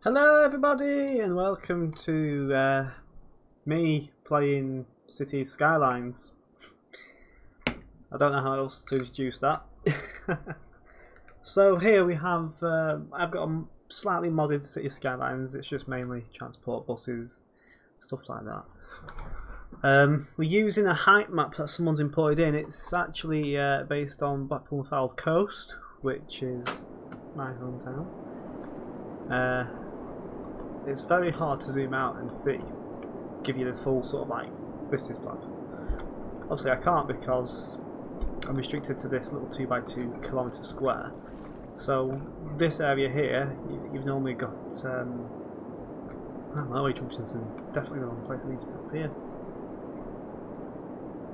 Hello everybody and welcome to me playing Cities Skylines. I don't know how else to introduce that. So here we have, I've got a slightly modded City Skylines. It's just mainly transport buses, stuff like that. We're using a height map that someone's imported in. It's actually based on Blackpool Fouled Coast, which is my hometown. It's very hard to zoom out and see, give you the full sort of like, this is Blackpool. Obviously I can't because I'm restricted to this little 2x2 kilometre square. So this area here, you've normally got railway junctions, and definitely the wrong place. It needs to be up here.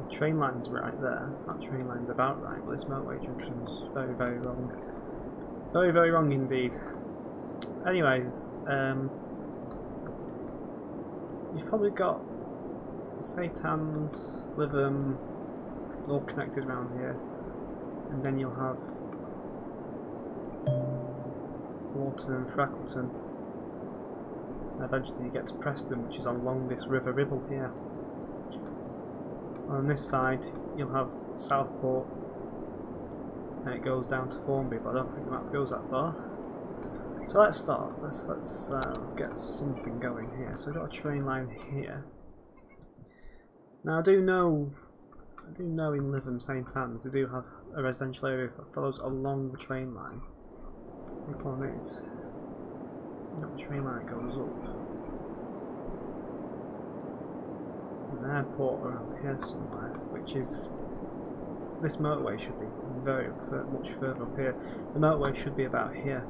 The train line's right there. That train line's about right, but this motorway junction's very, very wrong. Very, very wrong indeed. Anyways, you've probably got Satans, Lytham, all connected around here, and then you'll have Wharton and Frackleton. And eventually you get to Preston, which is along this River Ribble here. On this side you'll have Southport, and it goes down to Formby, but I don't think the map goes that far. So let's start. Let's get something going here. So we've got a train line here. Now I do know in Lytham, St Anne's, they do have a residential area that follows along the train line. The problem is, the train line goes up. An airport around here somewhere, which is, this motorway should be much further up here. The motorway should be about here.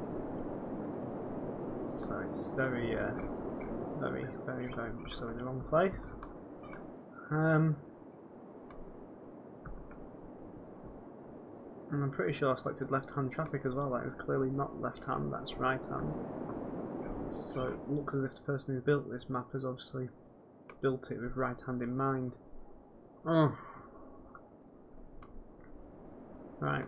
So it's very much so in the wrong place. And I'm pretty sure I selected left-hand traffic as well. That is clearly not left-hand, that's right-hand. So it looks as if the person who built this map has obviously built it with right-hand in mind. Oh. Right.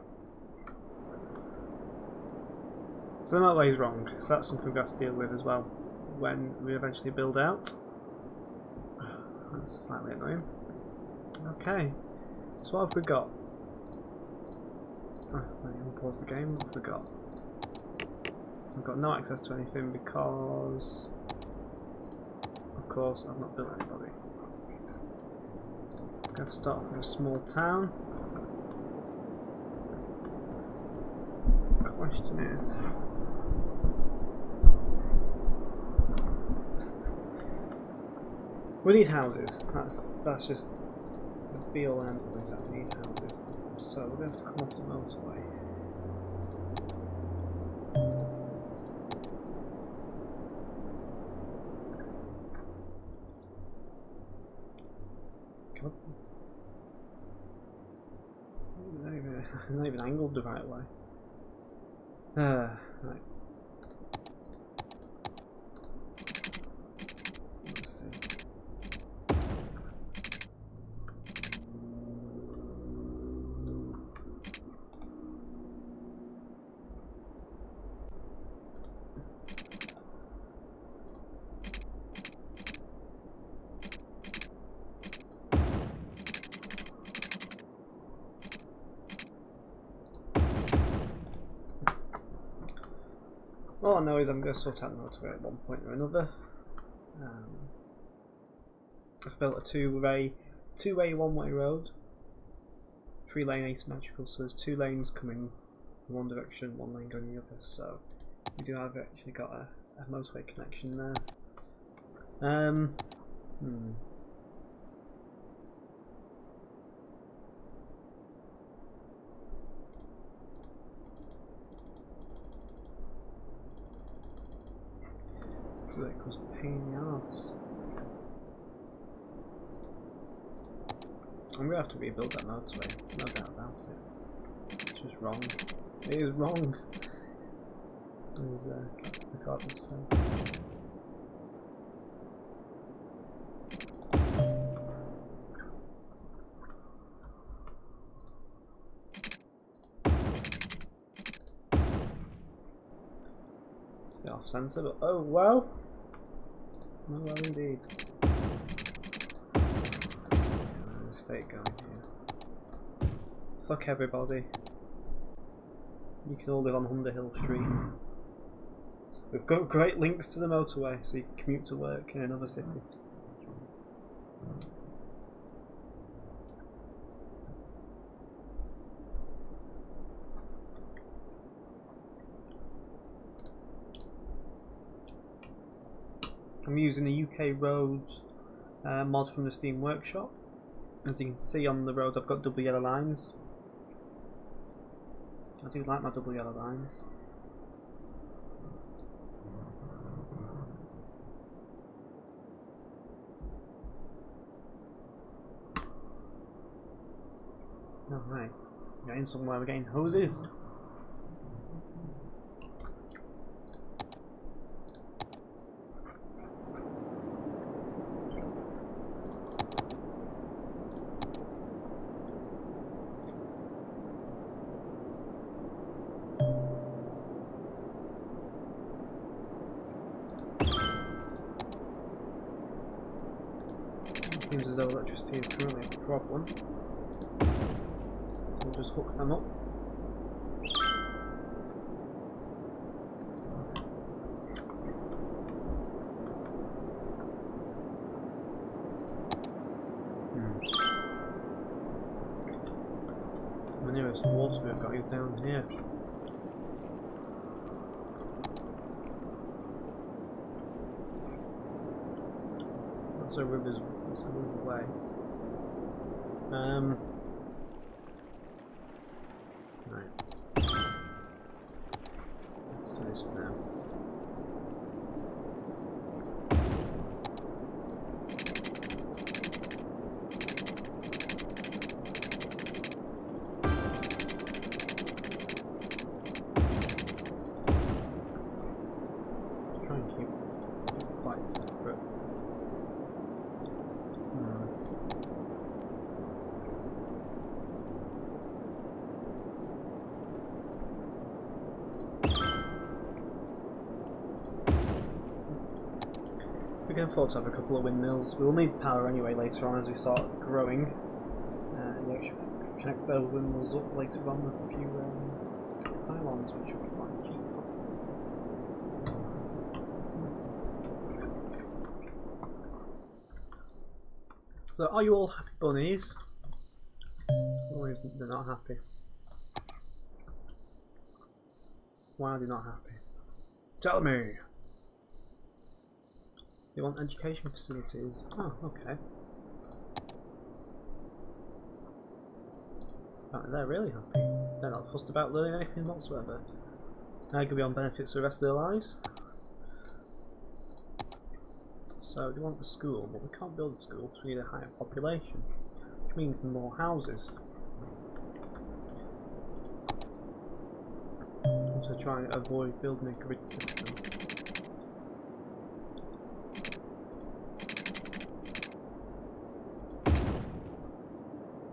So the motorway is wrong, so that's something we've got to deal with as well when we eventually build out. That's slightly annoying. Okay, so what have we got? Let me pause the game. What have we got? I've got no access to anything because, of course, I've not built anybody. I'm going to start off with a small town. The question is, we need houses. That's just the be all and end all, is that we need houses. So we're going to have to come off the motorway. God. I'm not even angled the right way. Right. Let's see. All I know is I'm going to sort out the motorway at one point or another. I've built a two-way one-way road, 3-lane asymmetrical, so there's 2 lanes coming in one direction, 1 lane going the other, so we do have actually got a motorway connection there. So that goes pain in the arse. I'm gonna have to rebuild that motorway, no doubt about it. It's just wrong. It is wrong. There's the card itself. off centre, but oh well. Oh well indeed. Mistake going here. Fuck everybody. You can all live on Underhill Street. We've got great links to the motorway, so you can commute to work in another city. I'm using the UK Roads mod from the Steam Workshop. As you can see on the road, I've got double yellow lines. I do like my double yellow lines. Alright, getting somewhere, we're getting hoses. Seems as though electricity is currently a problem. So we'll just hook them up. The nearest water we've got is down here. That's a river's way. Right. Let's do this for now. Try and keep it quite separate. We can afford to have a couple of windmills. We will need power anyway later on as we start growing. Yeah, we should connect those windmills up later on with a few pylons, which will be quite cheap. So, are you all happy bunnies? Or they're not happy? Why are they not happy? Tell me! They want education facilities. Oh, okay. Right, they're really happy. They're not fussed about learning anything whatsoever. They could be on benefits for the rest of their lives. So, they want a school, but we can't build a school because we need a higher population, which means more houses. So try and avoid building a grid system.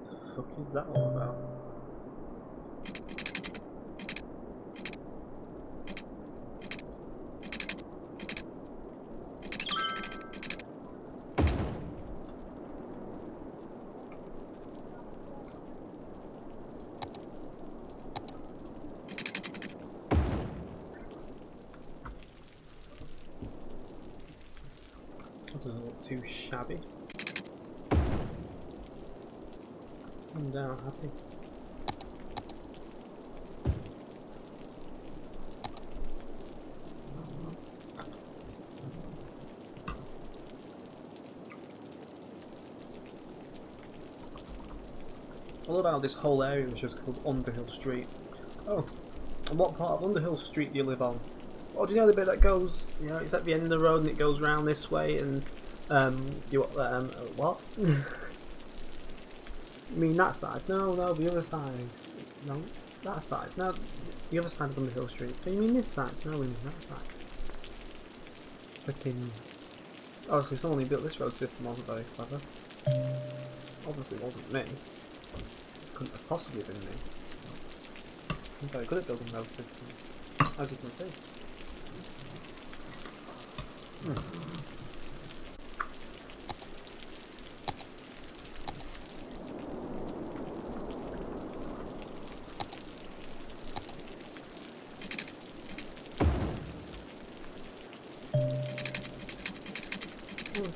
What the fuck is that all about? That doesn't look too shabby. I'm down happy. I love how this whole area was just called Underhill Street. Oh, and what part of Underhill Street do you live on? Oh, do you know the bit that goes, you know, it's at the end of the road and it goes round this way and, what? You mean that side? No, no, the other side. No, that side. No, the other side of Underhill Street. Do you mean this side? No, we mean that side. Freaking... Obviously someone who built this road system wasn't very clever. Obviously it wasn't me. Couldn't have possibly been me. I'm very good at building road systems, as you can see.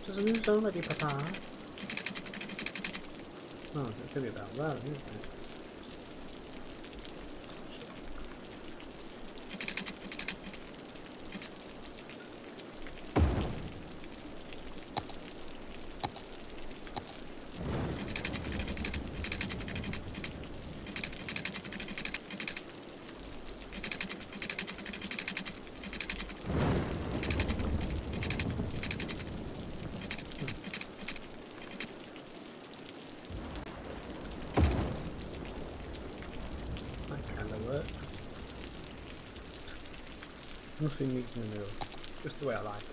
There's a new zone ready, Papa. Oh, it's going to be about that, isn't it? Nothing meets in the middle, just the way I like it.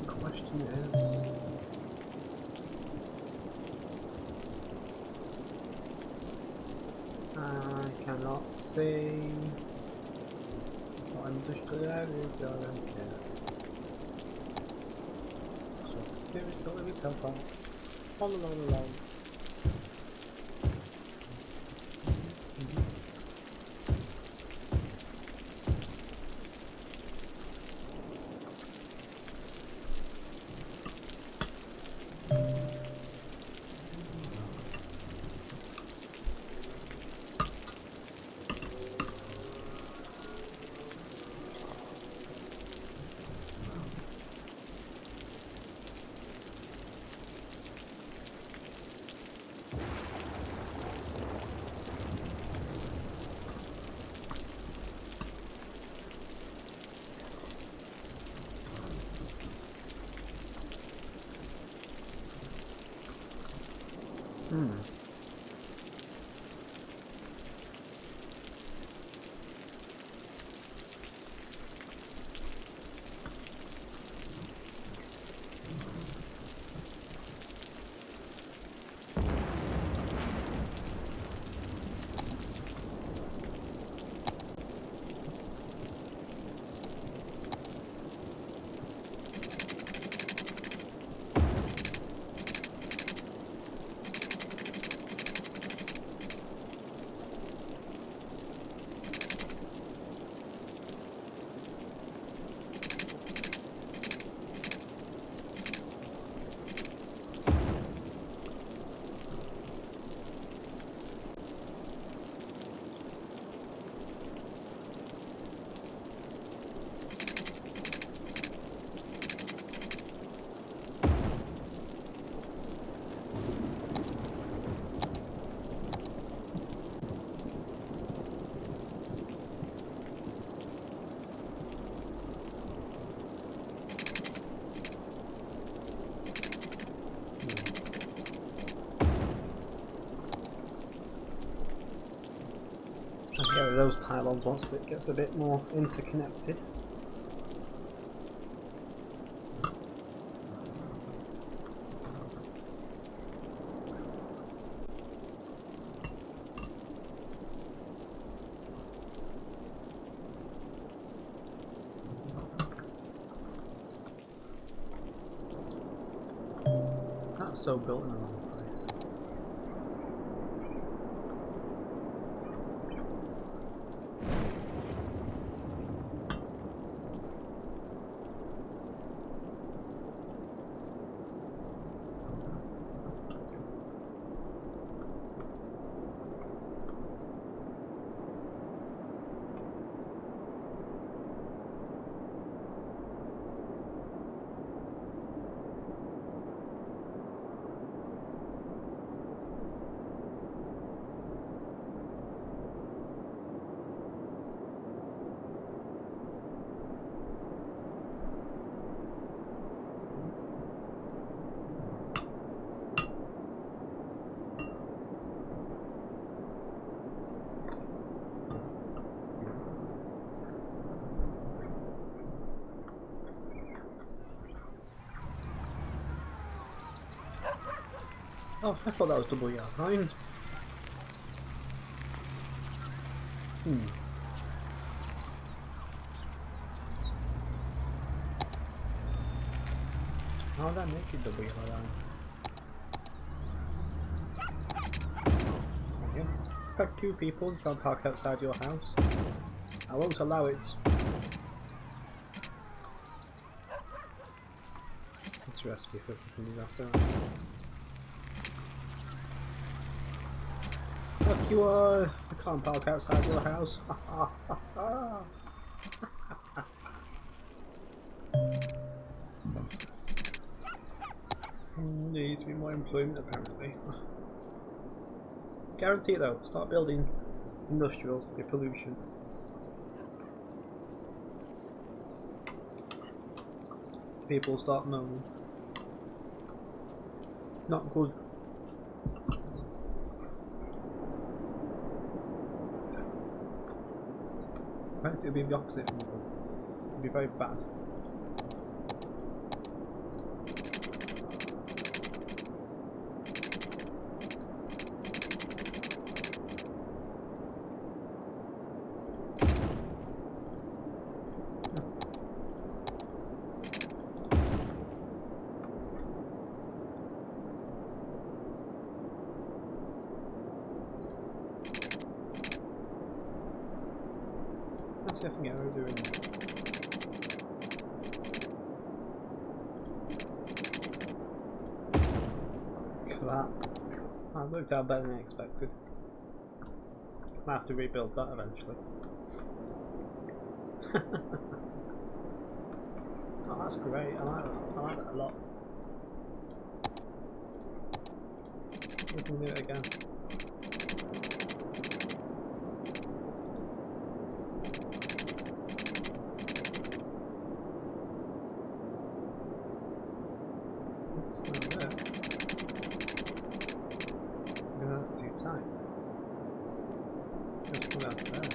The question is, I cannot see what industrial areas there are here. So, here we go, let me tell that. All along. Get rid of those pylons once it gets a bit more interconnected. That's so built in the wrong place. Oh, I thought that was double yard lines. How would I make it double yard line? There you go. Thank you, people, try and park outside your house. I won't allow it. It's a recipe for cooking disaster. Fuck you all! I can't park outside your house. There needs to be more employment apparently. Guarantee it though, start building industrial, get pollution. People start moaning. Not good. I think it would be the opposite from good. It would be very bad. Let's see if I can get her doing that. Crap. That worked out better than I expected. I'll have to rebuild that eventually. Oh, that's great. I like that. I like that a lot. Let's see if we can do it again. It's not there. No, that's too tight. Let's just put that there.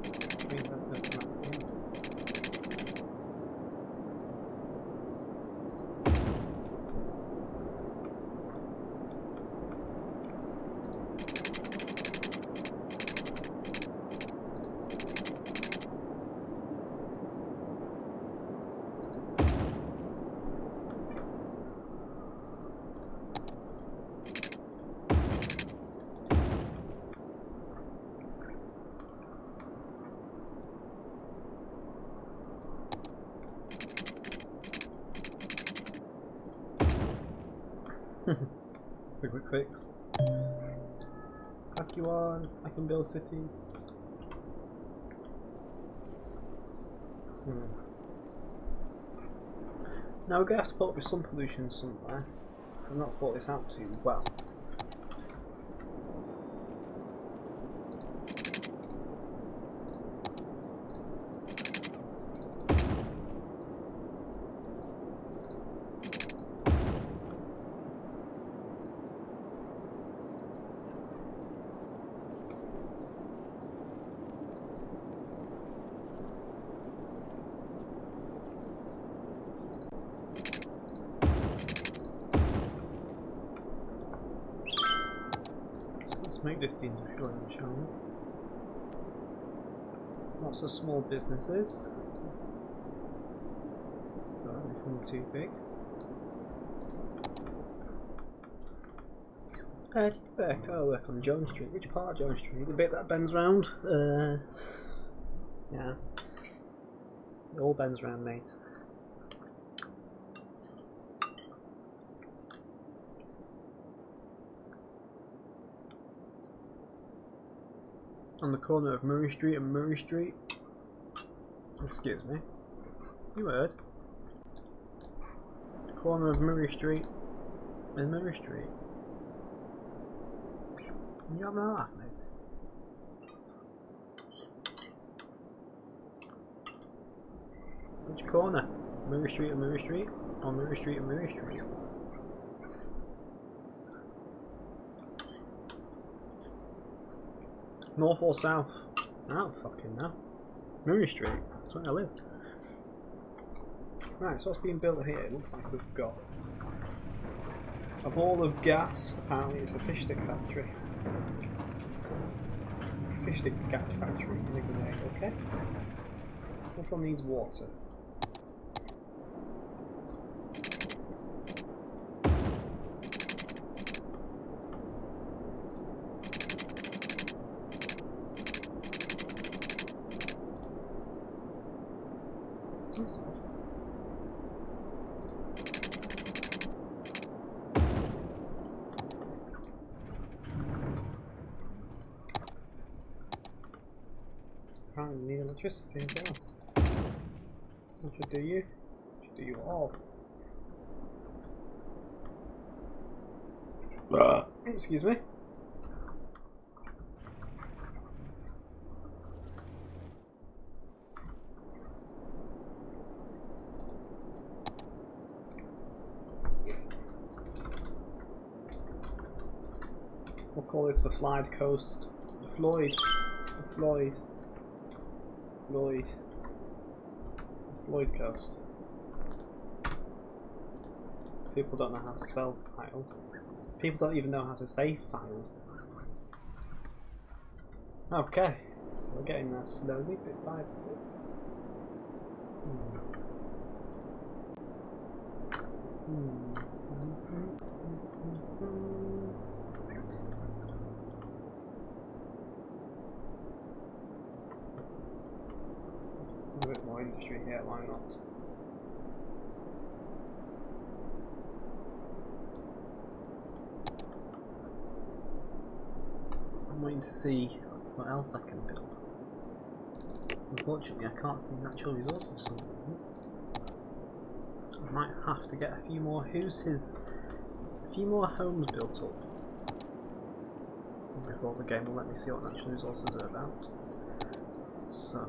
Which means that's the flat in. A quick fix. Pack you on, I can build cities. Now we're going to have to put up with some pollution somewhere. I've not thought this out too well. Make this the industrial one, shall we? Lots of small businesses. Not anything too big. Better car work on Jones Street. Which part of Jones Street? The bit that bends round? Yeah. It all bends round, mate. On the corner of Murray Street and Murray Street. Excuse me. You heard. The corner of Murray Street and Murray Street. You have no laugh, mate. Which corner? Murray Street and Murray Street? Or Murray Street and Murray Street? North or south? I don't fucking know. Murray Street, that's where I live. Right, so what's being built here? It looks like we've got A ball of gas. Apparently it's a fish stick factory. Fish stick gas factory in the grenade, okay? Everyone needs water. That's odd. Apparently we need electricity as well. That should do you. Should do you all. Excuse me. We'll call this the Floyd Coast. The Floyd. The Floyd. Floyd. The Floyd Coast. People don't know how to spell file. People don't even know how to say filed. Okay, so we're getting there slowly, bit by bit. A bit more industry here, why not? I'm waiting to see what else I can build. Unfortunately, I can't see natural resources for some reason. I might have to get a few more houses, a few more homes built up before the game will let me see what natural resources are about. So,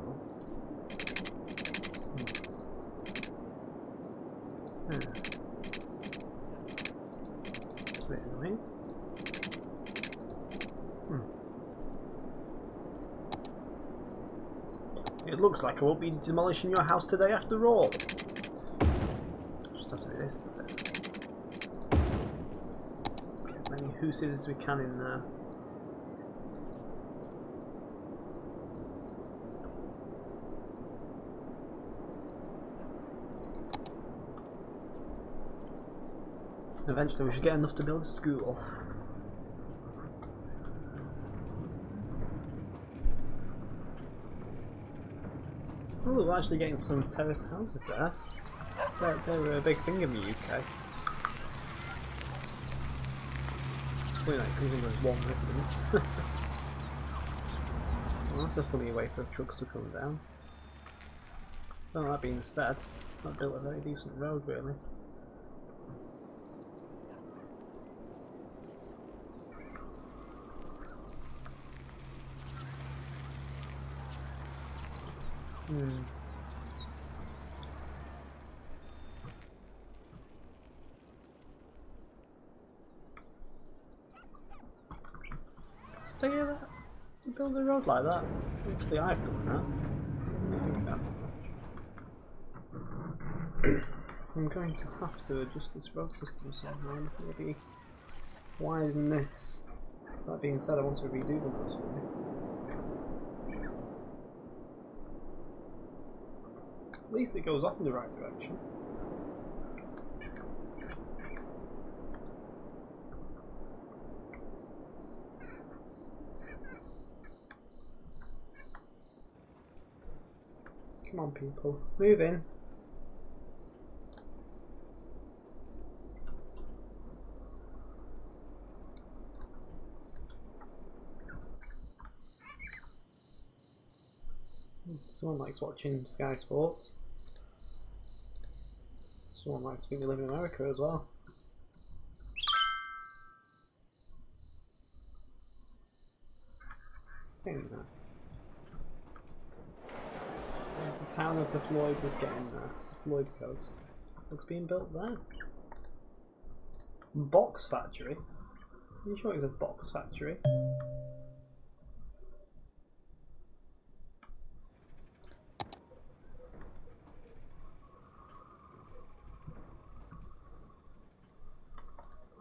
it's a bit annoying. It looks like I won't be demolishing your house today after all. Just have to do this instead. Get as many houses as we can in there. Eventually we should get enough to build a school. Oh, we're actually getting some terraced houses there. They're a big thing in the UK. It's probably like even there's one resident. Well, that's a funny way for trucks to come down. Well, that being said, that built a very decent road really. Stay there to build a road like that. Obviously I've done that. I'm going to have to adjust this road system somehow. Maybe widen this. That being said, I want to redo the roads really. At least it goes off in the right direction. Come on people, move in. Someone likes watching Sky Sports. Someone likes to think they live in America as well. Stay in there. The town of the Floyd is getting there. Floyd Coast. What's being built there? Box factory? Are you sure it's a box factory?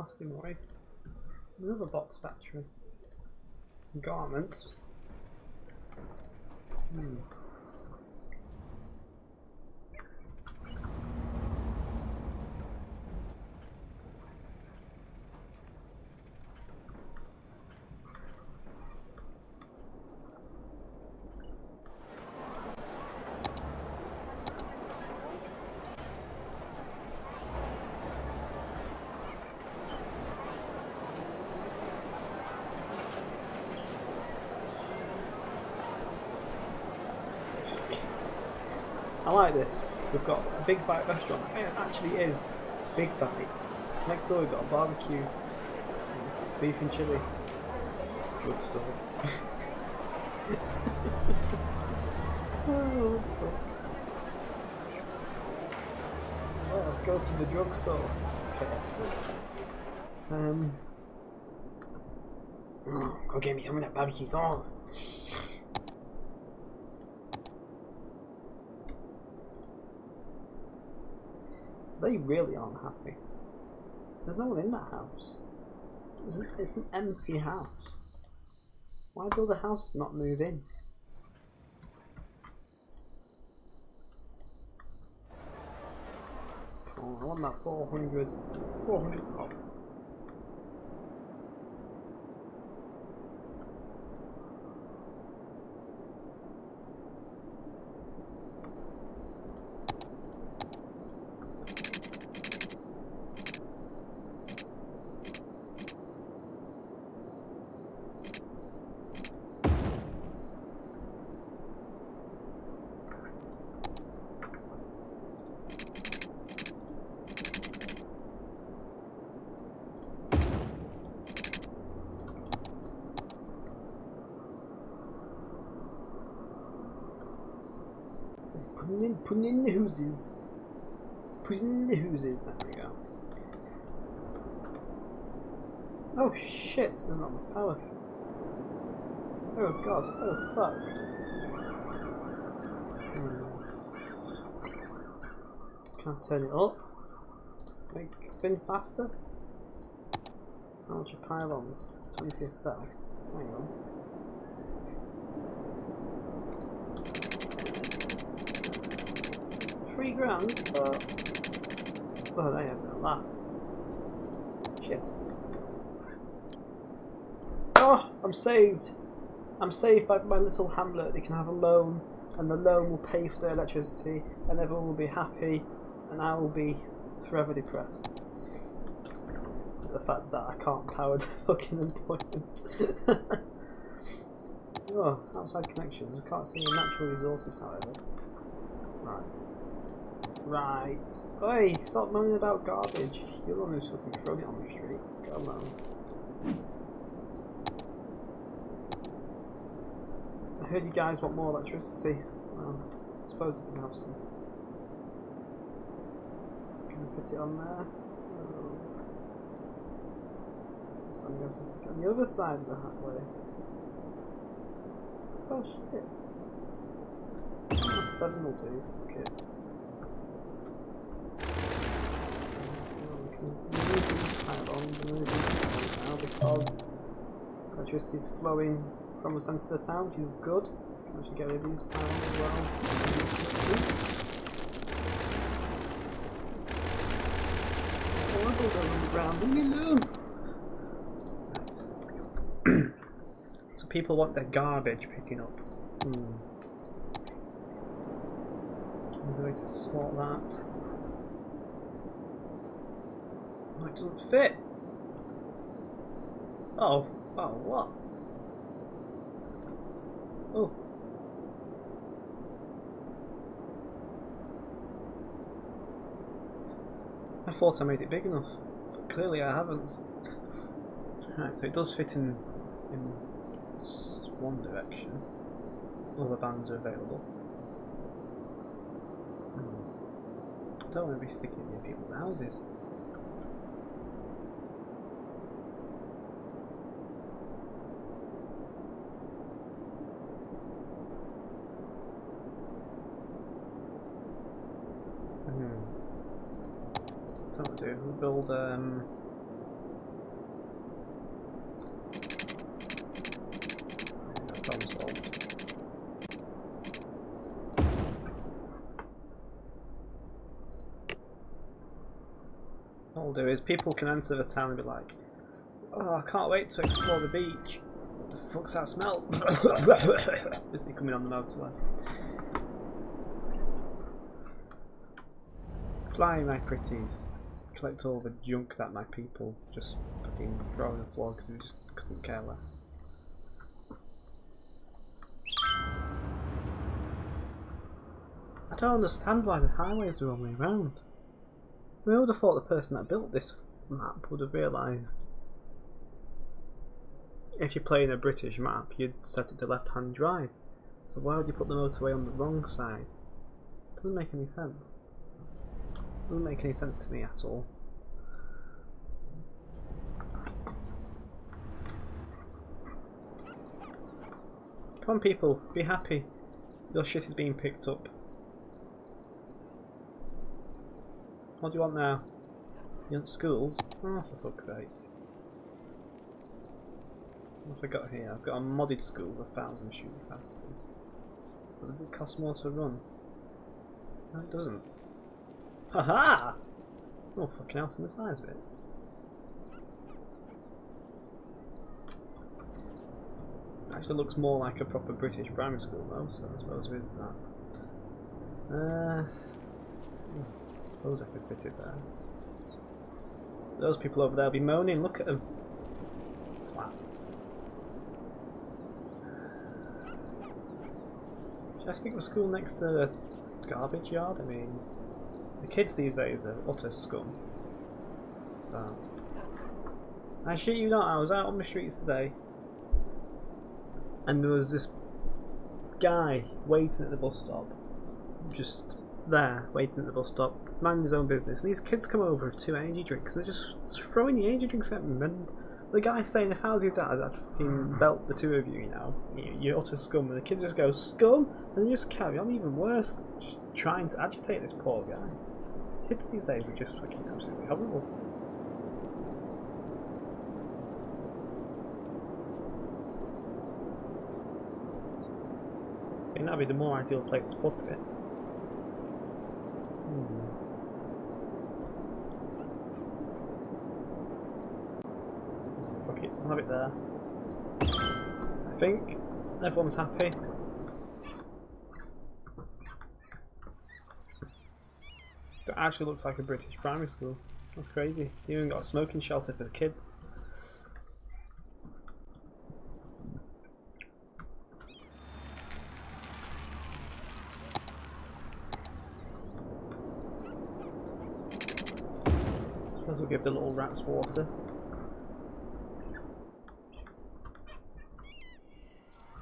Plastimoid. Another box battery. Garments. I like this. We've got a Big Bite restaurant. It actually is Big Bite. Next door we've got a barbecue, beef and chili, drugstore. Oh, well, let's go to the drugstore. Okay, excellent. Go get me some of that barbecue sauce. They really aren't happy. There's no one in that house. It's an empty house. Why build a house and not move in? Come on, I want that 400 pop. Putting in the hooses. Putting in the hooses. There we go. Oh shit, there's not enough power. Oh god, oh fuck. Can't turn it up. Make it spin faster. How much are pylons? 20 a cell. Hang on. $3,000? Oh, they have no laugh. Shit. Oh, I'm saved. I'm saved by my little hamlet. They can have a loan, and the loan will pay for their electricity, and everyone will be happy, and I will be forever depressed. The fact that I can't power the fucking employment. Oh, outside connections. I can't see any natural resources, however. Right. Right. Oi, stop moaning about garbage. You're the one who's fucking throwing it on the street. Let's get alone. I heard you guys want more electricity. Well, I suppose I can have some. Can I fit it on there? No. So I'm going to stick it on the other side of the highway. Oh shit. 7 will do. Okay. Move these pylons and move these pylons now because electricity is flowing from the centre of the town, which is good. Can actually get rid of these pylons as well. Oh, I'll go down on the ground, leave me alone! Right. So people want their garbage picking up. There's a way to swap that. Oh, it doesn't fit. Oh, what? Oh. I thought I made it big enough, but clearly I haven't. Right, so it does fit in one direction. Other bands are available. I don't want to be sticking it near people's houses. That's what we'll do. We'll build Problem solved. What we'll do is people can enter the town and be like, "Oh, I can't wait to explore the beach. What the fuck's that smell?" Is he coming on the motorway? Fly, my pretties. Collect all the junk that my people just fucking throw on the floor because they just couldn't care less. I don't understand why the highways are all the way around. We would have thought the person that built this map would have realised if you're playing a British map, you'd set it to left-hand drive. So why would you put the motorway on the wrong side? It doesn't make any sense. It doesn't make any sense to me at all. Come on people, be happy. Your shit is being picked up. What do you want now? You want schools? Oh, for fuck's sake. What have I got here? I've got a modded school with 1,000 shooting capacity. But does it cost more to run? No, it doesn't. Haha! Oh, fucking else in the size of it. Actually looks more like a proper British primary school though, so I suppose there is that. I suppose I could fit it there. Those people over there will be moaning, look at them. Twats. Should I stick the school next to the garbage yard? I mean, the kids these days are utter scum. So, I shit you not, I was out on the streets today and there was this guy waiting at the bus stop, just there, waiting at the bus stop, minding his own business, and these kids come over with 2 energy drinks and they're just throwing the energy drinks at him, and the guy's saying, if I was your dad, I'd fucking belt the 2 of you, you know, you're utter scum, and the kids just go, scum, and they just carry on even worse, just trying to agitate this poor guy. Kids these days are just fucking absolutely horrible. I think that'd be the more ideal place to put it. Fuck it, I'll have it there. I think everyone's happy. That actually looks like a British primary school. That's crazy. They even got a smoking shelter for the kids. Suppose we'll give the little rats water.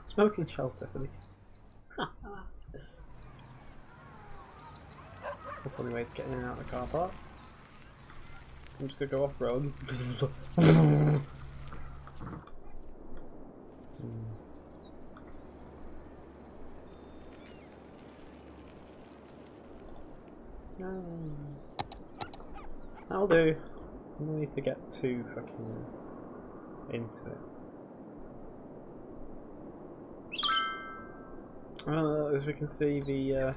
Smoking shelter for the kids. That's a funny way to get in and out of the car park. I'm just gonna go off road. That'll do. No need to get too fucking into it. As we can see, the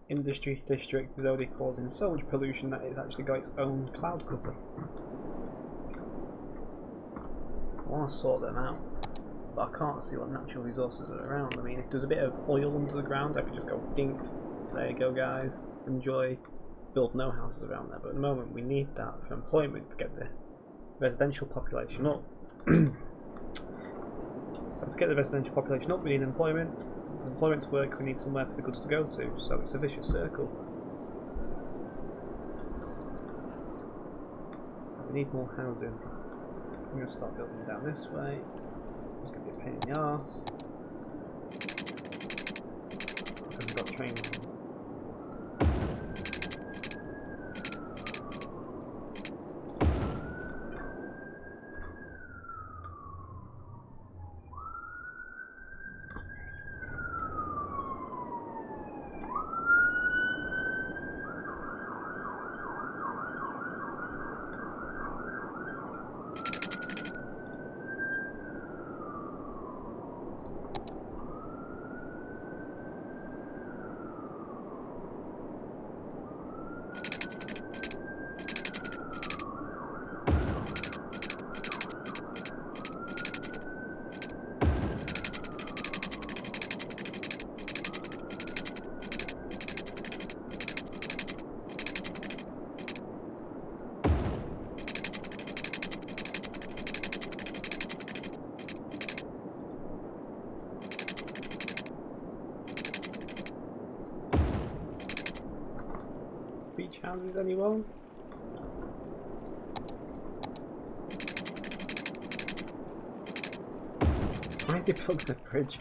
industry district is already causing so much pollution that it's actually got its own cloud cover. I want to sort them out, but I can't see what natural resources are around. I mean, if there's a bit of oil under the ground, I could just go dink. There you go, guys. Enjoy. Build no houses around there. But at the moment, we need that for employment to get the residential population up. So to get the residential population up, we need employment. For employment to work, we need somewhere for the goods to go to. So it's a vicious circle. So we need more houses. So I'm going to start building down this way. It's going to be a pain in the arse. Because we've got train lines. Houses, anyone? Why is it building a bridge?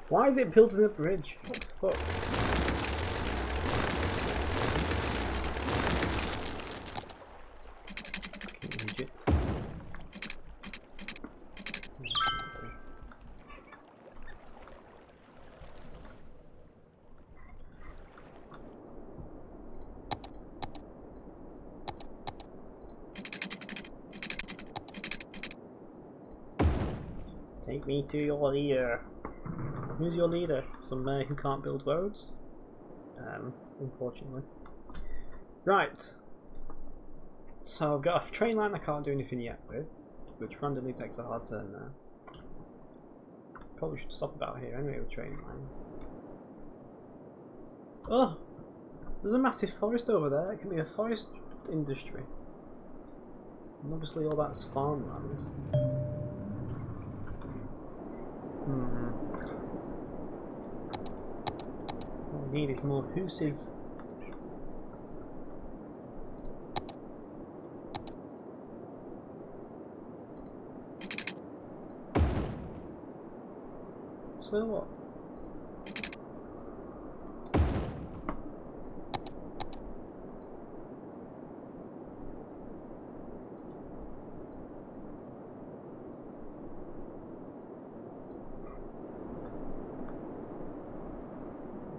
Why is it building a bridge? What the fuck? Fucking Egypt. Take me to your leader. Who's your leader? Some man who can't build roads? Unfortunately. Right. So I've got a train line I can't do anything yet with, which randomly takes a hard turn there. Probably should stop about here anyway with train line. Oh! There's a massive forest over there. It can be a forest industry. And obviously all that's farmland. What we need is more houses. So what?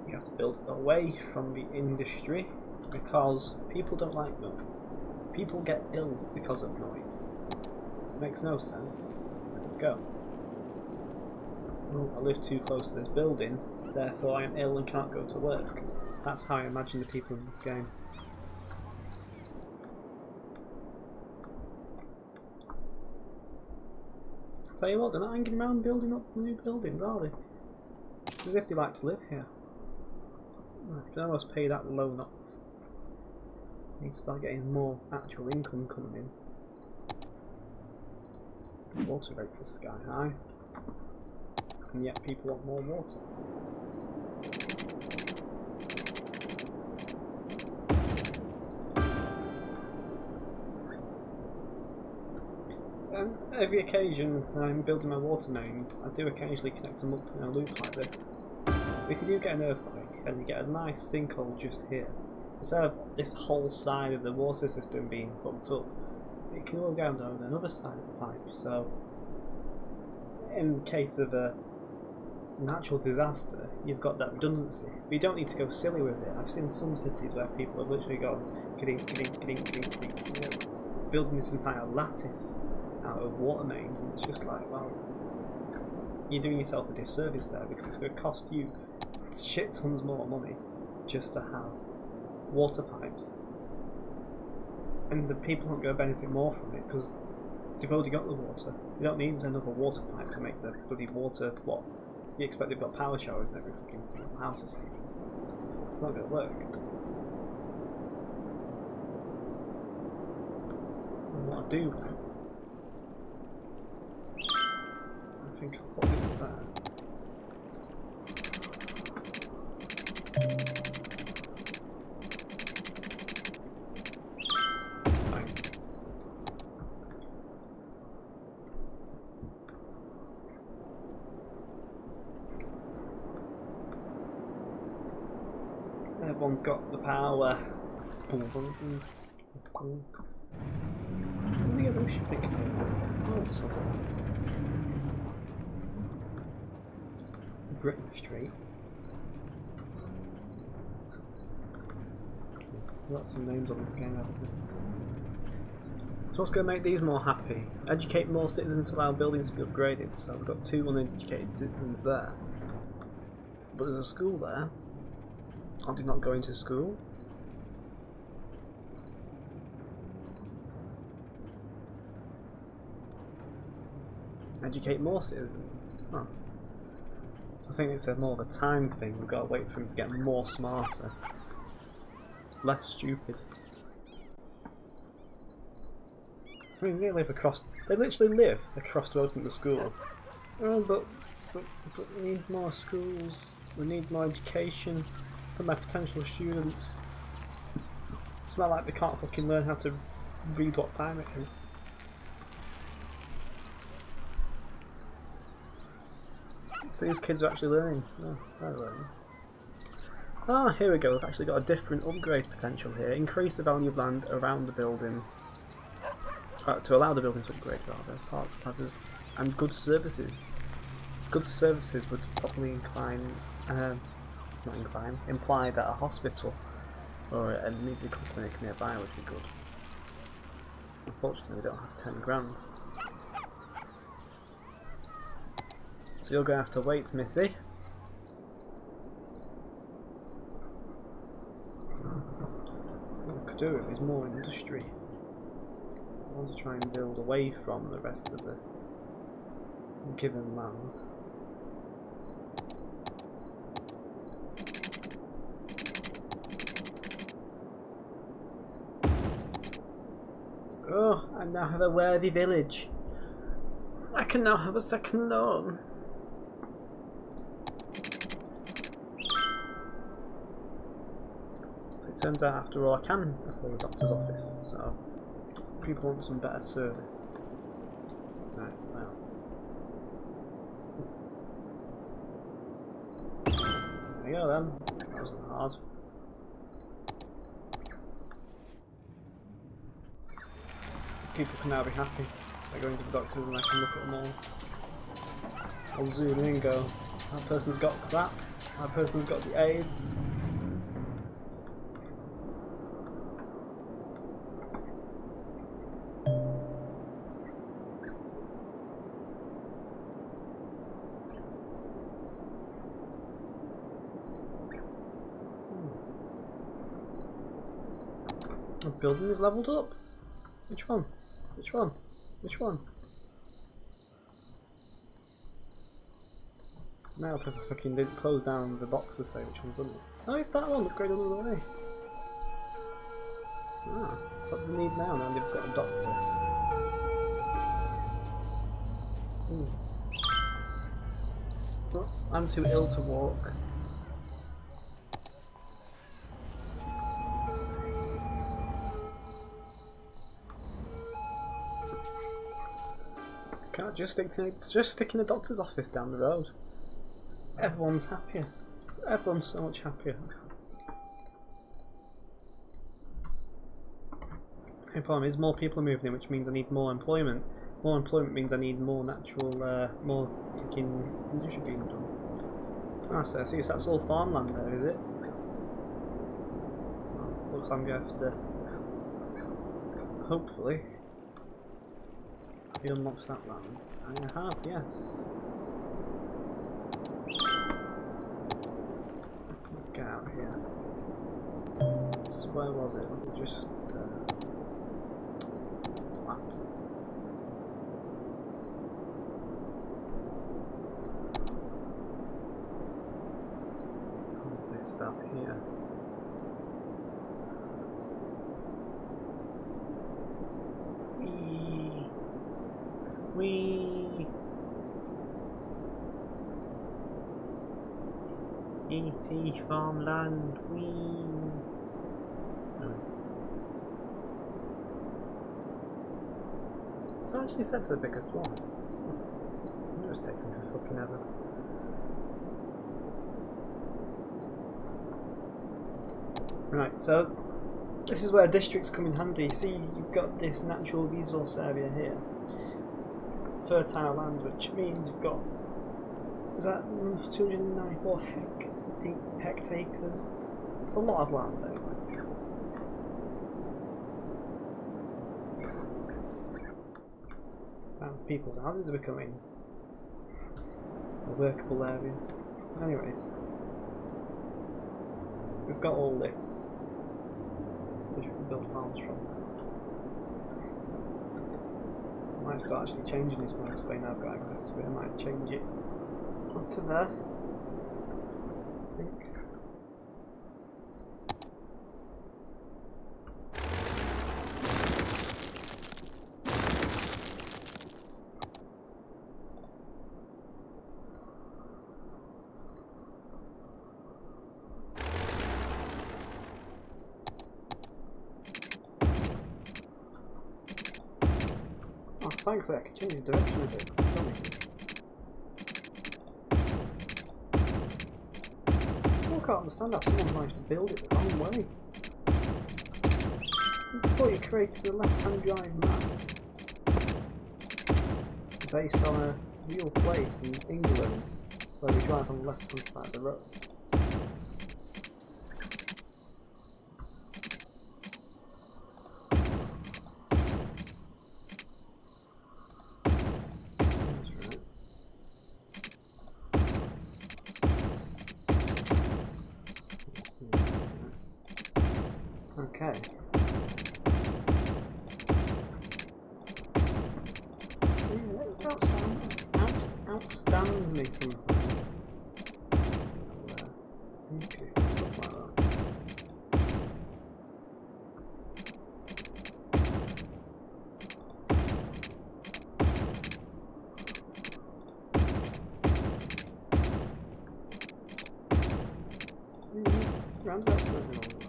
You have to build away from the industry because people don't like noise. People get ill because of noise. It makes no sense. Go. Oh, I live too close to this building, therefore I am ill and can't go to work. That's how I imagine the people in this game. Tell you what, they're not hanging around building up new buildings, are they? It's as if they like to live here. I can almost pay that loan off. I need to start getting more actual income coming in. Water rates are sky high. And yet people want more water. Every occasion I'm building my water mains, I do occasionally connect them up in a loop like this. So if you do get an earthquake and you get a nice sinkhole just here, instead of this whole side of the water system being fucked up, it can go down to another side of the pipe. So in case of a natural disaster, you've got that redundancy. But you don't need to go silly with it. I've seen some cities where people have literally gone building this entire lattice out of water mains, and it's just like, well, you're doing yourself a disservice there because it's going to cost you shit tons more money just to have water pipes, and the people aren't going to benefit more from it because you've already got the water. You don't need another water pipe to make the bloody water. What you expect? They've got power showers and everything in single houses. It's not going to work. And what I do? I think I'll put this there. Fine. Everyone's got the power. Where do they get those shipping containers? Oh, somewhere. Britain Street. We've got some names on this game, haven't we? So what's going to make these more happy? Educate more citizens while buildings to be upgraded. So we've got 2 uneducated citizens there. But there's a school there. Are they not going to school? Educate more citizens. Huh. So I think it's more of a time thing. We've got to wait for them to get more smarter. Less stupid. I mean, they literally live across the road from the school. Oh, but we need more schools. We need more education for my potential students. It's not like they can't fucking learn how to read what time it is. So these kids are actually learning. Oh, they're learning. Ah, here we go. We've actually got a different upgrade potential here. Increase the value of land around the building. To allow the building to upgrade, rather. Parks, plazas, and good services. Good services would probably imply that a hospital or a medical clinic nearby would be good. Unfortunately, we don't have 10 grand. So you're going to have to wait, Missy. What I could do with is more industry. I want to try and build away from the rest of the given land. Oh, I now have a worthy village. I can now have a second lawn. So it turns out, after all, I can afford a doctor's office, so people want some better service. Right, well. There you go then. That wasn't hard. People can now be happy by going to the doctors and I can look at them all. I'll zoom in and go, that person's got crap, that person's got the AIDS. The building is leveled up. Which one? Which one? Which one? Now if I fucking didn't close down the box to say which one's on it. Oh, it's that one, upgrade all the way. Ah, what do they need now? Now they've got a doctor. Oh, I'm too ill to walk. Can't just stick in a doctor's office down the road. Everyone's happier. Everyone's so much happier. The problem is more people are moving in, which means I need more employment. More employment means I need more natural, more fucking industry being done. Ah, so I see that's all farmland there, is it? Well, looks like I'm going to have to, hopefully, he unlocks that land. I have, yes. Let's get out here. So where was it? Let me just flat. It's about here. Wee. E.T. farmland. Wee. It's actually set to the biggest one. I'm just taking for fucking ever. Right, so this is where districts come in handy. See, you've got this natural resource area here. Fertile land, which means you've got, is that 294 hectares? It's a lot of land anyway. And people's houses are becoming a workable area. Anyways, we've got all this, which we can build farms from. I might start actually changing this motorway now I've got access to it. I might change it up to there, I think. thankfully I can change the direction a bit. I still can't understand how someone managed to build it the wrong way. Before you create the left-hand drive map based on a real place in England where we drive on the left-hand side of the road. Okay. Outstands me sometimes. Something like that. Roundabout's going the wrong way.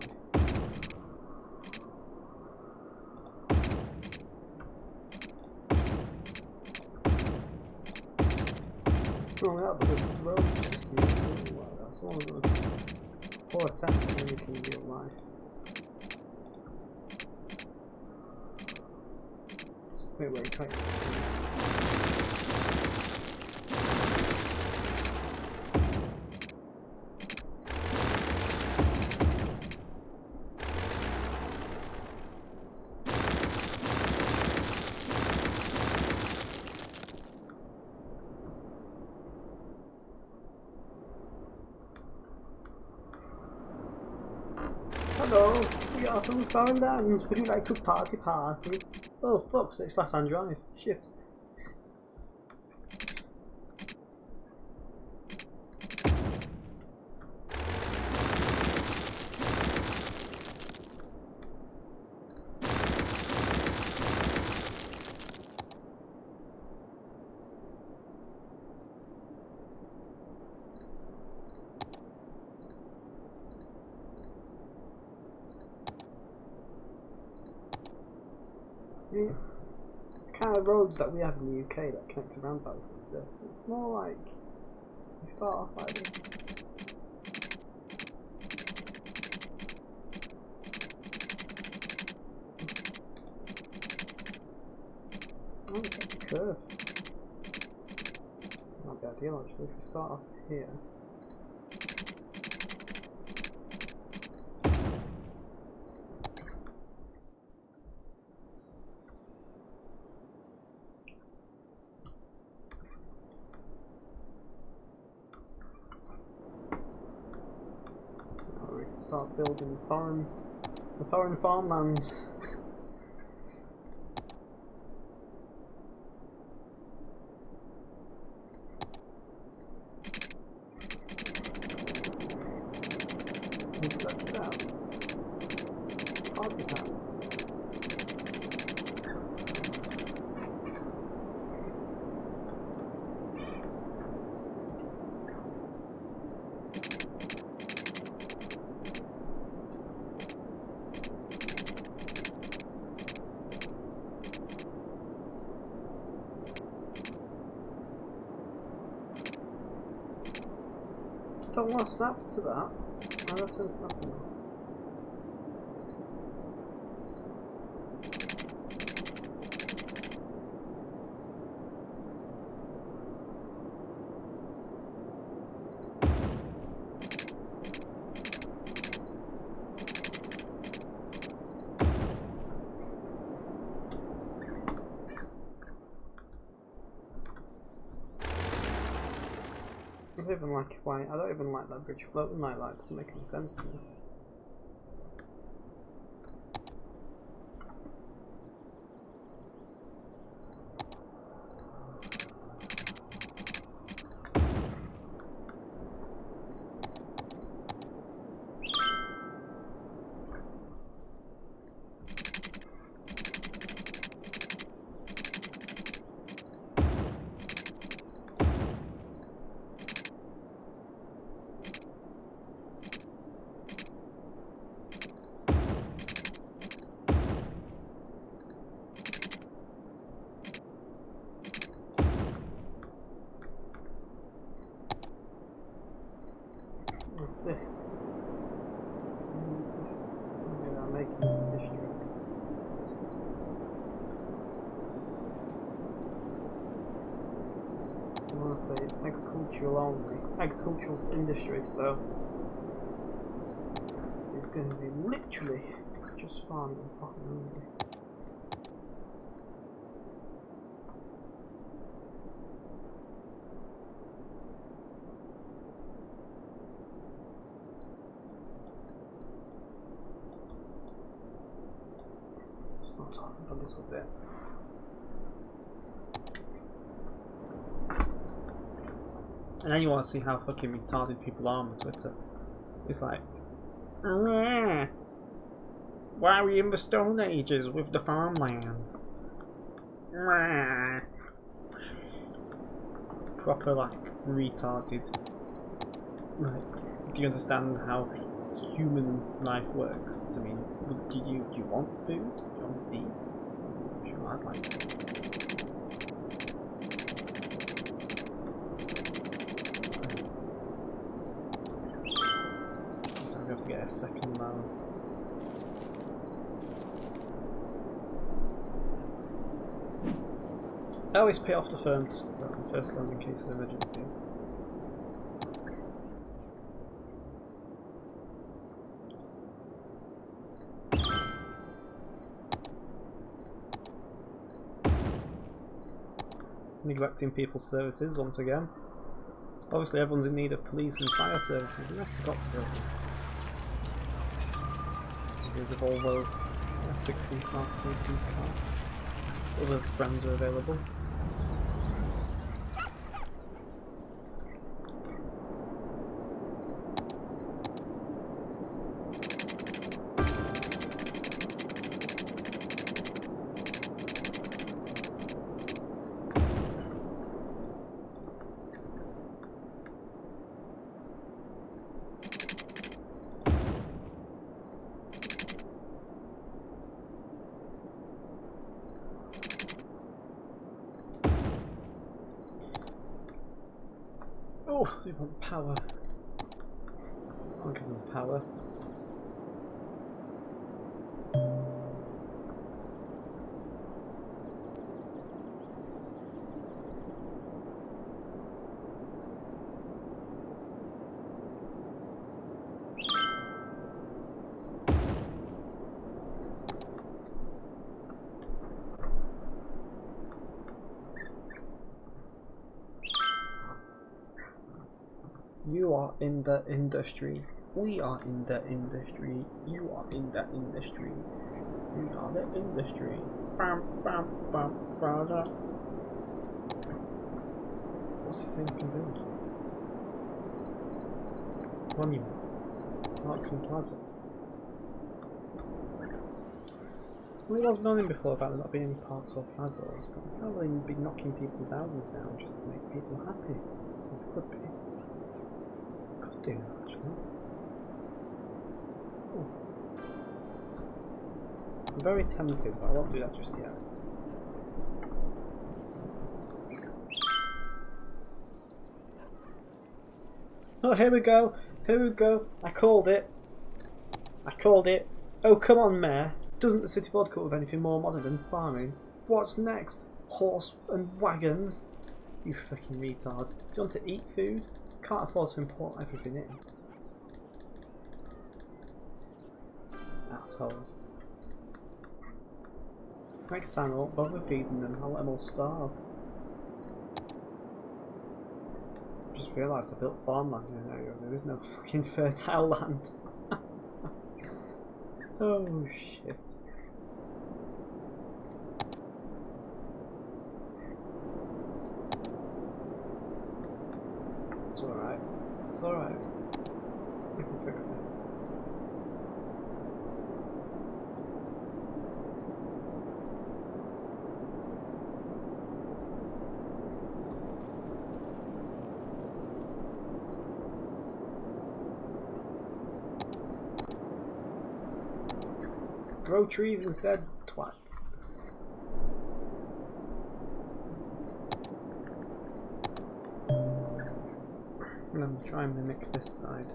Wrong out, but the road system isn't like that. Someone's a poor attempt at mimicking real life. Wait, try it. Hello, we are from foreign lands. Would you like to party? Oh fuck, so it's left-hand drive. Shit. These kind of roads that we have in the UK that connect to roundabouts like this, it's more like you start off like this. Oh, it's like a curve. Might be ideal actually if we start off here. Start building the foreign farmlands. Party pants. Don't want to snap to that. I don't turn snapping on. I don't even like why. I don't even like that bridge floating like that. It doesn't make any sense to me. What's this? Maybe I'm making this district. I want to say it's agricultural only, agricultural industry, so it's going to be literally just farming and farming only. Start off for a little bit. And then you want to see how fucking retarded people are on Twitter. It's like, why are we in the Stone Ages with the farmlands? Proper like retarded. Like, do you understand how human life works? I mean, do you want food? Do you want to eat? Sure, I'd like to. We have to get a second loan. I always pay off the first loans in case of emergencies. Neglecting people's services once again. Obviously everyone's in need of police and fire services, and I forgot to go. There's a Volvo 60 Mark II police car. Other brands are available. Oh, they want power. I'll give them power. You are in the industry. We are in the industry. You are in the industry. We are the industry. Bam, bam, bam, brother. What's this thing can build? Monuments. Parks and plazas. Well, I was moaning before about there not being any parks or plazas, but they can't really be knocking people's houses down just to make people happy. It could be. Do actually. Ooh. I'm very tempted, but I won't do that just yet. Oh, here we go. Here we go. I called it. I called it. Oh, come on, Mayor. Doesn't the city board come with anything more modern than farming? What's next? Horse and wagons? You fucking retard. Do you want to eat food? Can't afford to import everything in. Assholes. Next time I won't bother feeding them, I'll let them all starve. Just realised I built farmland in an area where there is no fucking fertile land. Oh shit. It's alright. It's alright. I can fix this. Grow trees instead, twats. I'm going to try and mimic this side.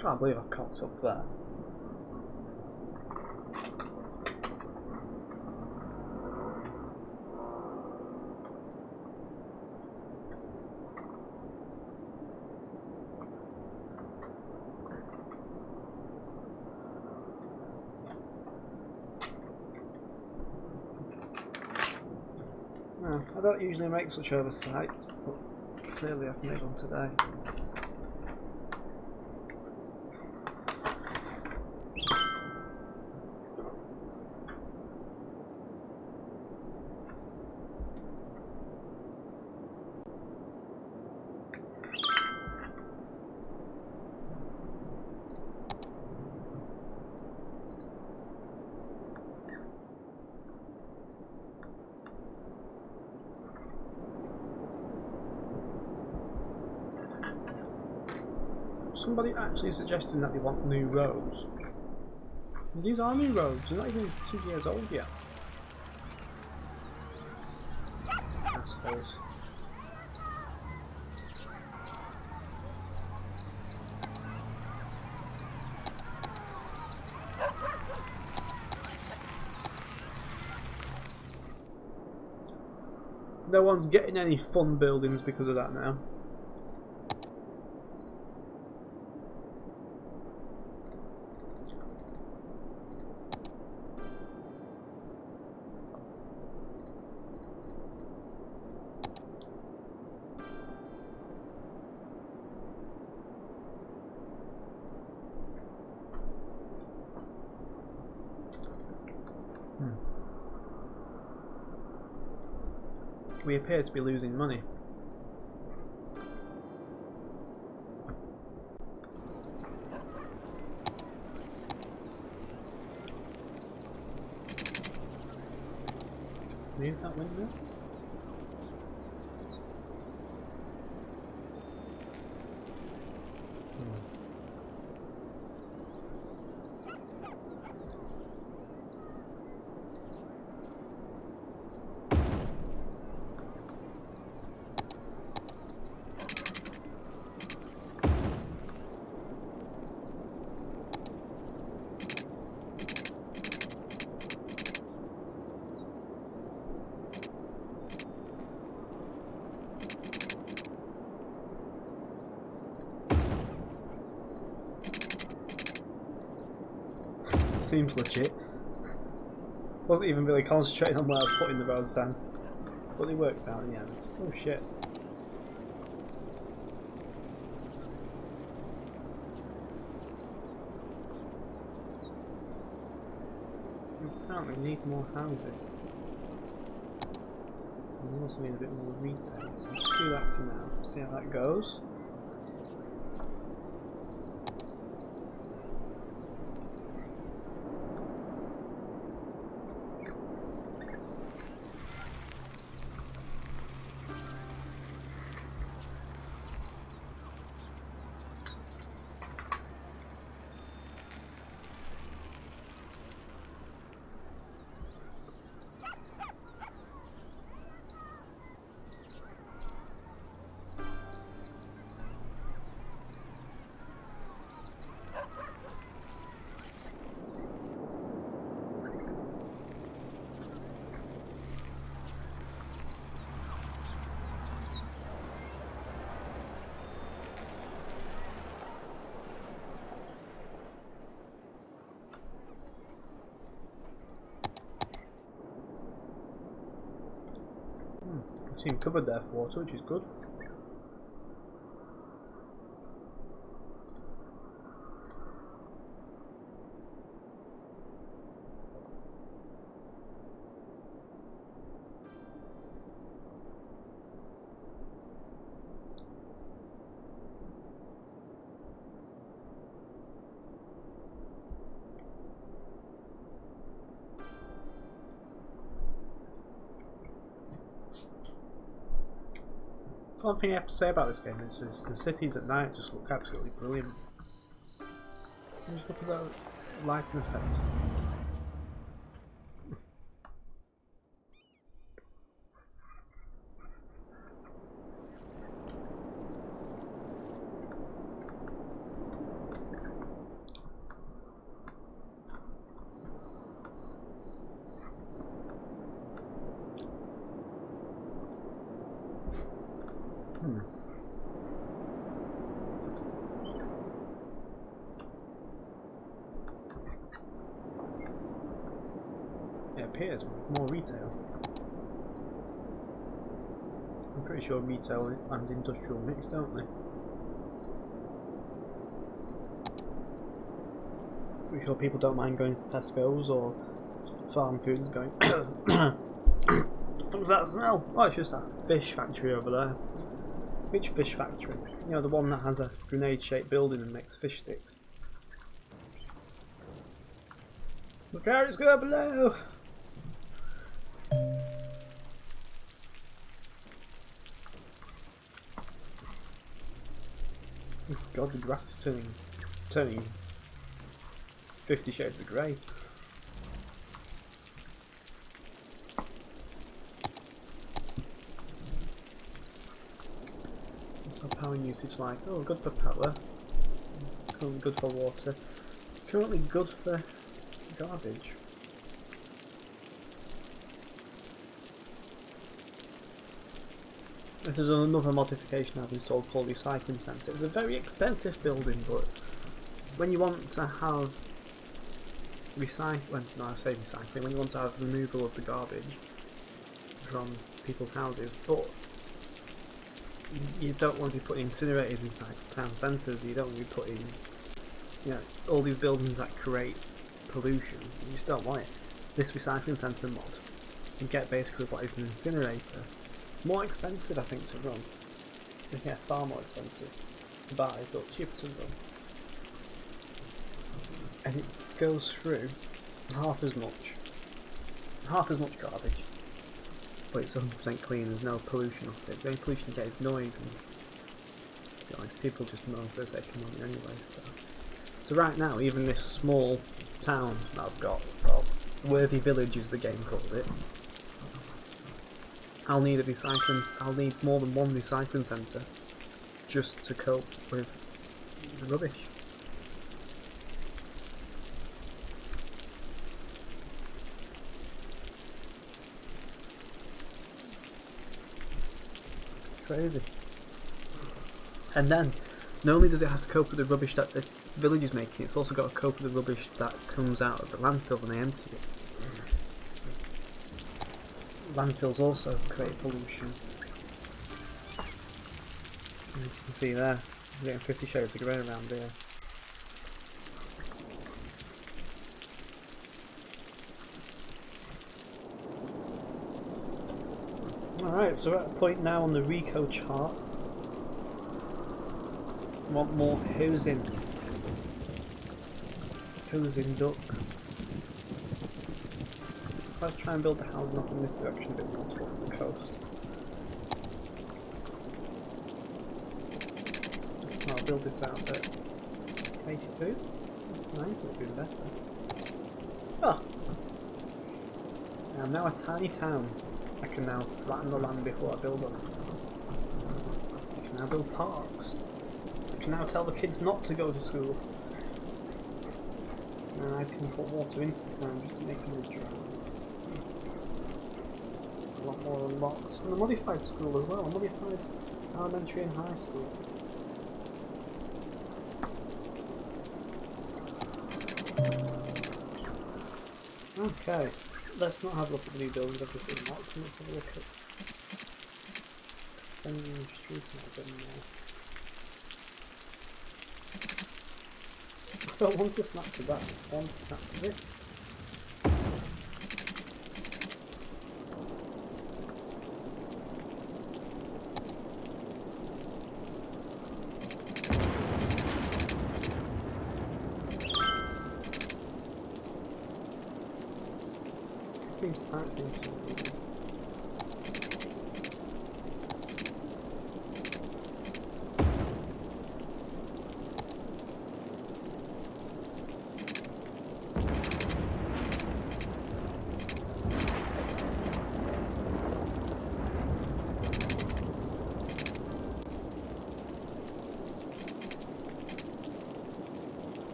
Can't believe I cocked up there. No, I don't usually make such oversights, but clearly I've made one today. Somebody actually suggesting that they want new roads. These are new roads, they're not even 2 years old yet. Assholes. No one's getting any fun buildings because of that now. We appear to be losing money. Move that window. Seems legit. Wasn't even really concentrating on where I was putting the roads down, but they worked out in the end. Oh shit. Apparently we need more houses. We also need a bit more retail, so let's do that for now, see how that goes. Seem covered there for water, which is good. One thing I have to say about this game is the cities at night just look absolutely brilliant. Just look at that lighting effect. It appears more retail. I'm pretty sure retail and industrial mix, don't they? Pretty sure people don't mind going to Tesco's or farm food and going. What was that smell? Oh, it's just a fish factory over there. Which fish factory? You know, the one that has a grenade-shaped building and makes fish sticks. Look out, it's going below! Oh God, the grass is turning 50 shades of grey. Power usage like, oh, good for power, currently good for water, currently good for garbage. This is another modification I've installed called Recycling Centre. It's a very expensive building, but when you want to have when you want to have removal of the garbage from people's houses, but you don't want to be putting incinerators inside town centres, you don't want to be putting, you know, all these buildings that create pollution. You just don't want it. This recycling centre mod, you get basically what is an incinerator. More expensive, I think, to run. Yeah, far more expensive to buy, but cheaper to run. And it goes through half as much garbage. But it's 100% clean, there's no pollution off it. The only pollution you get is noise, and to be honest, people just moan for the sake of money anyway. So right now, even this small town that I've got, well, Worthy Village is the game called it, I'll need more than one recycling centre just to cope with the rubbish. Crazy. And then, not only does it have to cope with the rubbish that the village is making, it's also got to cope with the rubbish that comes out of the landfill when they empty it. Landfills also create pollution. As you can see there, I'm getting 50 shades of grey around here. Alright, so we're at a point now on the Rico chart. Want more housing. Housing duck. So let's try and build the housing up in this direction a bit more towards the coast. So I'll build this out at 82? 90 would be better. Oh! I'm now a tiny town. I can now flatten the land before I build them. I can now build parks. I can now tell the kids not to go to school. And I can put water into the town just to make them dry. A lot more unlocks. And a modified school as well, a modified elementary and high school. Okay, let's not have a look at the new buildings I've just unlocked, let's have a look at extending the streets a bit more. I don't want to snap to that, I want to snap to this. Seems tight for some reason.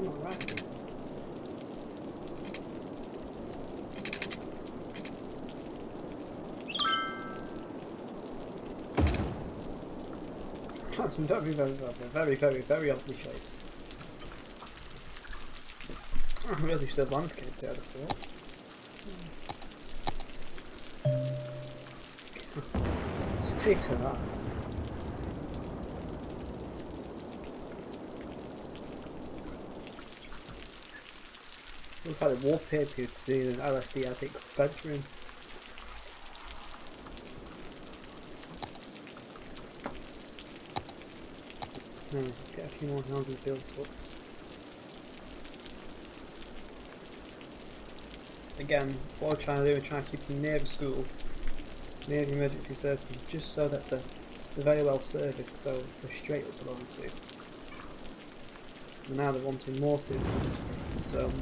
Alright. That's very, very, very, very, very oddly shaped. I really should have landscaped it, I'd have thought. Stay to that. Looks like the wallpaper you'd see in an LSD addict's bedroom. Let's get a few more houses built up. Again, what we're trying to do is try to keep them near the school, near the emergency services, just so that they're very well serviced, so they're straight up the road too. And now they're wanting more citizens educated, so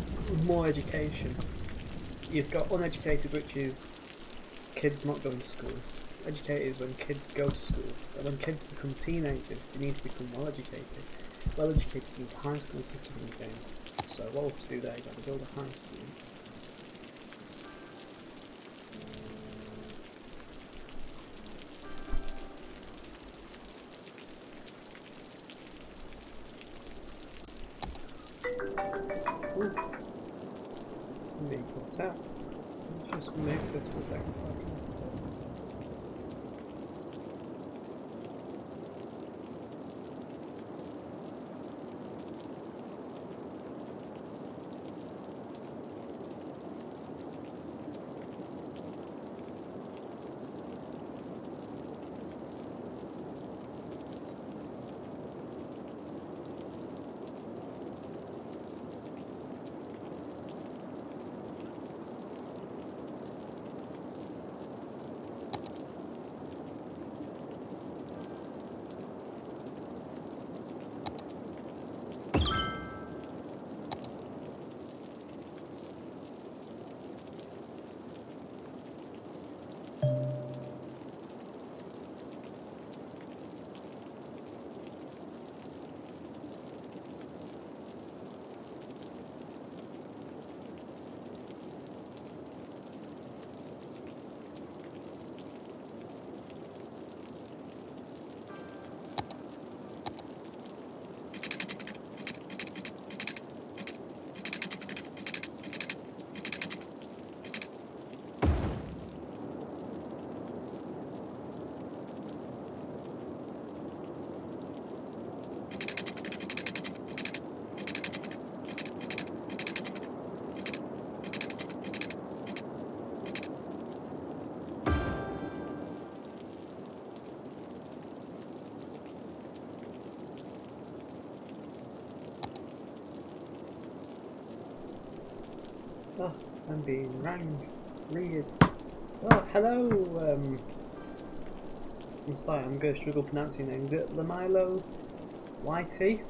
more education. You've got uneducated, which is kids not going to school. Educated is when kids go to school. And when kids become teenagers, they need to become well educated. Well educated is the high school system in the game. So what we'll have to do there is have to build a high school. Vehicle tap. Let's just move this for a second so I can. Oh, I'm being ranged. Read. Oh, hello. I'm sorry, I'm going to struggle pronouncing your name. Is it Lamilo YT?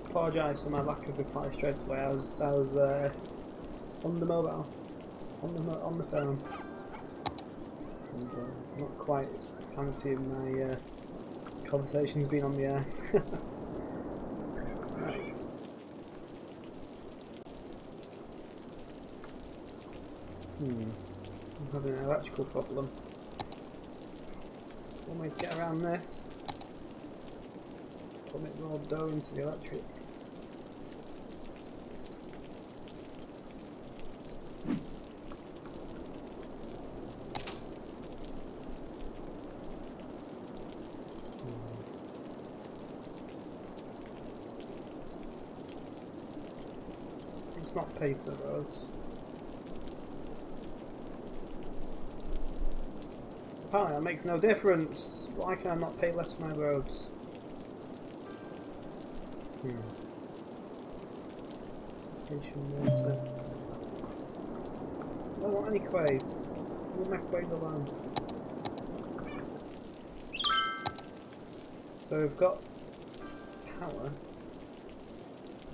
Apologise for my lack of reply straight away. I was on the mobile, on the phone, and not quite fancying my conversations being on the air. Right. I'm having an electrical problem. One way to get around this. Put a bit more dough into the electric. It's not paid for roads. Apparently that makes no difference. Why can I not pay less for my roads? Station water. I don't want any quays. Leave my quays alone. So we've got power.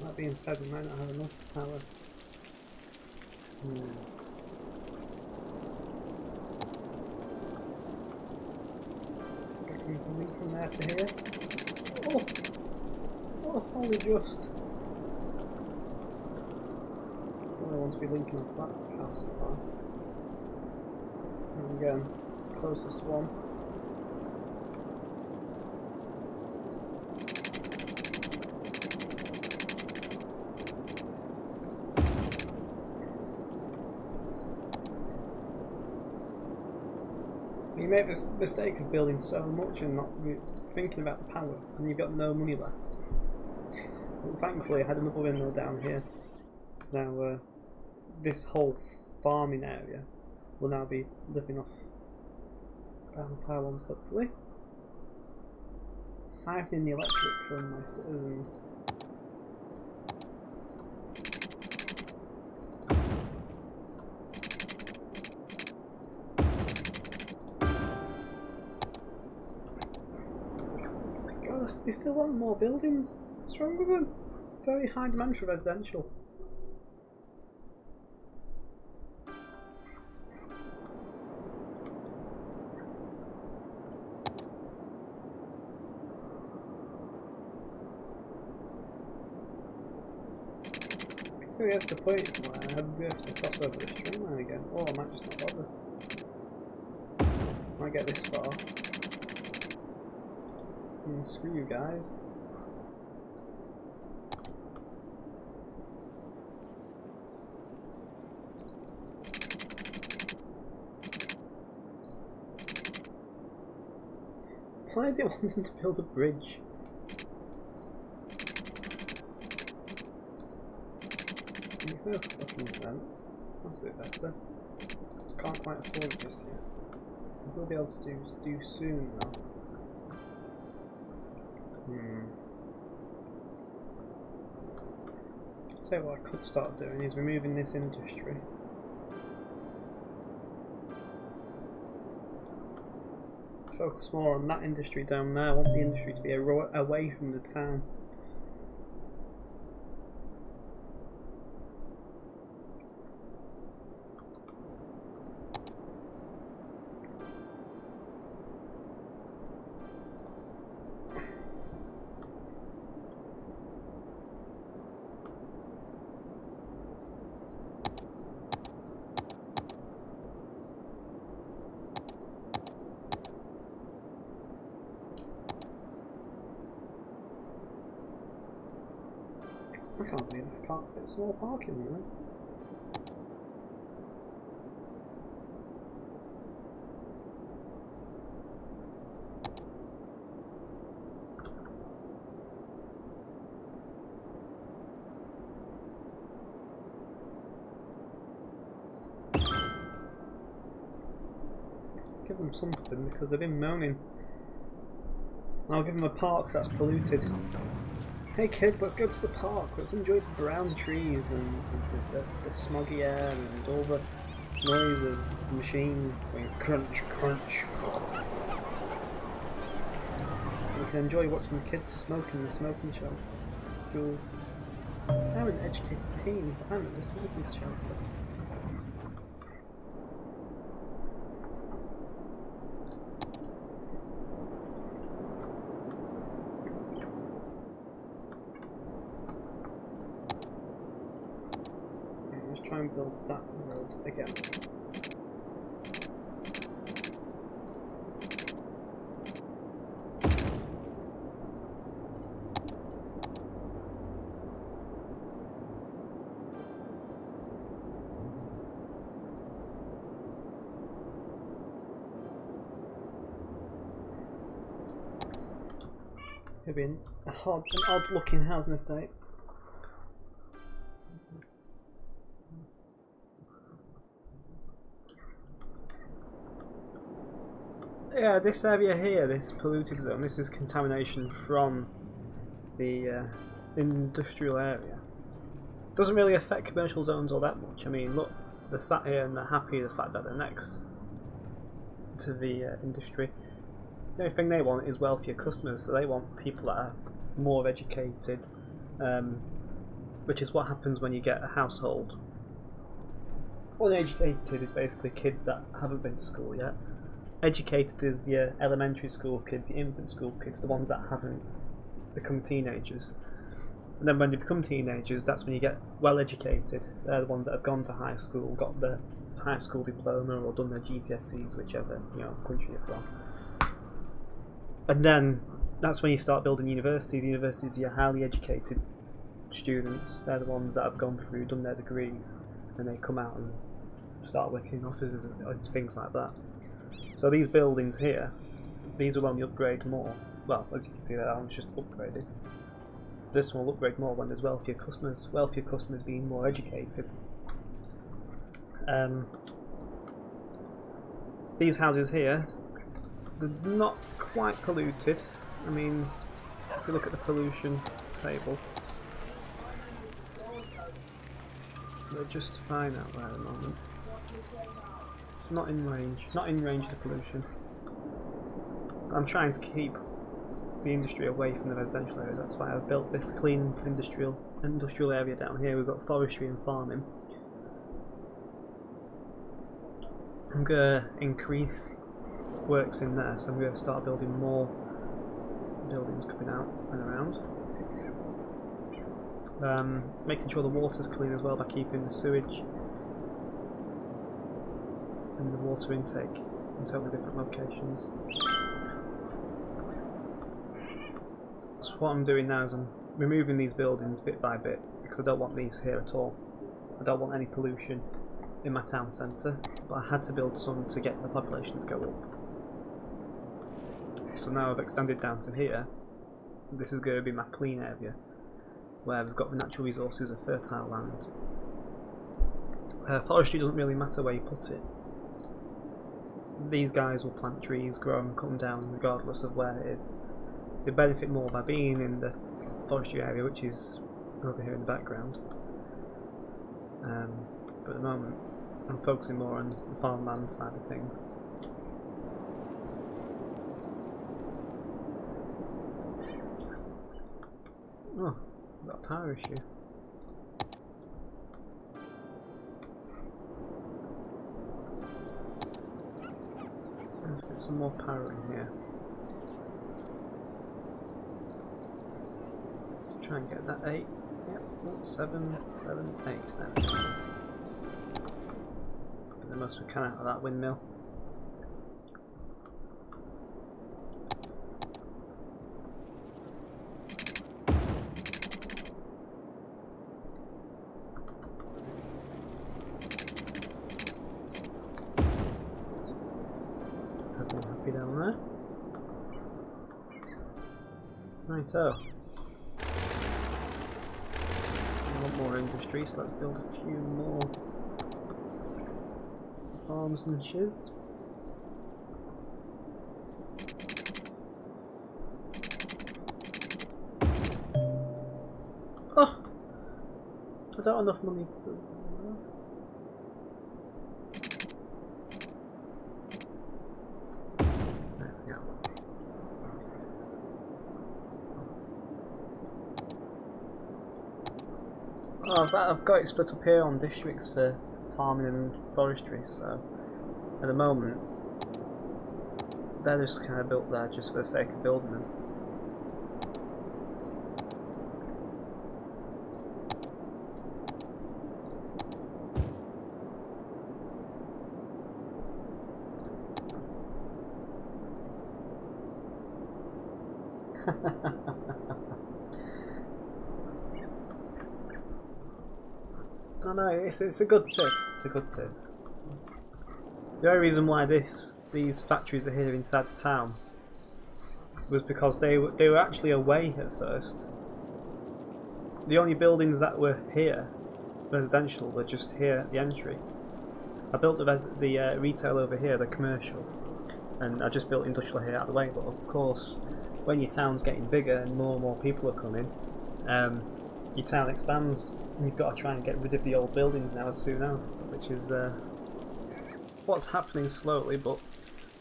That being said, we might not have enough power. Guessing you can link from there to here. Oh! Oh, only just. want to be linking up that power supply. And again, it's the closest one. You make this mistake of building so much and not thinking about the power, and you've got no money left. But thankfully I had another windmill down here, so now this whole farming area will now be living off down the power ones, hopefully. Siphoning the electric from my citizens. They still want more buildings. What's wrong with them? Very high demand for residential. So we have to point where we have to cross over this train line again. Or I might just not bother. Might get this far. Screw you guys. Why is it wanting to build a bridge? Makes no fucking sense. That's a bit better. Just can't quite afford it just yet. We'll be able to do soon though. I'll tell you what I could start doing is removing this industry. Focus more on that industry down there. I want the industry to be away from the town. I can't believe I can't fit small parking there. Let's give them something because they've been moaning. I'll give them a park that's polluted. Hey kids, let's go to the park, let's enjoy the brown trees and the smoggy air and all the noise of the machines going crunch, crunch. We can enjoy watching the kids smoke in the smoking shelter at school. I'm an educated teen, but I'm at the smoking shelter. Try and build that road again. It's going to be an odd looking housing estate. Yeah, this area here, this polluted zone, this is contamination from the industrial area. Doesn't really affect commercial zones all that much. I mean, look, they're sat here and they're happy with the fact that they're next to the industry. The only thing they want is wealthier customers, so they want people that are more educated, which is what happens when you get a household. Uneducated is basically kids that haven't been to school yet. Educated is your elementary school kids, your infant school kids, the ones that haven't become teenagers. And then when they become teenagers, that's when you get well educated. They're the ones that have gone to high school, got their high school diploma, or done their GCSEs, whichever country you're from. And then that's when you start building universities. Universities are your highly educated students. They're the ones that have gone through, done their degrees, and they come out and start working in offices and things like that. So these buildings here, these will only upgrade more. Well, as you can see, that one's just upgraded. This one will upgrade more when there's wealthier customers being more educated. These houses here, they're not quite polluted. I mean, if you look at the pollution table, they're just fine out there at the moment. Not in range of the pollution. I'm trying to keep the industry away from the residential areas. That's why I've built this clean industrial area down here. We've got forestry and farming. I'm going to increase works in there, so I'm going to start building more buildings coming out and around. Making sure the water's clean as well by keeping the sewage and the water intake in totally different locations. So what I'm doing now is I'm removing these buildings bit by bit because I don't want these here at all. I don't want any pollution in my town centre, but I had to build some to get the population to go up. So now I've extended down to here. This is going to be my clean area, where we've got the natural resources of fertile land. Forestry doesn't really matter where you put it. These guys will plant trees, grow them, cut them down regardless of where it is. They benefit more by being in the forestry area, which is over here in the background. But at the moment I'm focusing more on the farmland side of things. Oh, I've got a power issue. Let's get some more power in here. Try and get that 8. Yep, 7, 8 there. Get the most we can out of that windmill. Happy down there. Righto. More industry, so let's build a few more farms and shiz. Oh! I don't have enough money. There we go. Oh, I've got it split up here on districts for farming and forestry, so at the moment they're just kind of built there just for the sake of building them. Oh no, it's a good tip. It's a good tip. The only reason why these factories are here inside the town was because they were actually away at first. The only buildings that were here, residential, were just here at the entry. I built the retail over here, the commercial, and I just built industrial here out of the way. But of course, when your town's getting bigger and more people are coming, your town expands. And you've got to try and get rid of the old buildings now as soon as, which is what's happening slowly, but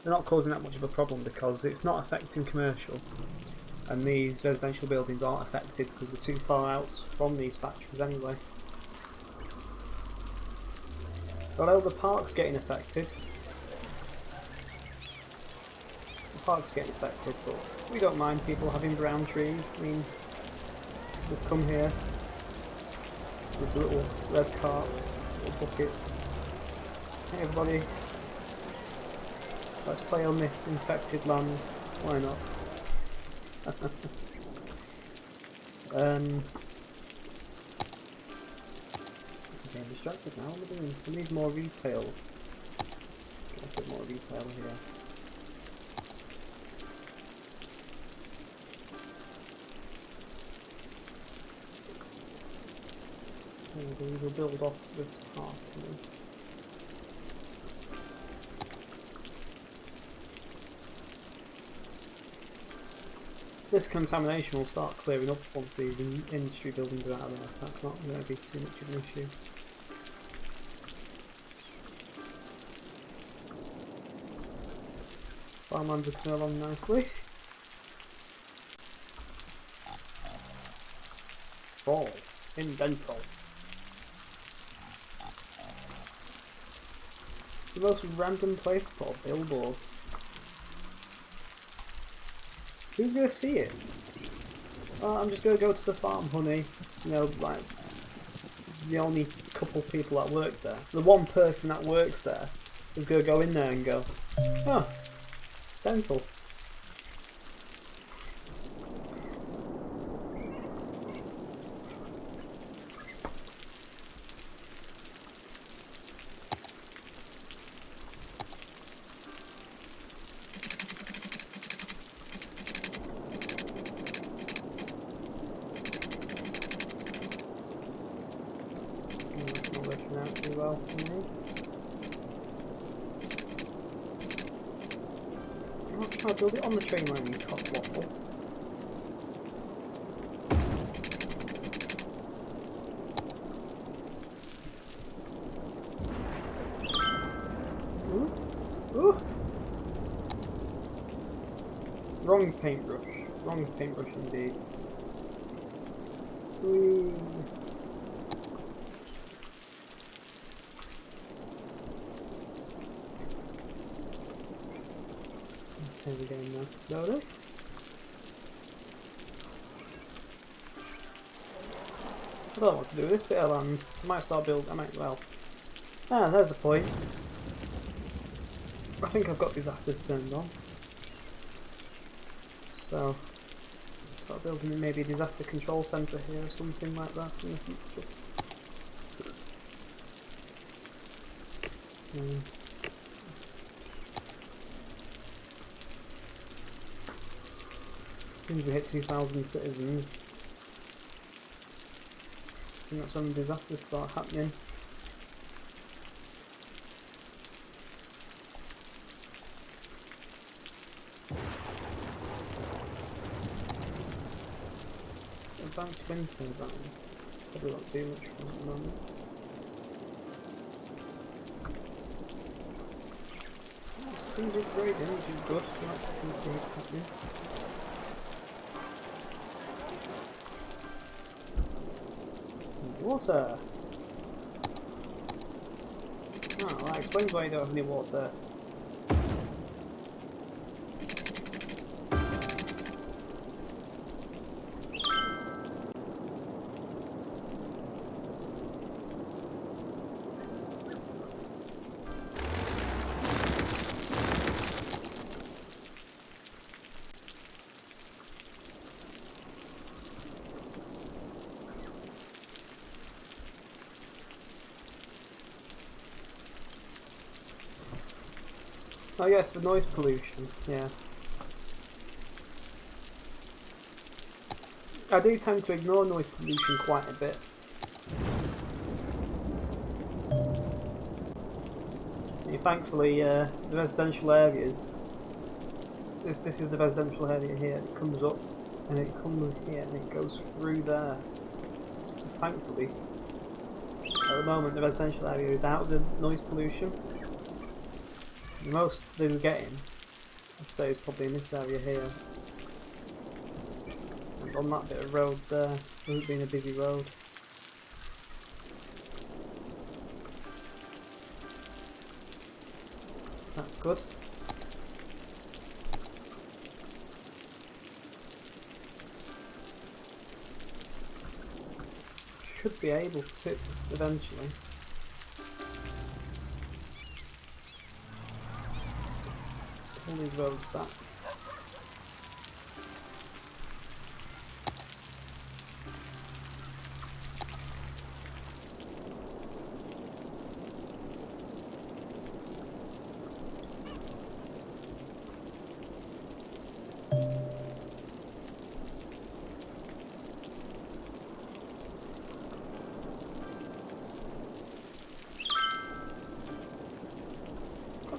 they're not causing that much of a problem because it's not affecting commercial, and these residential buildings aren't affected because they're too far out from these factories anyway. Although the park's getting affected. The park's getting affected, but we don't mind people having brown trees. I mean, We've come here with little red carts, little buckets. Hey everybody, let's play on this infected land. Why not? I'm getting distracted now. What am I doing? So we need more retail. Get a bit more retail here. We'll build off this path. This contamination will start clearing up once these industry buildings are out of there, so that's not going to be too much of an issue. Farmlands are coming along nicely. Fall in dental. It's the most random place to put a billboard. Who's going to see it? Oh, I'm just going to go to the farm, honey. You know, like, the only couple people that work there. The one person that works there is going to go in there and go, oh, dental. Out too well for me. I'm not trying to build it on the train line, you cockwaffle. Ooh. Ooh. Wrong paintbrush. Wrong paintbrush indeed. Whee. We're getting that slowly. I don't know what to do with this bit of land. I might start building. Well. Ah, there's the point. I think I've got disasters turned on. So, start building maybe a disaster control centre here or something like that in the future. As soon as we hit 2,000 citizens, I think that's when the disasters start happening. Advanced wind turbines probably won't do much for us at the moment. So things are upgrading, which is good. Let's see what's happening. Water! Oh, that explains why you don't have any water. Oh yes, for noise pollution, yeah. I do tend to ignore noise pollution quite a bit. Thankfully, the residential areas, this is the residential area here, it comes up and it comes here and it goes through there. So thankfully, at the moment the residential area is out of the noise pollution. The most they were getting, I'd say, is probably in this area here. And on that bit of road there, with it being a busy road. That's good. should be able to eventually. Pull these roads back.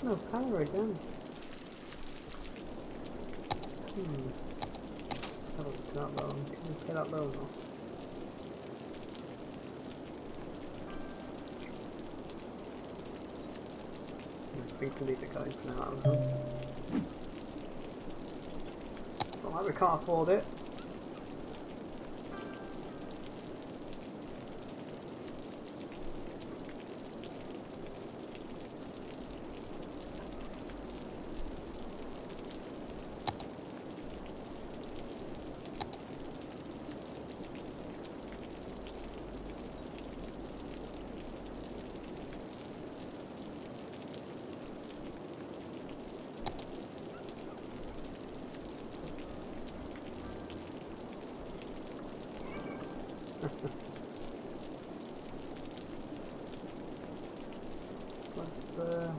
No power again. Let's have a look at that loan. Can we pay that loan off? I think we leave the guy for now. I don't know. It's not like we can't afford it. Let's I'll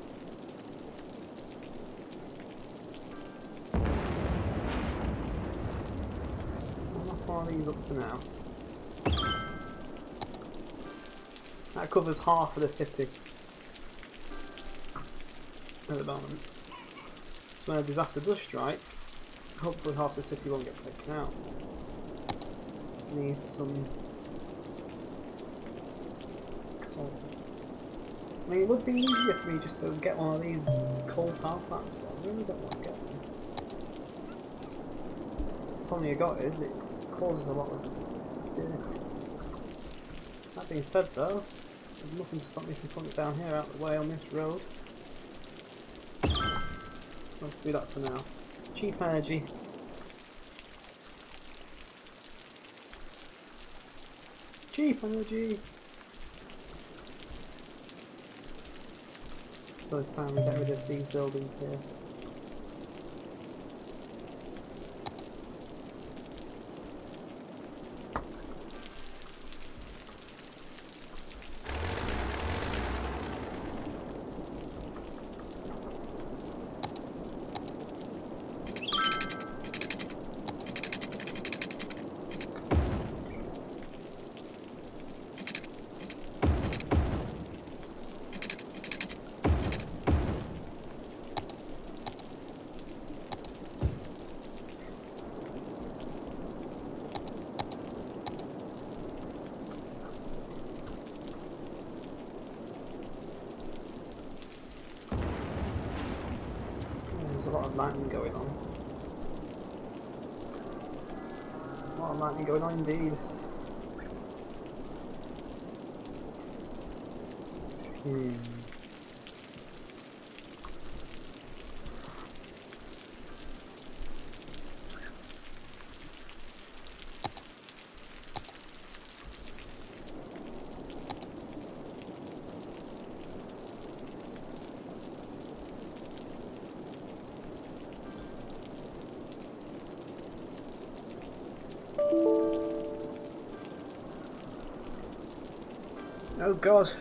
knock one of these up for now. That covers half of the city at the moment. So when a disaster does strike, hopefully half the city won't get taken out. Need some coal. I mean, it would be easier for me just to get one of these coal power plants, but I really don't want to get them. The problem you got is it causes a lot of dirt. That being said though, there's nothing to stop me from putting it down here out the way on this road. Let's do that for now. Cheap energy. Cheap energy! So I finally get rid of these buildings here. There's a lot of lightning going on. A lot of lightning going on indeed. Oh god.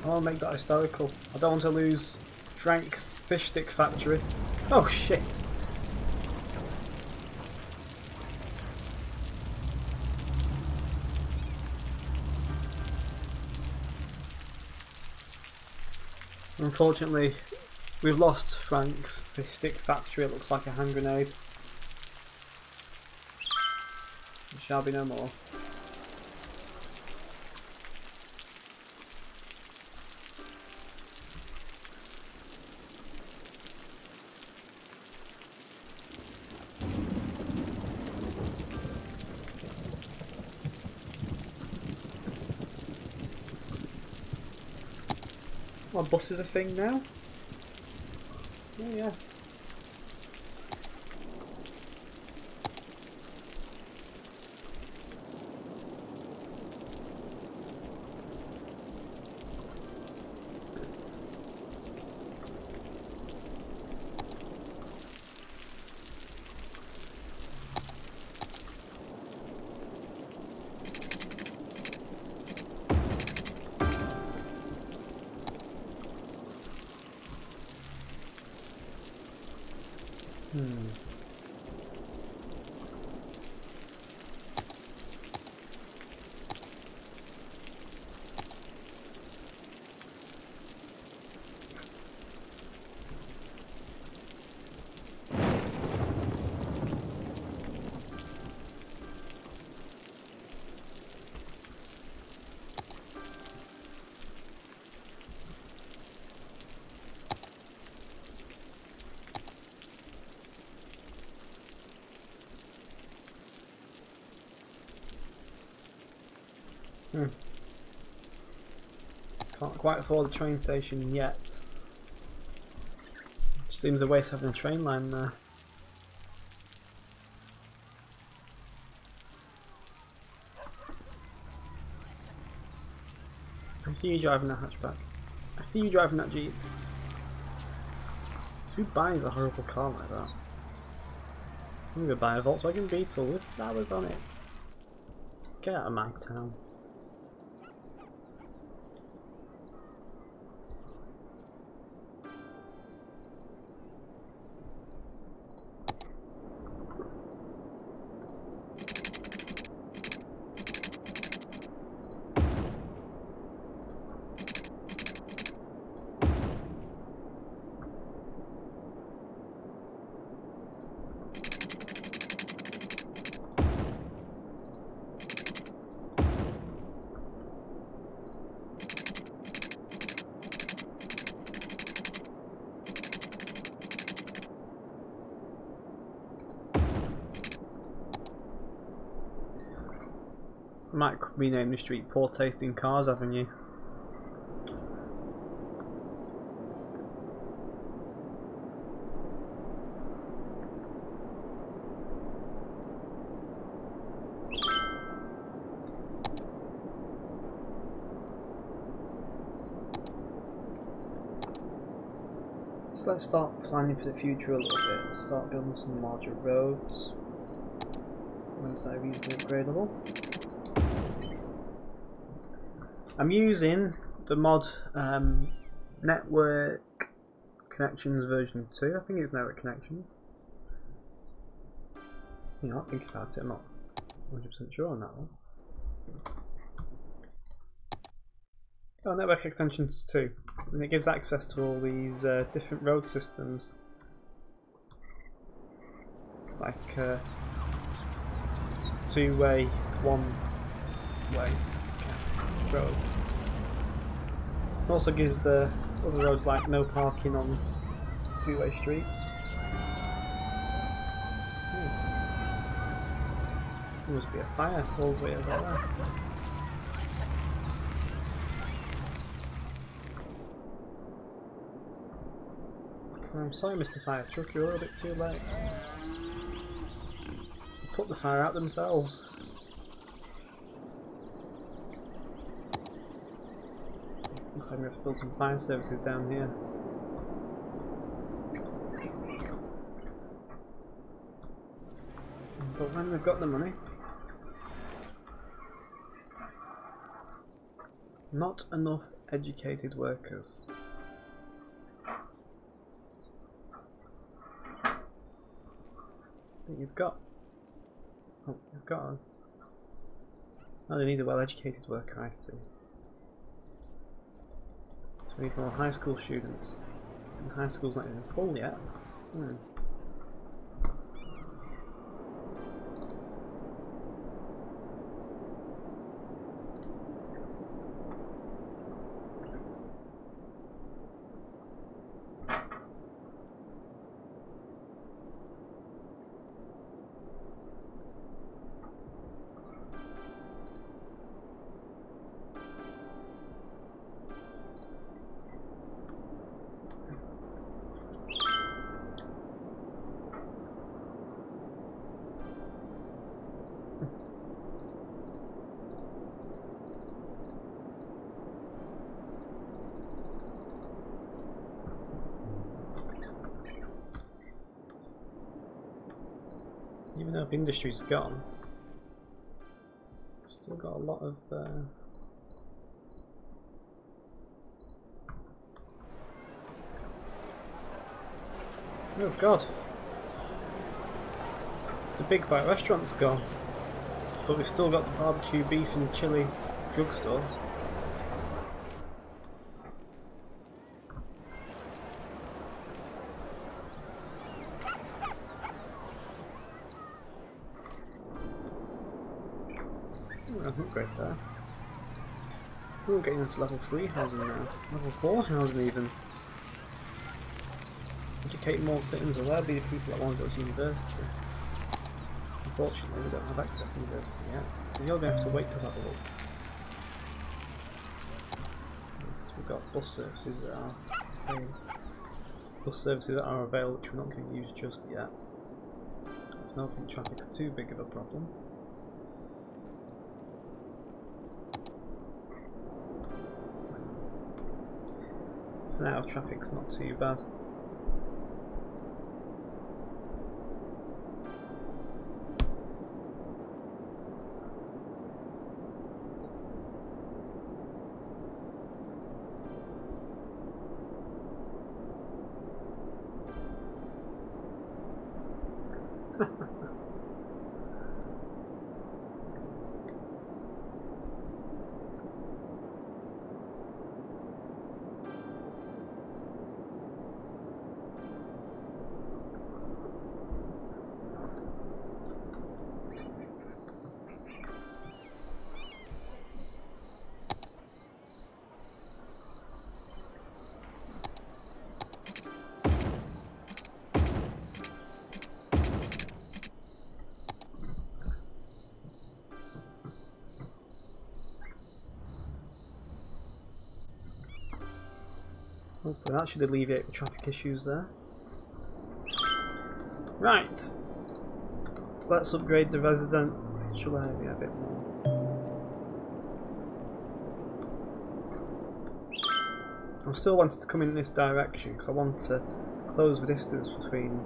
I want to make that historical. I don't want to lose Frank's fish stick factory. Oh shit. Unfortunately, we've lost Frank's fish stick factory. It looks like a hand grenade. There shall be no more. Oh, bus is a thing now? Oh yes. Can't quite afford a train station yet. Seems a waste having a train line there. I see you driving that hatchback. I see you driving that Jeep. Who buys a horrible car like that? I'm gonna buy a Volkswagen Beetle with flowers on it. Get out of my town. I might rename the street Poor Tasting Cars Avenue. So let's start planning for the future a little bit. Start building some larger roads. Ones that are easily upgradable. I'm using the mod Network Connections version 2. I think it's Network Connection. You know, think about it, I'm not 100% sure on that one. Oh, Network Extensions 2. And it gives access to all these different road systems. Like two-way, one-way roads. It also gives other roads like no parking on two-way streets. There must be a fire all the way over there. I'm sorry, Mr. Fire Truck, you're a little bit too late. They put the fire out themselves. Looks like we have to build some fire services down here. But when we've got the money, not enough educated workers. But you've got. Oh, you've got. Oh, they need a well-educated worker. I see. So we need more high school students. And high school's not even full yet. Even though the industry's gone, we've still got a lot of oh god, the Big Bite restaurant's gone, but we've still got the barbecue beef and chili drugstore. Upgrade there. We're getting into level 3 housing now. Level 4 housing even. Educate more citizens, or there'll be the people that want to go to university. Unfortunately, we don't have access to university yet, so you're going to have to wait till level up. we've got bus services that are available, which we're not going to use just yet. So I don't think traffic's too big of a problem. For now, traffic's not too bad. Hopefully that should alleviate the traffic issues there. Right, let's upgrade the residential area a bit more. I still wanted to come in this direction because I want to close the distance between,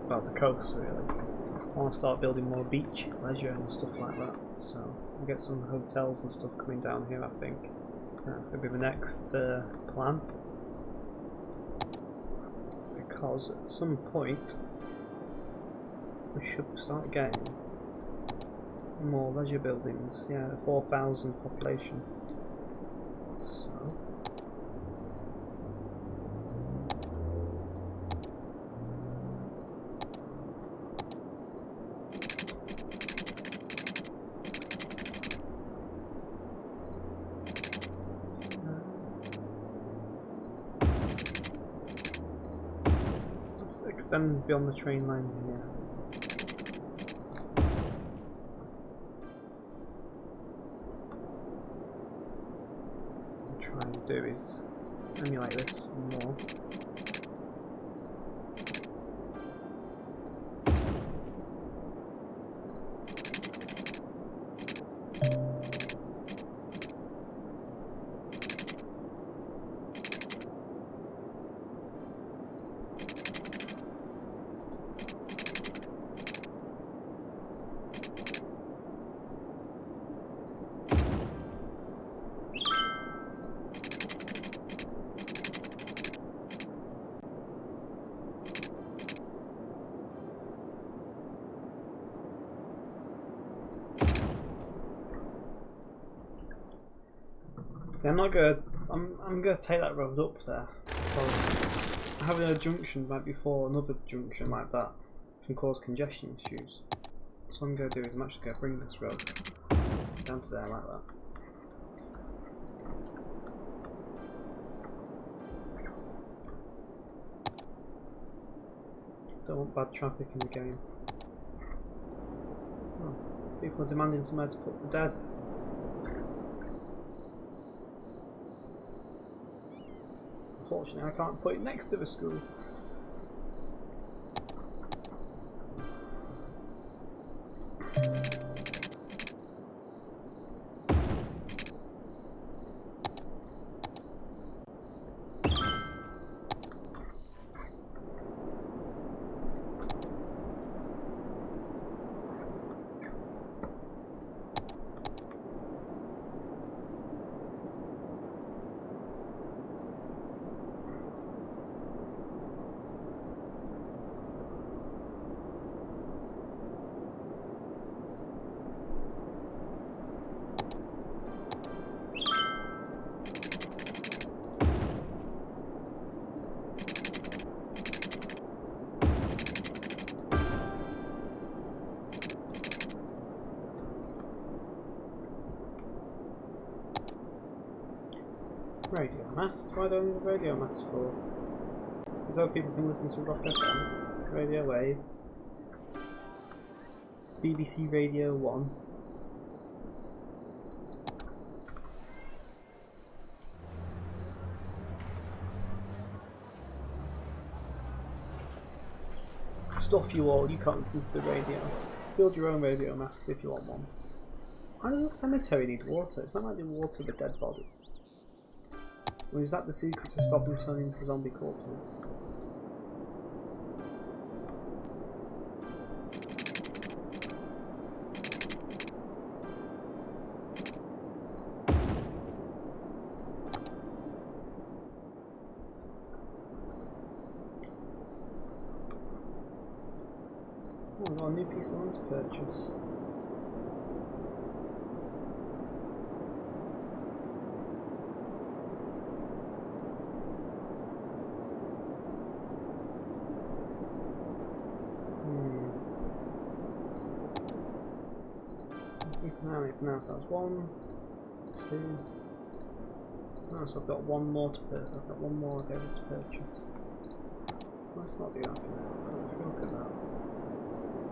well, the coast really. I want to start building more beach leisure and stuff like that, so we'll get some hotels and stuff coming down here, I think. That's going to be the next plan, because at some point we should start getting more leisure buildings. Yeah, 4,000 population. So extend beyond the train line here. What I'm trying to do is emulate this more. See, I'm gonna take that road up there because having a junction right before another junction like that can cause congestion issues. So what I'm gonna do is I'm actually gonna bring this road down to there like that. Don't want bad traffic in the game. Oh, people are demanding somewhere to put the dead. Unfortunately, I can't put it next to the school. Radio mast? Why don't we need a radio mast for? So people can listen to Rock FM, Radio Wave, BBC Radio 1. stuff you all, you can't listen to the radio. Build your own radio mast if you want one. Why does a cemetery need water? It's not like they water the dead bodies. Or is that the secret to stop them turning into zombie corpses? Oh, I've got a new piece of land to purchase. Now, so that's 1, 2. Oh, so I've got one more to purchase. I've got one more available to purchase. Let's not do that for now, because if you look at that,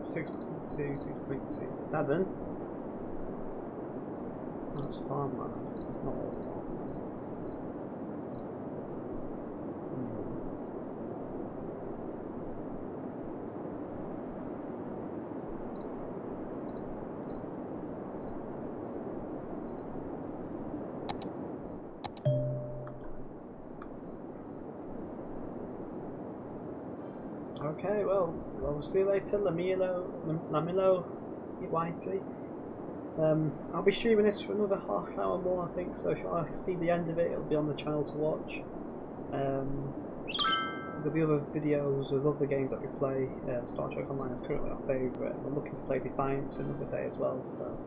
6.2, 6.2, 7. That's farmland. That's not all farmland. Okay, well, we'll see you later, Lamilo, Whitey. I'll be streaming this for another half hour more, I think, so if you want to see the end of it, it'll be on the channel to watch. There'll be other videos of other games that we play. Star Trek Online is currently our favourite. We're looking to play Defiance another day as well, so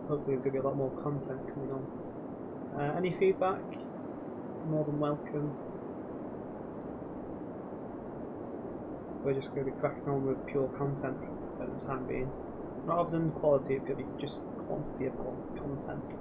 hopefully there'll be a lot more content coming on. Any feedback? More than welcome. We're just going to be cracking on with pure content at the time being. Rather than quality, it's going to be just quantity of content.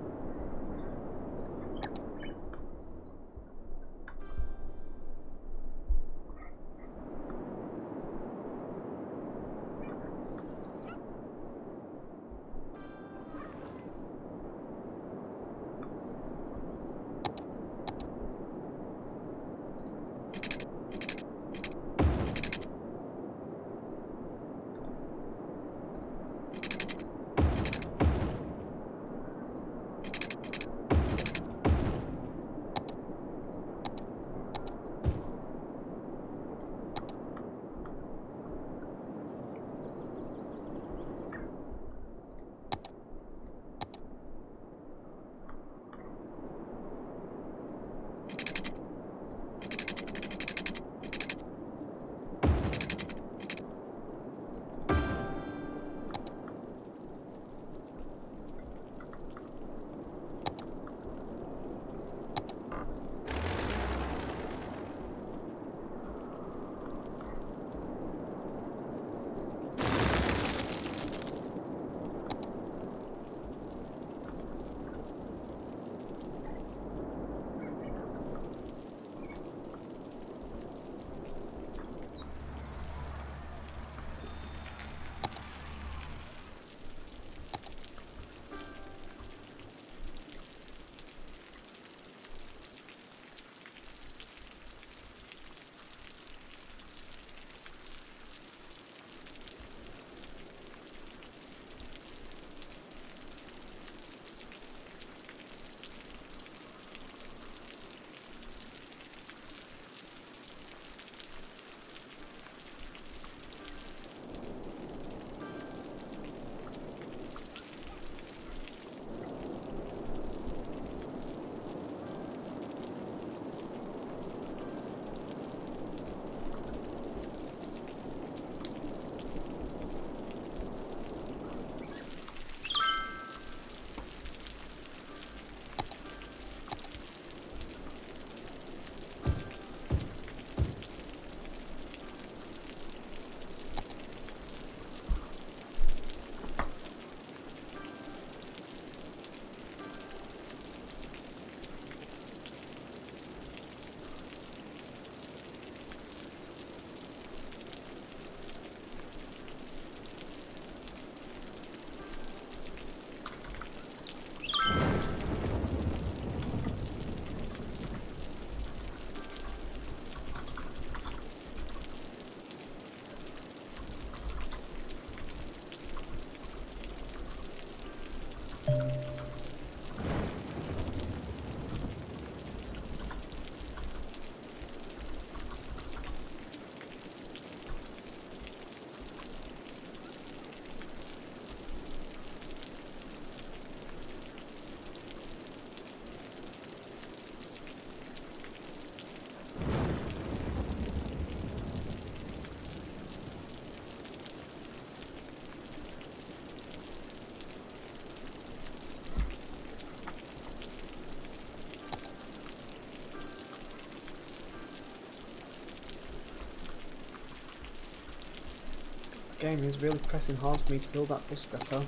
game is really pressing hard for me to build that bus depot.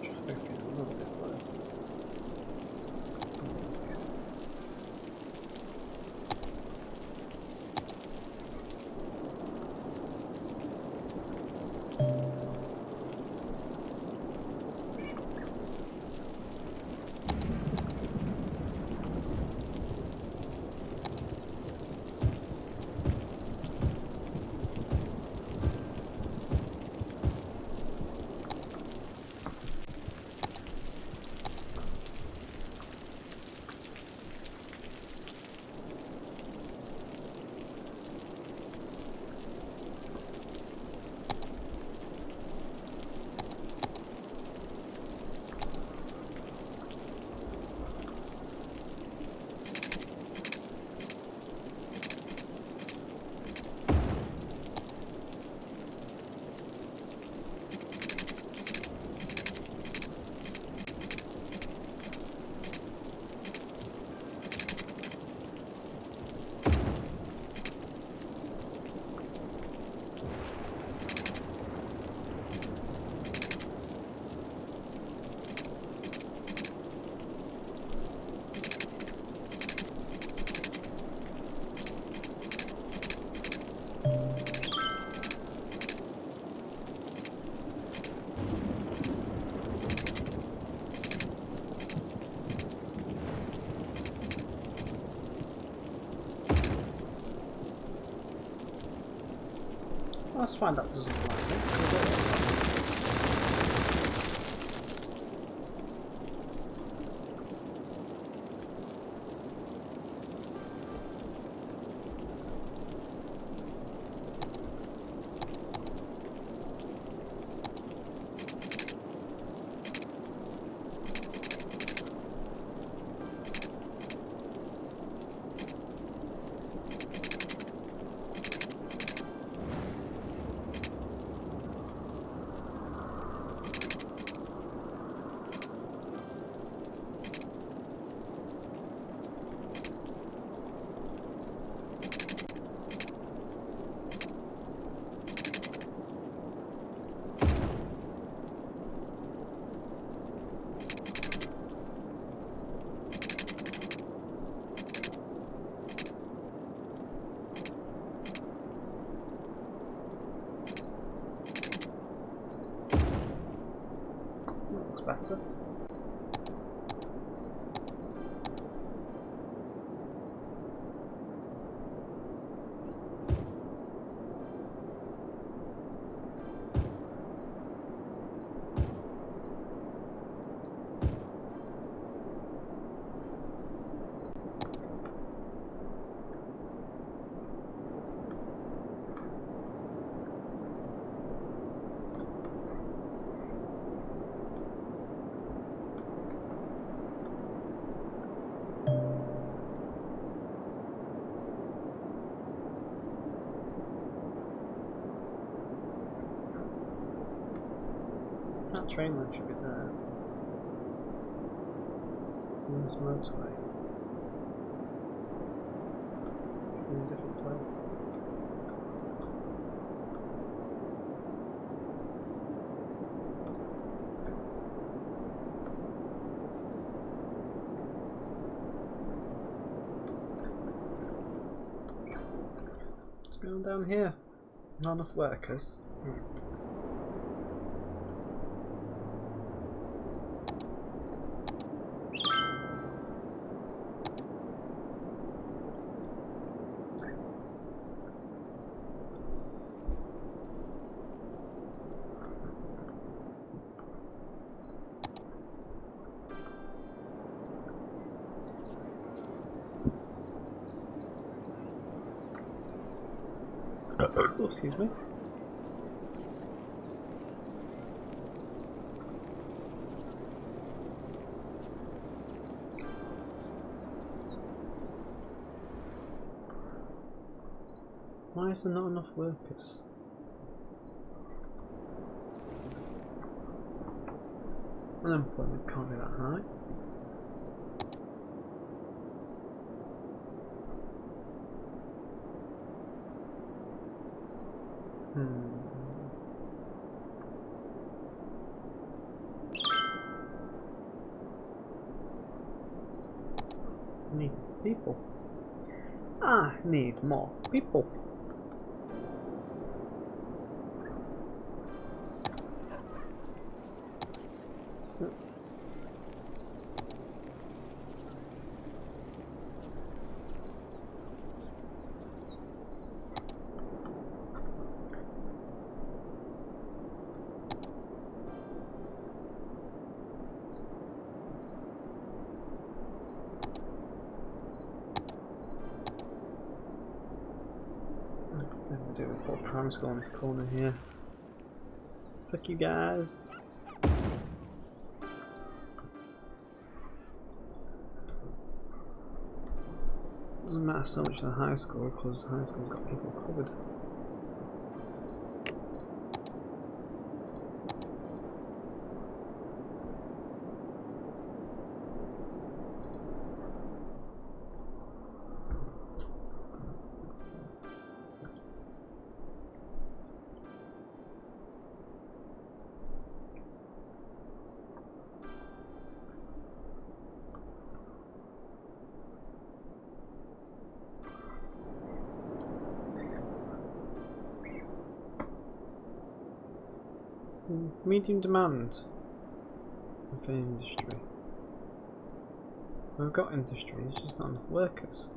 Traffic's getting a little bit worse. Let's find that doesn't like it. Better. That train line should be there. In this motorway. In a different place. It's going down here. Not enough workers. Oh, excuse me. Why is there not enough workers? Unemployment can't be that high. Need people. I need more people. We'll do a full primary school on this corner here. Fuck you guys. Doesn't matter so much the high school because high school's got people covered. Medium demand for industry. We've got industry, it's just not enough workers.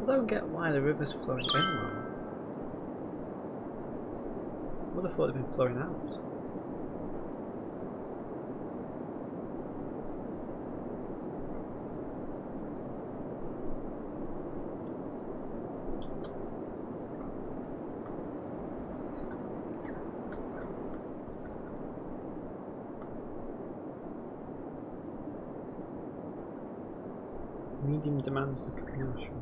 I don't get why the river's flowing inland. would have thought they'd been flowing out. Medium demand for commercial.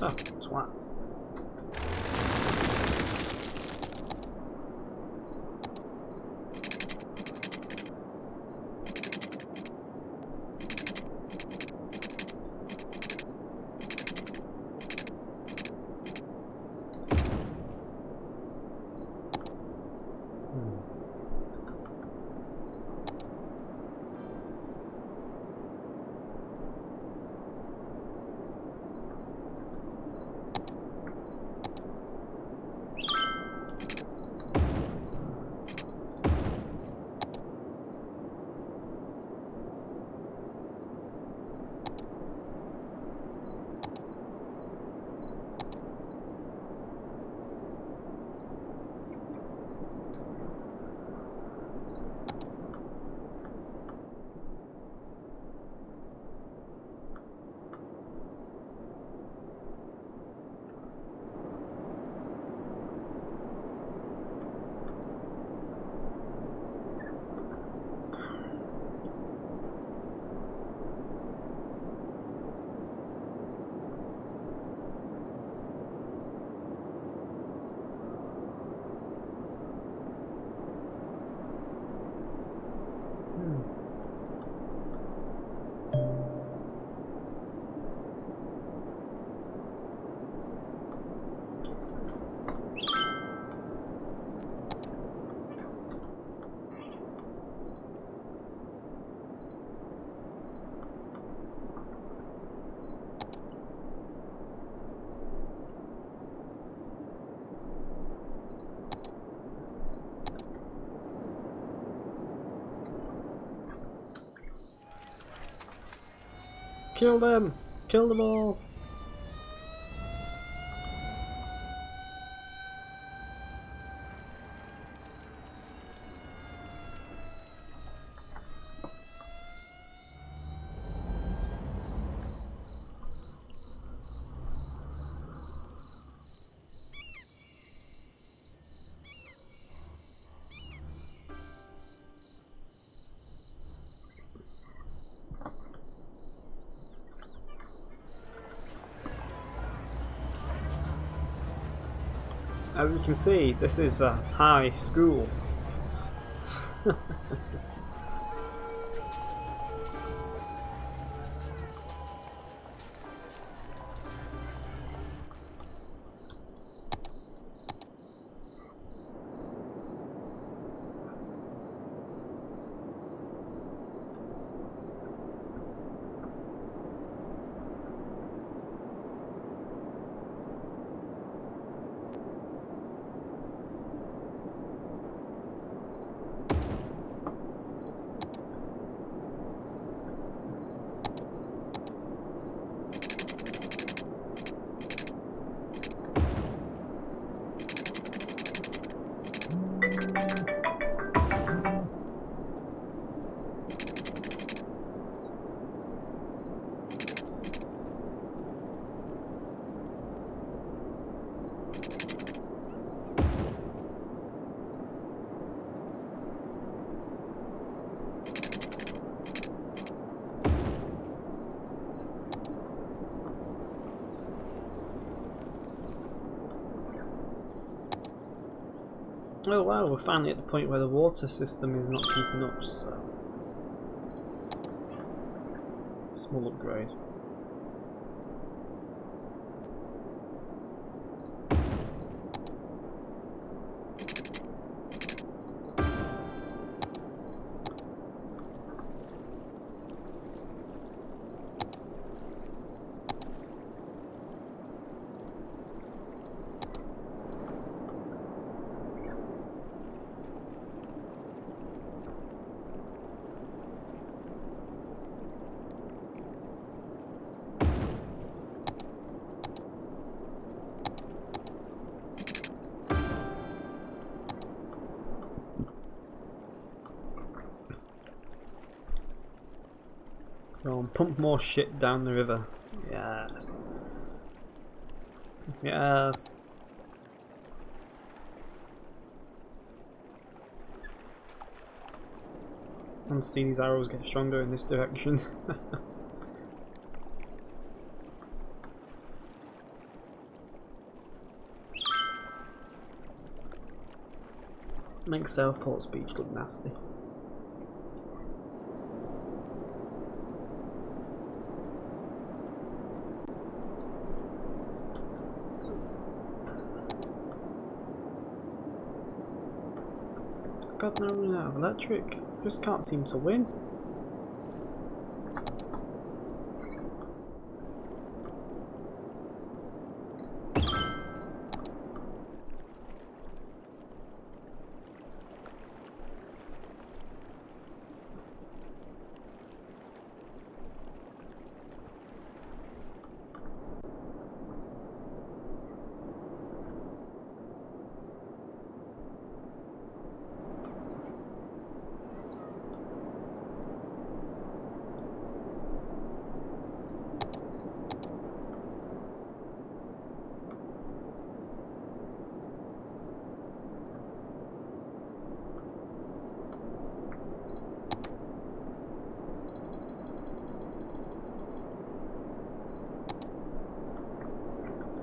Oh, twat. Kill them! Kill them all! As you can see, this is the high school. Oh wow, we're finally at the point where the water system is not keeping up, so... Small upgrade. Go on, pump more shit down the river. Yes. Yes. I want to see these arrows get stronger in this direction. Makes Southport's beach look nasty. God, now I'm running out of electric. Just can't seem to win.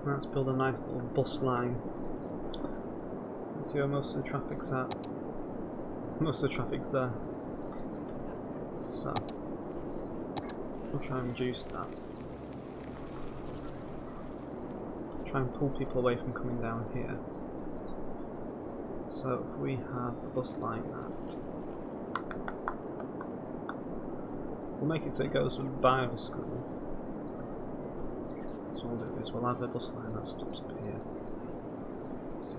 Let's build a nice little bus line. Let's see where most of the traffic's at. Most of the traffic's there. So, we'll try and reduce that. Try and pull people away from coming down here. So if we have a bus like that, we'll make it so it goes by the school. So we'll do this, we'll have a bus line that stops up here. So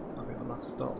that'll be the last stop.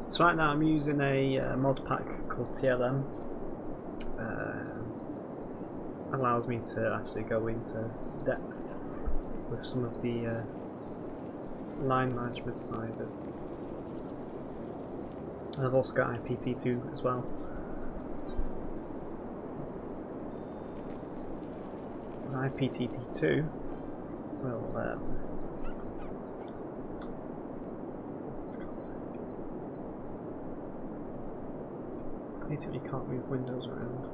So right now I'm using a mod pack called TLM. Allows me to actually go into depth with some of the line management side of. And I've also got IPT2 as well. As IPTT2 will for God's sake. You can't move windows around.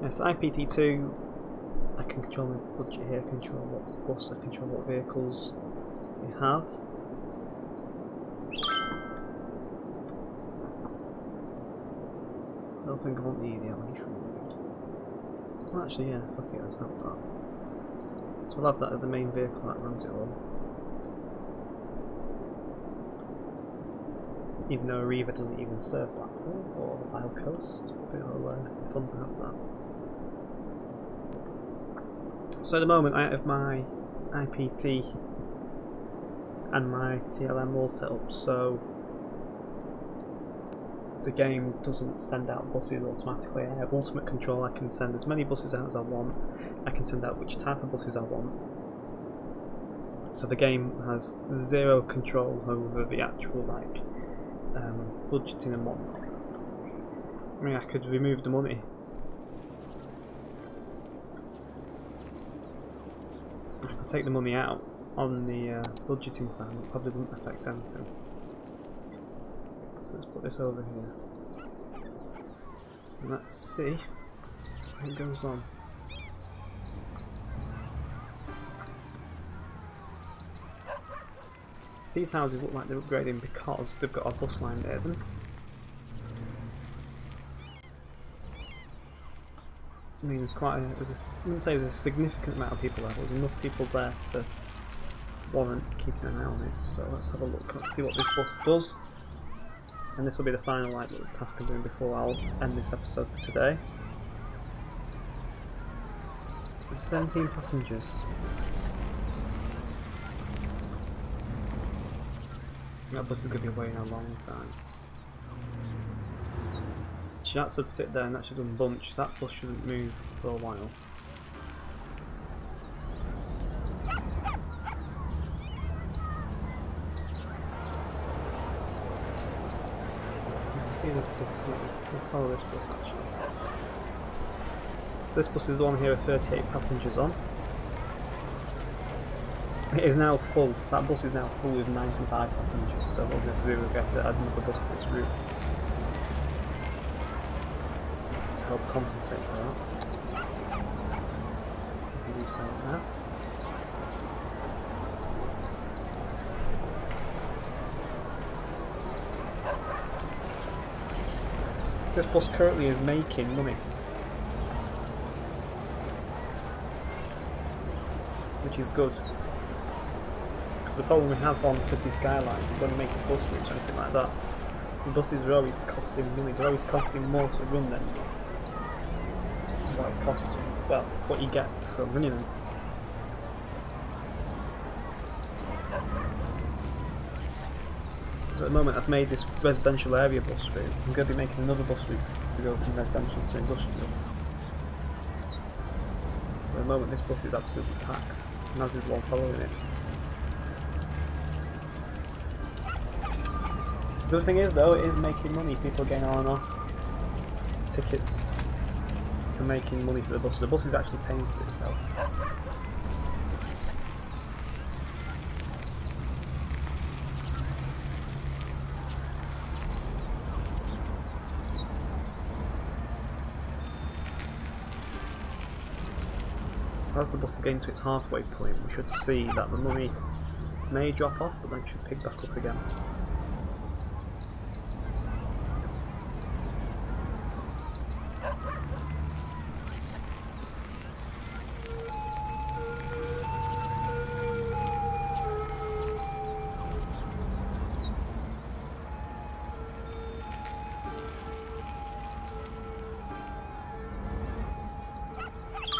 Yes, IPT2, I can control my budget here, control what bus, I control what vehicles we have. I don't think I want the elevation removed. Well, actually, yeah, fuck it, let's have that. So we'll have that as the main vehicle that runs it all. Even though Arriva doesn't even serve Blackpool or Isle Coast, but it'll be fun to have that. So at the moment I have my IPT and my TLM all set up, so the game doesn't send out buses automatically. I have ultimate control. I can send as many buses out as I want. I can send out which type of buses I want. So the game has zero control over the actual budgeting and whatnot. I mean, I could remove the money. I could take the money out on the budgeting side, it probably wouldn't affect anything. So let's put this over here. And let's see what goes on. These houses look like they're upgrading because they've got a bus line near them. I mean, I wouldn't say there's a significant amount of people there, but there's enough people there to warrant keeping an eye on it. So let's have a look, let's see what this bus does. And this will be the final little task I'm doing before I'll end this episode for today. There's 17 passengers. That bus is going to be waiting a long time. That should sit there and that should unbunch. That bus shouldn't move for a while. So you can see this bus. We'll follow this bus actually. So this bus is the one here with 38 passengers on. It is now full. That bus is now full with 95 passengers. So what we have to do is we have to add another bus to this route to help compensate for that. We can do so now. So this bus currently is making money, which is good. The problem we have on City Skylines, we're going to make a bus route or anything like that. The buses are always costing money, they're always costing more to run than what it costs, well, what you get from running them. So at the moment I've made this residential area bus route. I'm going to be making another bus route to go from residential to industrial. So at the moment this bus is absolutely packed, and as is the one following it. The other thing is though, it is making money. People are getting on and off tickets and making money for the bus. The bus is actually paying for itself. So as the bus is getting to its halfway point, we should see that the money may drop off, but then it should pick back up again.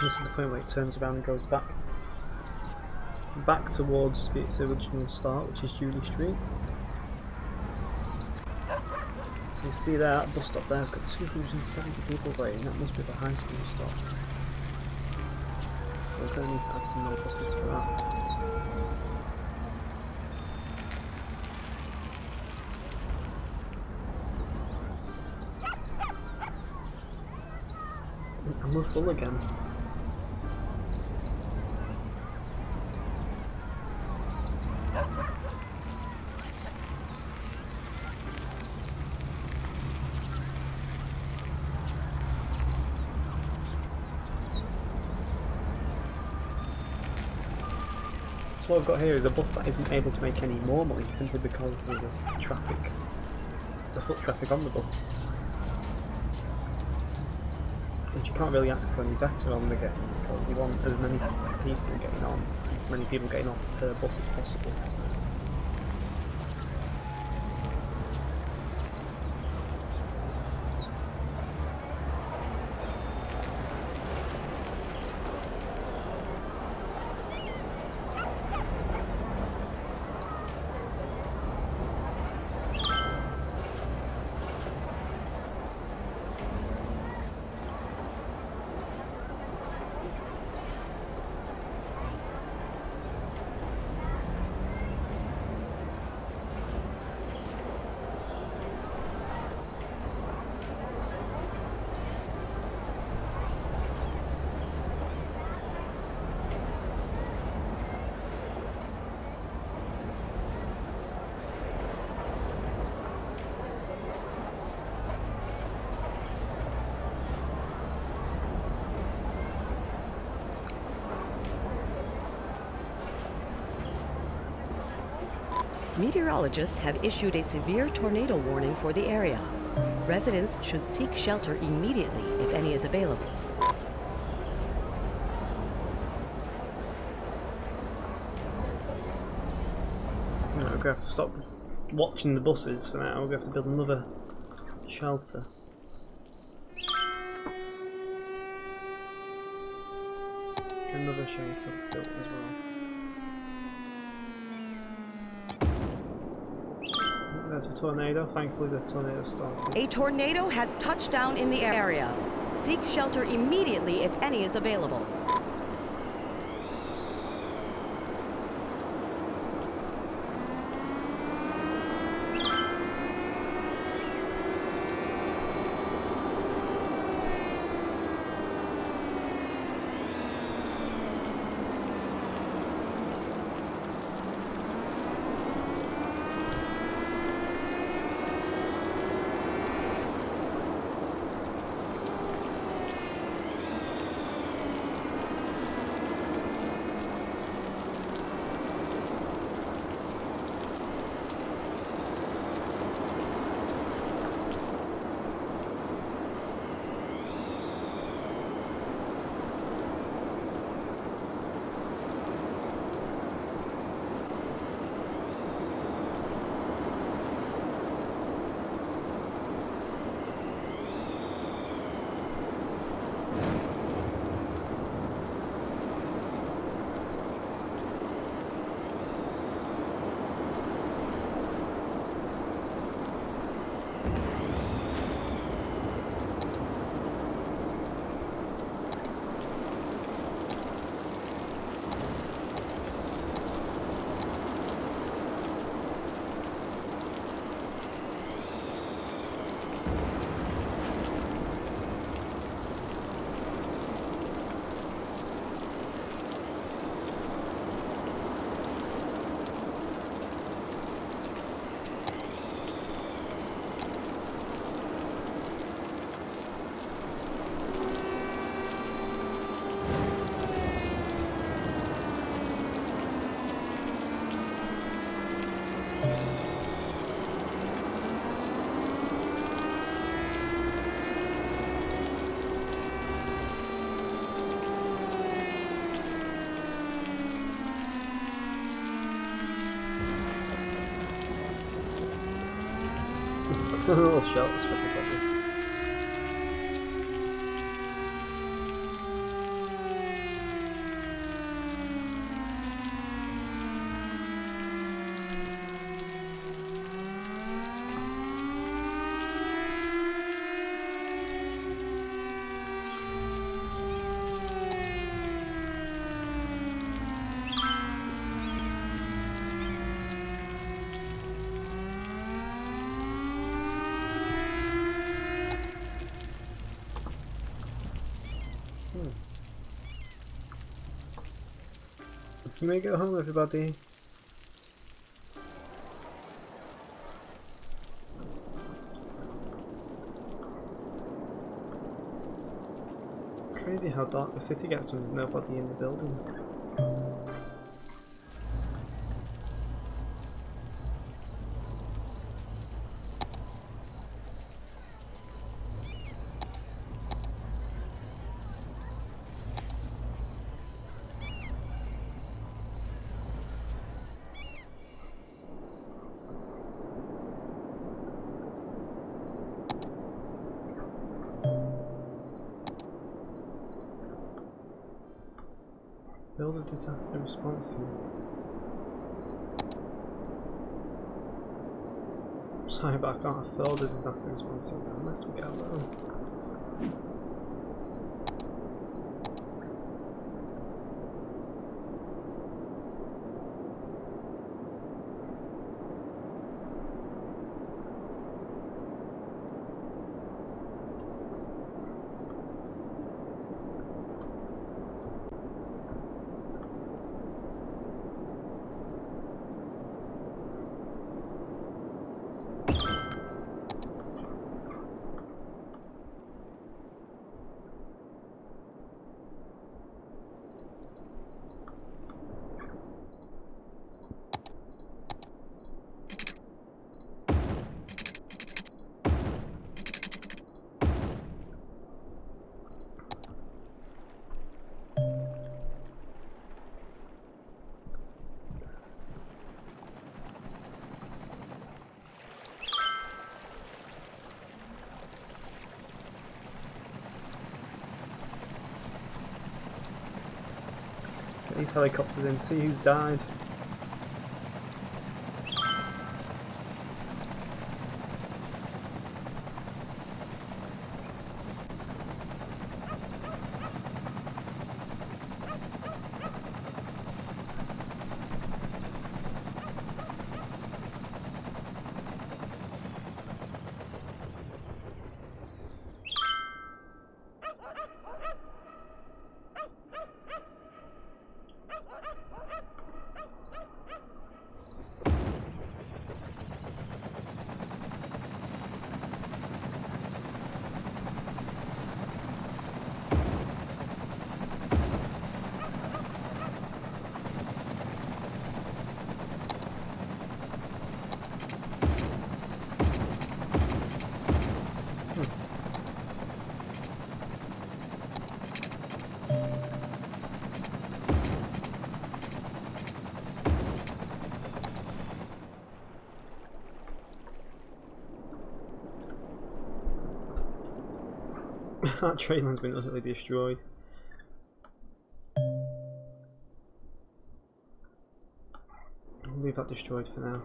This is the point where it turns around and goes back towards its original start, which is Julie Street. So you see there, that bus stop there has got 270 people waiting. That must be the high school stop. So we're going to need to add some more buses for that. And we're full again. So what I've got here is a bus that isn't able to make any more money simply because of the traffic, the foot traffic on the bus. Which you can't really ask for any better on the game because you want as many people getting on, as many people getting off per bus as possible. Meteorologists have issued a severe tornado warning for the area. Residents should seek shelter immediately if any is available. No, we're going to have to stop watching the buses for now. We're going to have to build another shelter. Let's get another shelter built as well. There's a tornado. Thankfully the tornado started. A tornado has touched down in the area. Seek shelter immediately if any is available. It's a little shelter for everybody. Can we go home, everybody? Crazy how dark the city gets when there's nobody in the buildings. Build a disaster response unit. Sorry, but I can't afford a disaster response unit unless we get a loan. Get these helicopters in, see who's died. That train line's been utterly destroyed. I'll leave that destroyed for now.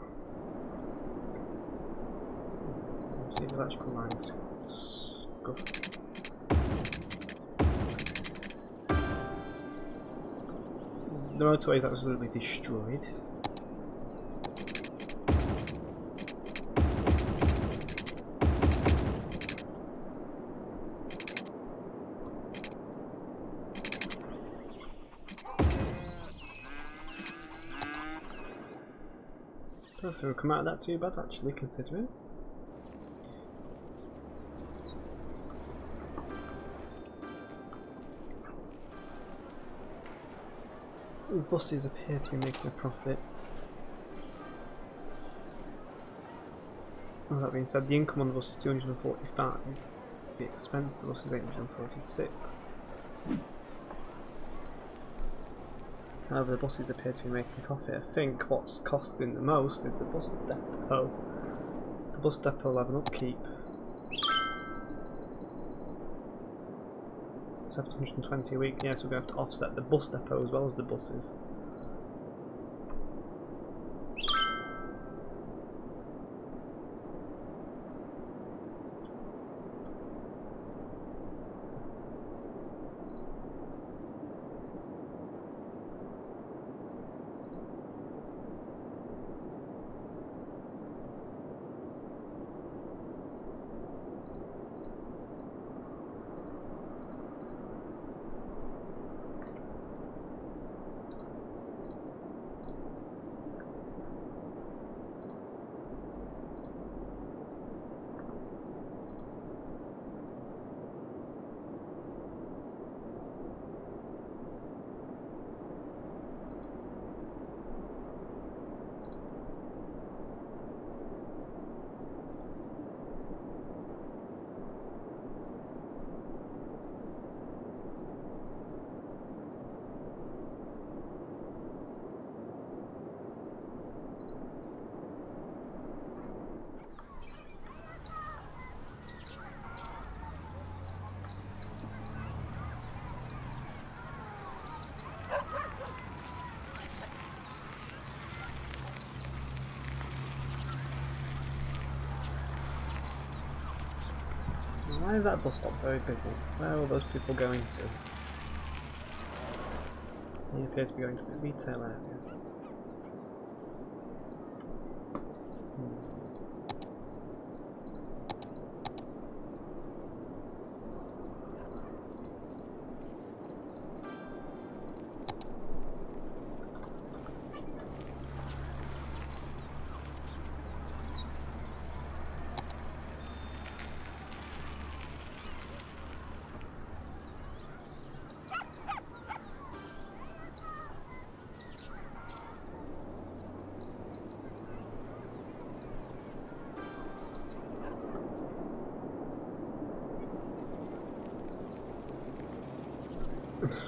See the electrical lines. Go. The motorway is absolutely destroyed. I don't think we'll come out of that too bad actually, considering. Buses appear to be making a profit. Well, that being said, the income on the bus is 245, the expense of the bus is 846. However, the buses appear to be making a profit. I think what's costing the most is the bus depot. The bus depot will have an upkeep. 720 a week. Yes, we're going to have to offset the bus depot as well as the buses. Why is that bus stop very busy? Where are all those people going to? They appear to be going to the retail area.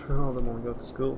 All of them want to go to school.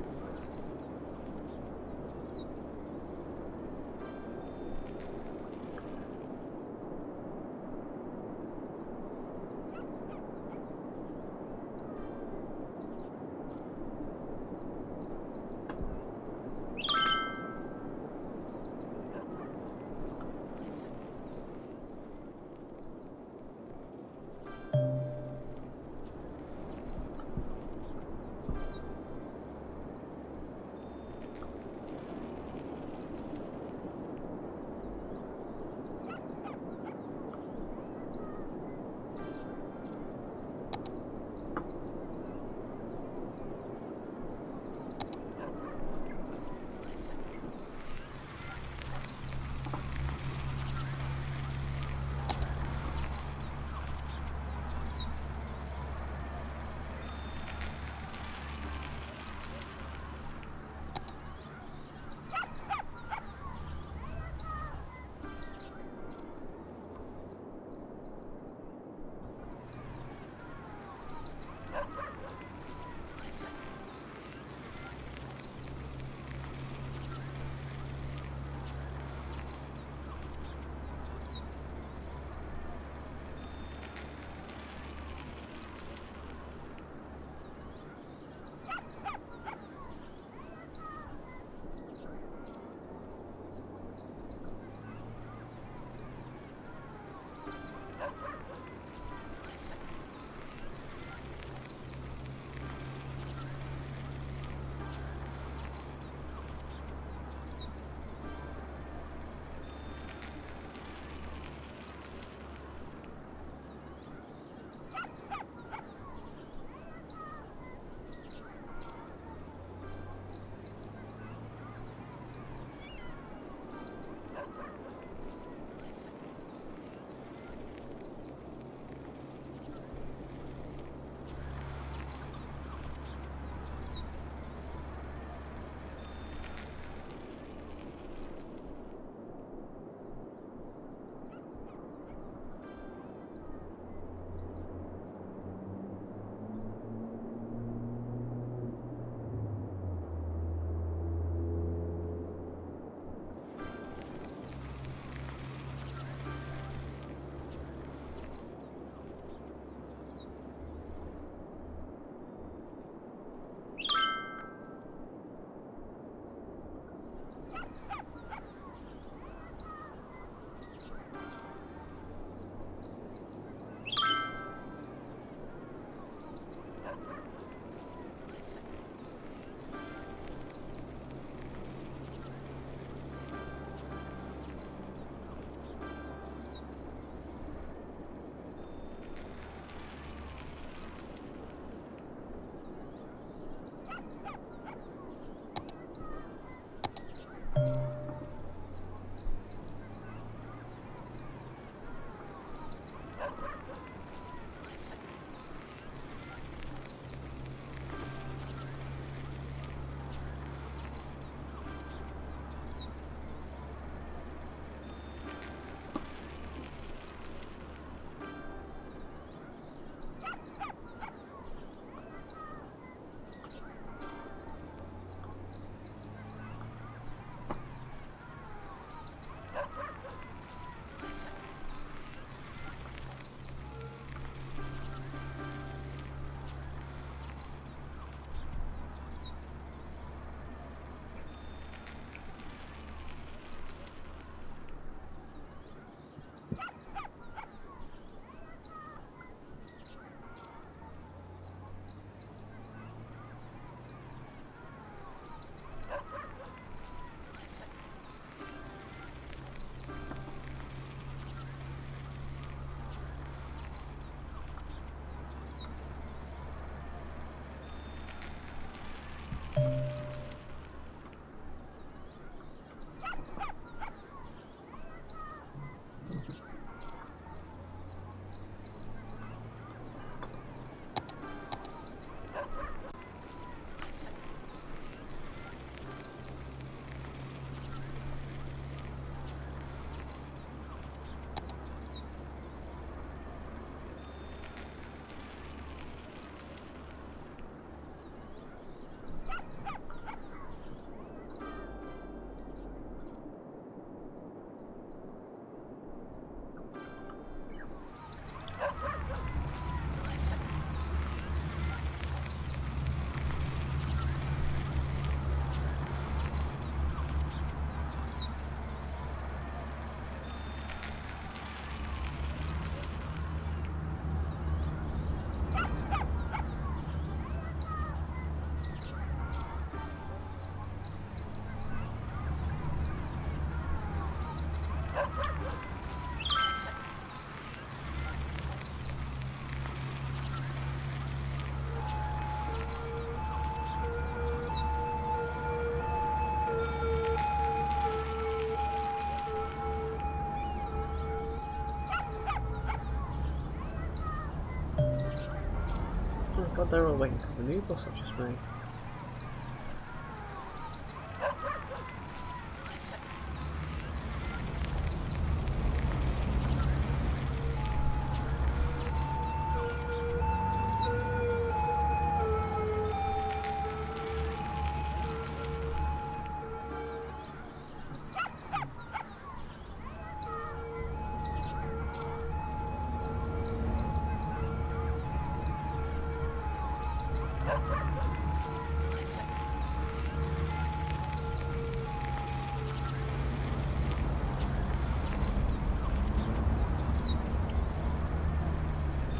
Oh god, they're all waiting for the new bus I've just made.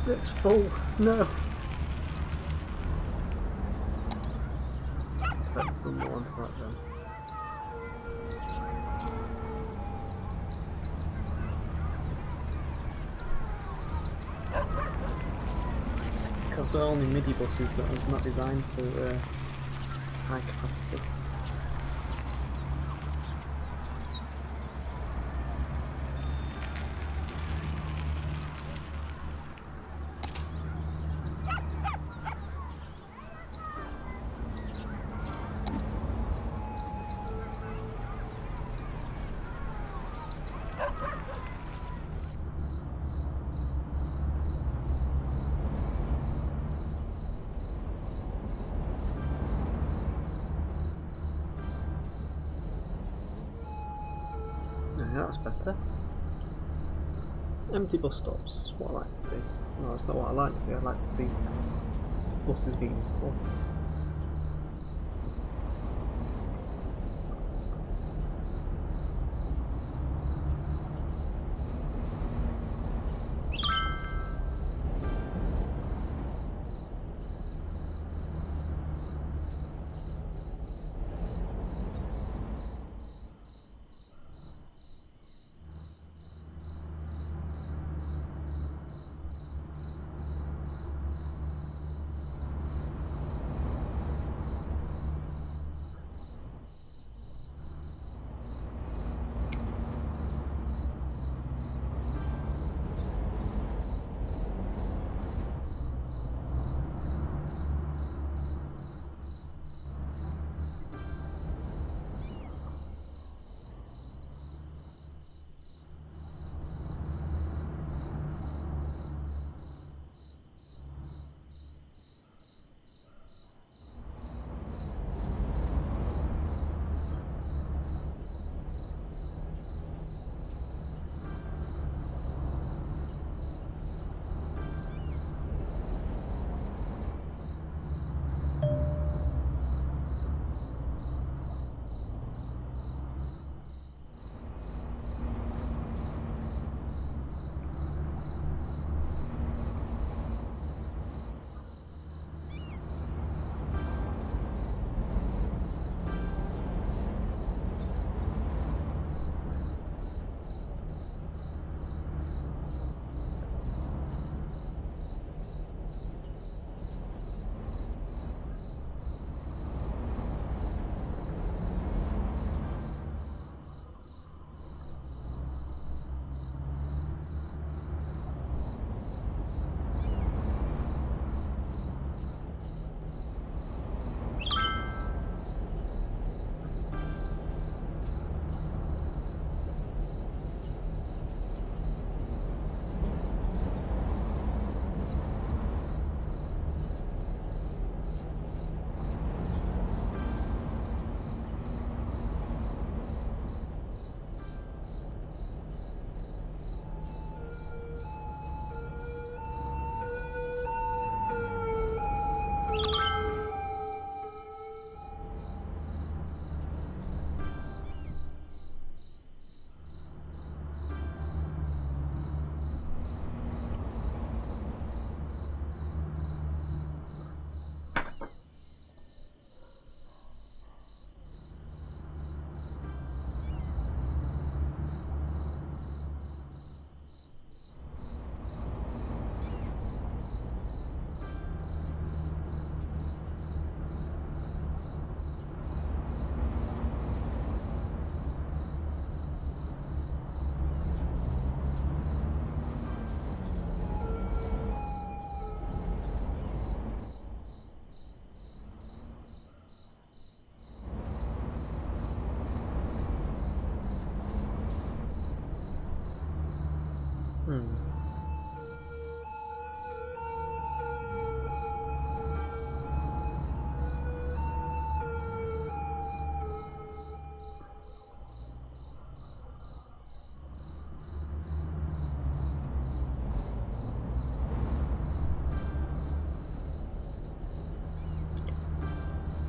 It's full. No. Let's some more onto that then. Because they're only MIDI buses that was not designed for high capacity. That's better. Empty bus stops, what I like to see. No, that's not what I like to see. I like to see buses being full.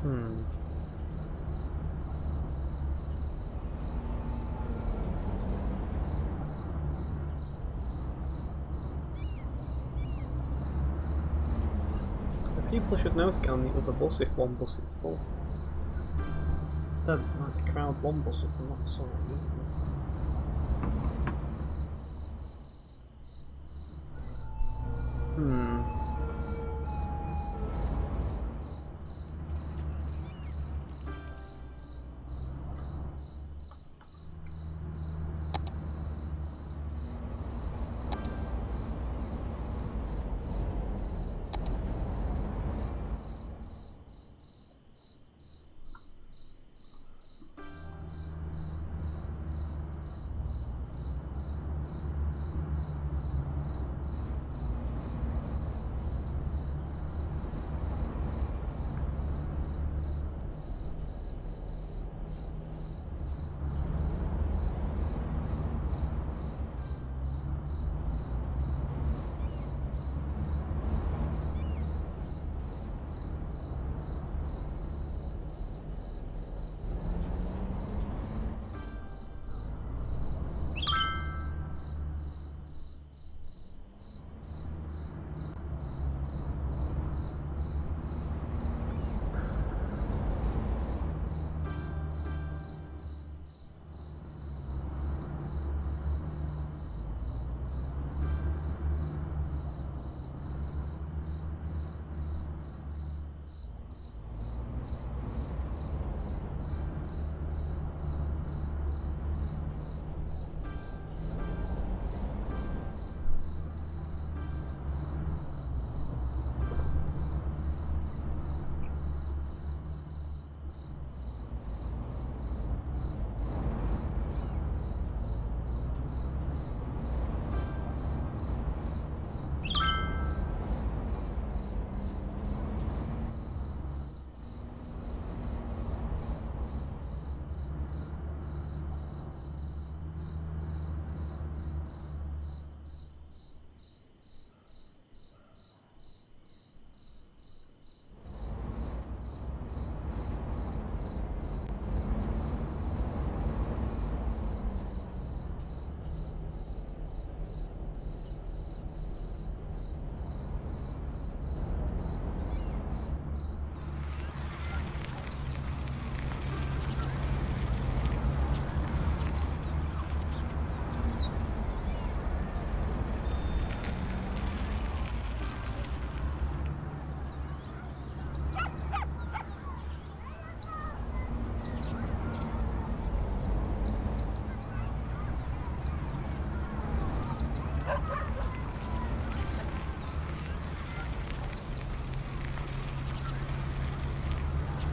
People should know to get on the other bus if one bus is full. Instead, like, crowd one bus up and not so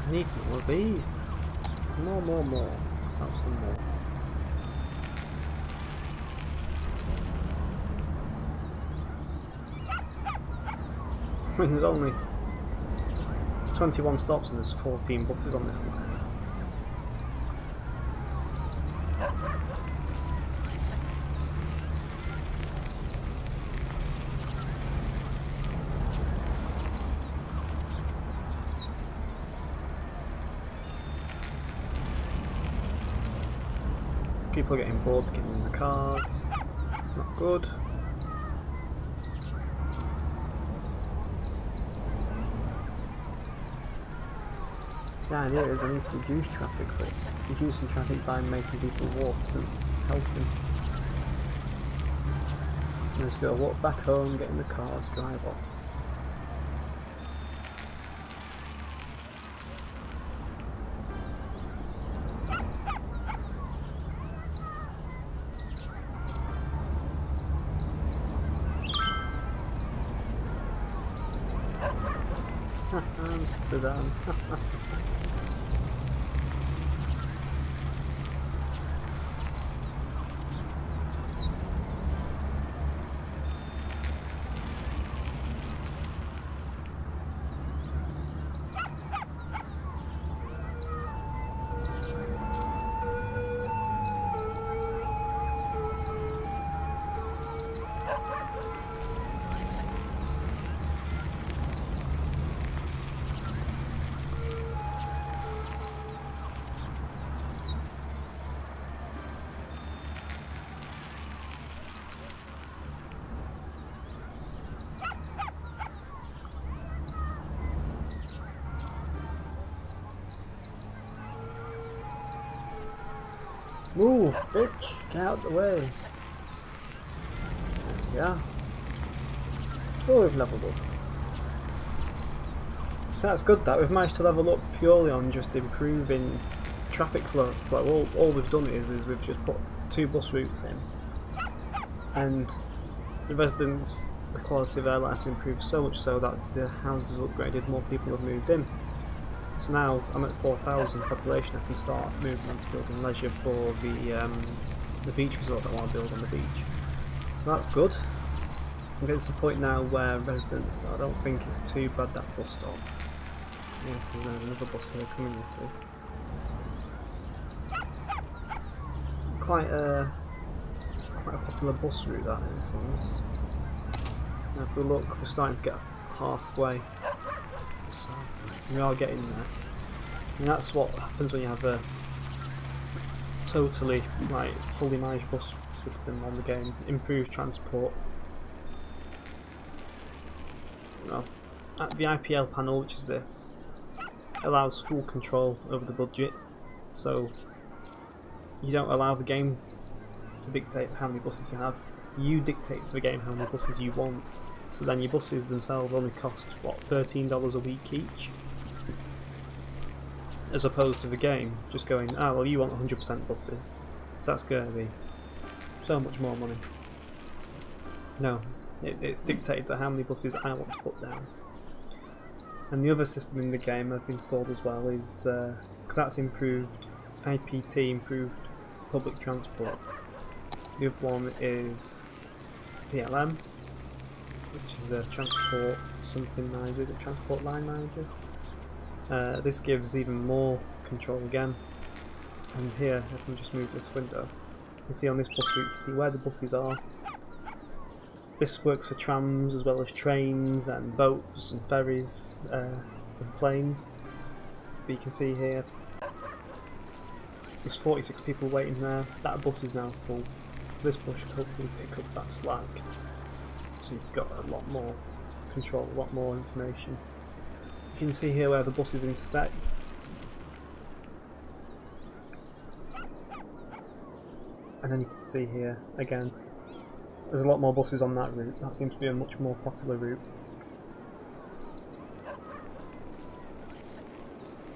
I need more of these. More. Let's have some more. I mean, there's only 21 stops and there's 14 buses on this line. People are getting bored getting in the cars. It's not good. The idea is I need to reduce traffic, but reducing traffic by making people walk isn't helping. I'm just going to walk back home, get in the cars, drive off. Sedan. Move, bitch! Get out of the way! Yeah. Oh, we've leveled up. So that's good that we've managed to level up purely on just improving traffic flow. All we've done is we've just put 2 bus routes in, and the residents, the quality of their lives improved so much so that the houses upgraded, more people have moved in. So now I'm at 4,000 population, I can start moving on to building leisure for the beach resort that I want to build on the beach. So that's good. I'm getting to the point now where residents, I don't think it's too bad that bus stop. Yeah, because there's another bus here coming, you see. Quite a popular bus route that, it seems. Now if we look, we're starting to get halfway. So we are getting there. And that's what happens when you have a totally, like, fully managed bus system on the game. Improved transport. Well, at the IPL panel, which is this, allows full control over the budget, so you don't allow the game to dictate how many buses you have. You dictate to the game how many buses you want. So then your buses themselves only cost, what, $13 a week each? As opposed to the game just going, ah, well, you want 100% buses, so that's going to be so much more money. No, it's dictated to how many buses I want to put down. And the other system in the game I've installed as well is, because that's improved IPT, improved public transport. The other one is TLM, which is a transport something manager, is it transport line manager? This gives even more control again. And here, I can just move this window. You can see on this bus route, you can see where the buses are. This works for trams as well as trains and boats and ferries and planes. But you can see here, there's 46 people waiting there. That bus is now full. This bus should hopefully pick up that slack. So you've got a lot more control, a lot more information. You can see here where the buses intersect. And then you can see here, again, there's a lot more buses on that route. That seems to be a much more popular route.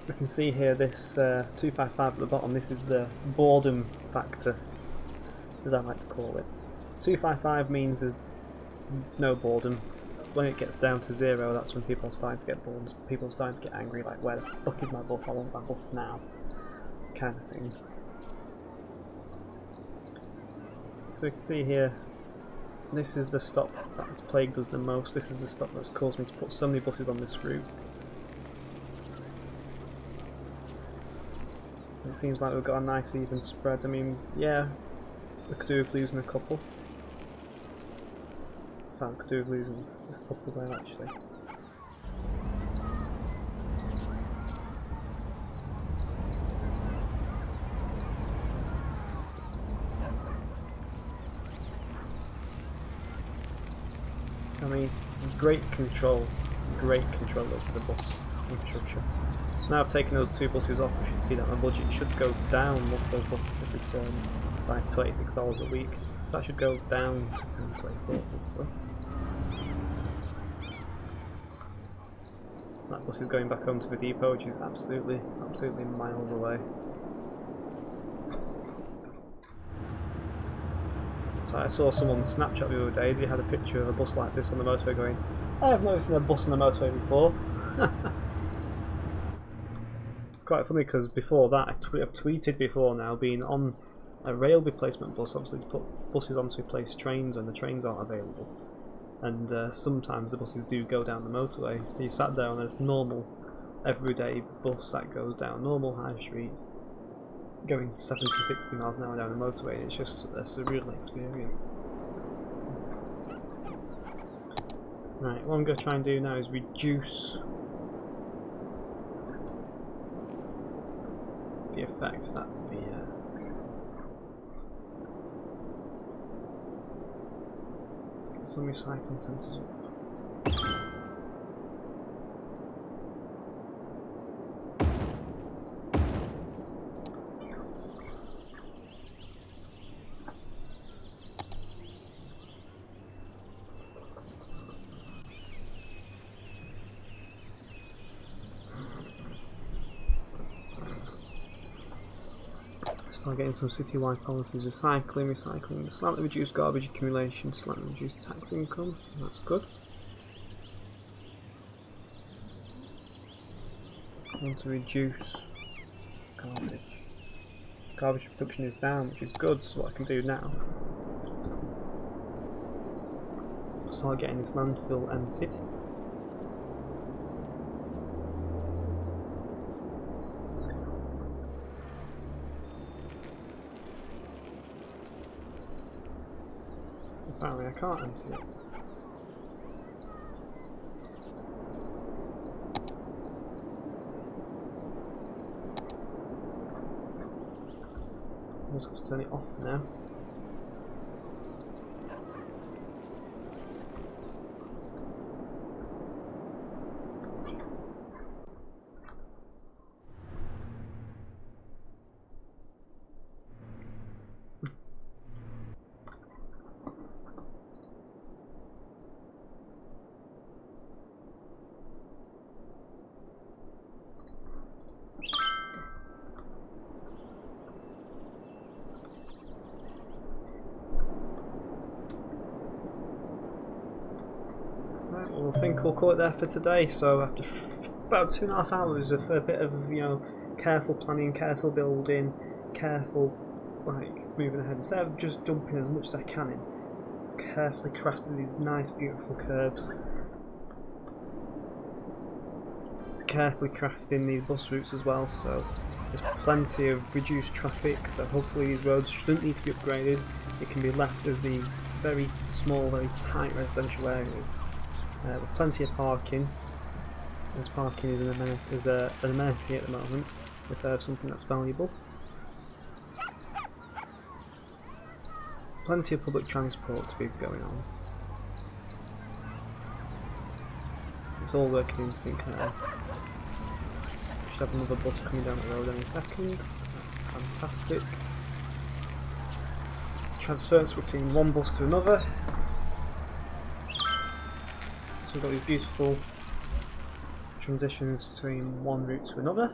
We can see here this 255 at the bottom, this is the boredom factor, as I like to call it. 255 means there's no boredom. When it gets down to 0, that's when people are starting to get bored, people are starting to get angry, like, where the fuck is my bus, I want my bus now, kind of thing. So you can see here, this is the stop that has plagued us the most. This is the stop that's caused me to put so many buses on this route. It seems like we've got a nice even spread. I mean, yeah, we could do with losing a couple. In fact, we could do with losing a couple there actually. I mean, great control over the bus infrastructure. So now I've taken those 2 buses off, you should see that my budget should go down once those buses have returned by $26 a week. So that should go down to 10.24 hopefully. That bus is going back home to the depot, which is absolutely miles away. So I saw someone on Snapchat the other day, they had a picture of a bus like this on the motorway going, I have never seen a bus on the motorway before. It's quite funny because before that, I've tweeted before now, being on a rail replacement bus, obviously to put buses on to replace trains when the trains aren't available. And sometimes the buses do go down the motorway, so you sat there on a normal, everyday bus that goes down normal high streets, going 70-60 miles an hour down the motorway. It's just a surreal experience. Right, what I'm going to try and do now is reduce the effects that the let's get some recycling sensors up. Start getting some citywide policies, recycling, slightly reduced garbage accumulation, slightly reduced tax income. That's good. I want to reduce garbage. Garbage production is down, which is good, so what I can do now, start getting this landfill emptied. Apparently I can't empty it. I just have to turn it off now. Well, I think we'll call it there for today. So after about 2.5 hours of a bit of, you know, careful planning, careful building, careful like moving ahead, instead of just dumping as much as I can in, carefully crafting these nice beautiful curves, carefully crafting these bus routes as well, so there's plenty of reduced traffic, so hopefully these roads shouldn't need to be upgraded. It can be left as these very small, very tight residential areas. With plenty of parking, as parking is an amenity at the moment, to serve something that's valuable. Plenty of public transport to be going on. It's all working in sync now. We should have another bus coming down the road any second. That's fantastic. Transfers between one bus to another. So we've got these beautiful transitions between one route to another.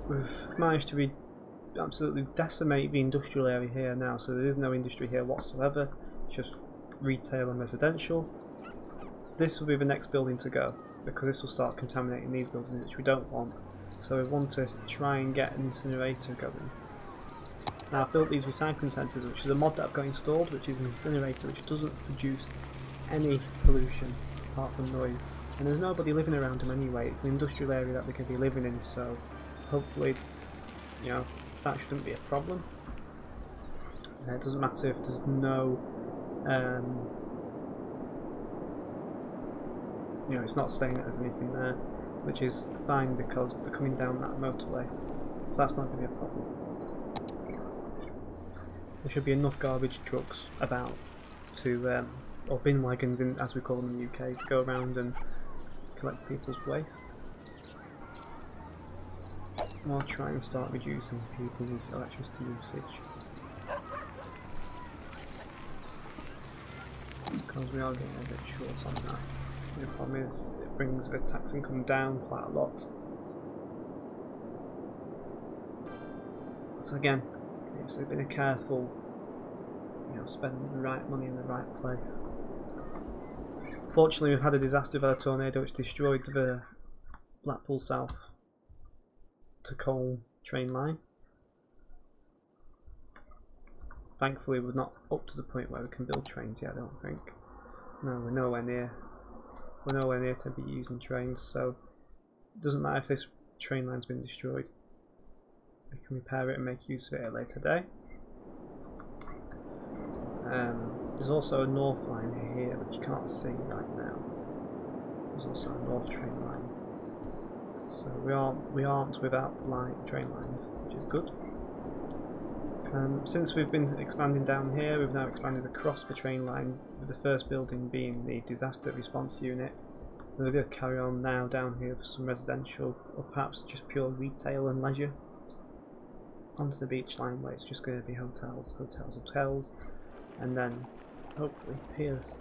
We've managed to absolutely decimate the industrial area here now, so there is no industry here whatsoever, just retail and residential. This will be the next building to go, because this will start contaminating these buildings, which we don't want. So we want to try and get an incinerator going. Now I've built these recycling centres, which is a mod that I've got installed, which is an incinerator which doesn't produce any pollution apart from noise. And there's nobody living around them anyway, it's an industrial area that they can be living in, so hopefully, you know, that shouldn't be a problem. It doesn't matter if there's no, you know, it's not saying that there's anything there, which is fine because they're coming down that motorway, so that's not going to be a problem. There should be enough garbage trucks about to, or bin wagons, as we call them in the UK, to go around and collect people's waste. I'll try and start reducing people's electricity usage, because we are getting a bit short on that. The problem is it brings the tax income down quite a lot. So again, it's been a careful, you know, spending the right money in the right place. Fortunately, we've had a disaster with a tornado which destroyed the Blackpool South to Colne train line. Thankfully we're not up to the point where we can build trains yet, I don't think. No, we're nowhere near to be using trains, so it doesn't matter if this train line's been destroyed. We can repair it and make use of it at a later day. There's also a north line here which you can't see right now. There's also a north train line. So we aren't without train lines, which is good. Since we've been expanding down here, we've now expanded across the train line, with the first building being the disaster response unit. We're going to carry on now down here for some residential, or perhaps just pure retail and leisure. Onto the beach line where it's just going to be hotels, and then hopefully piers.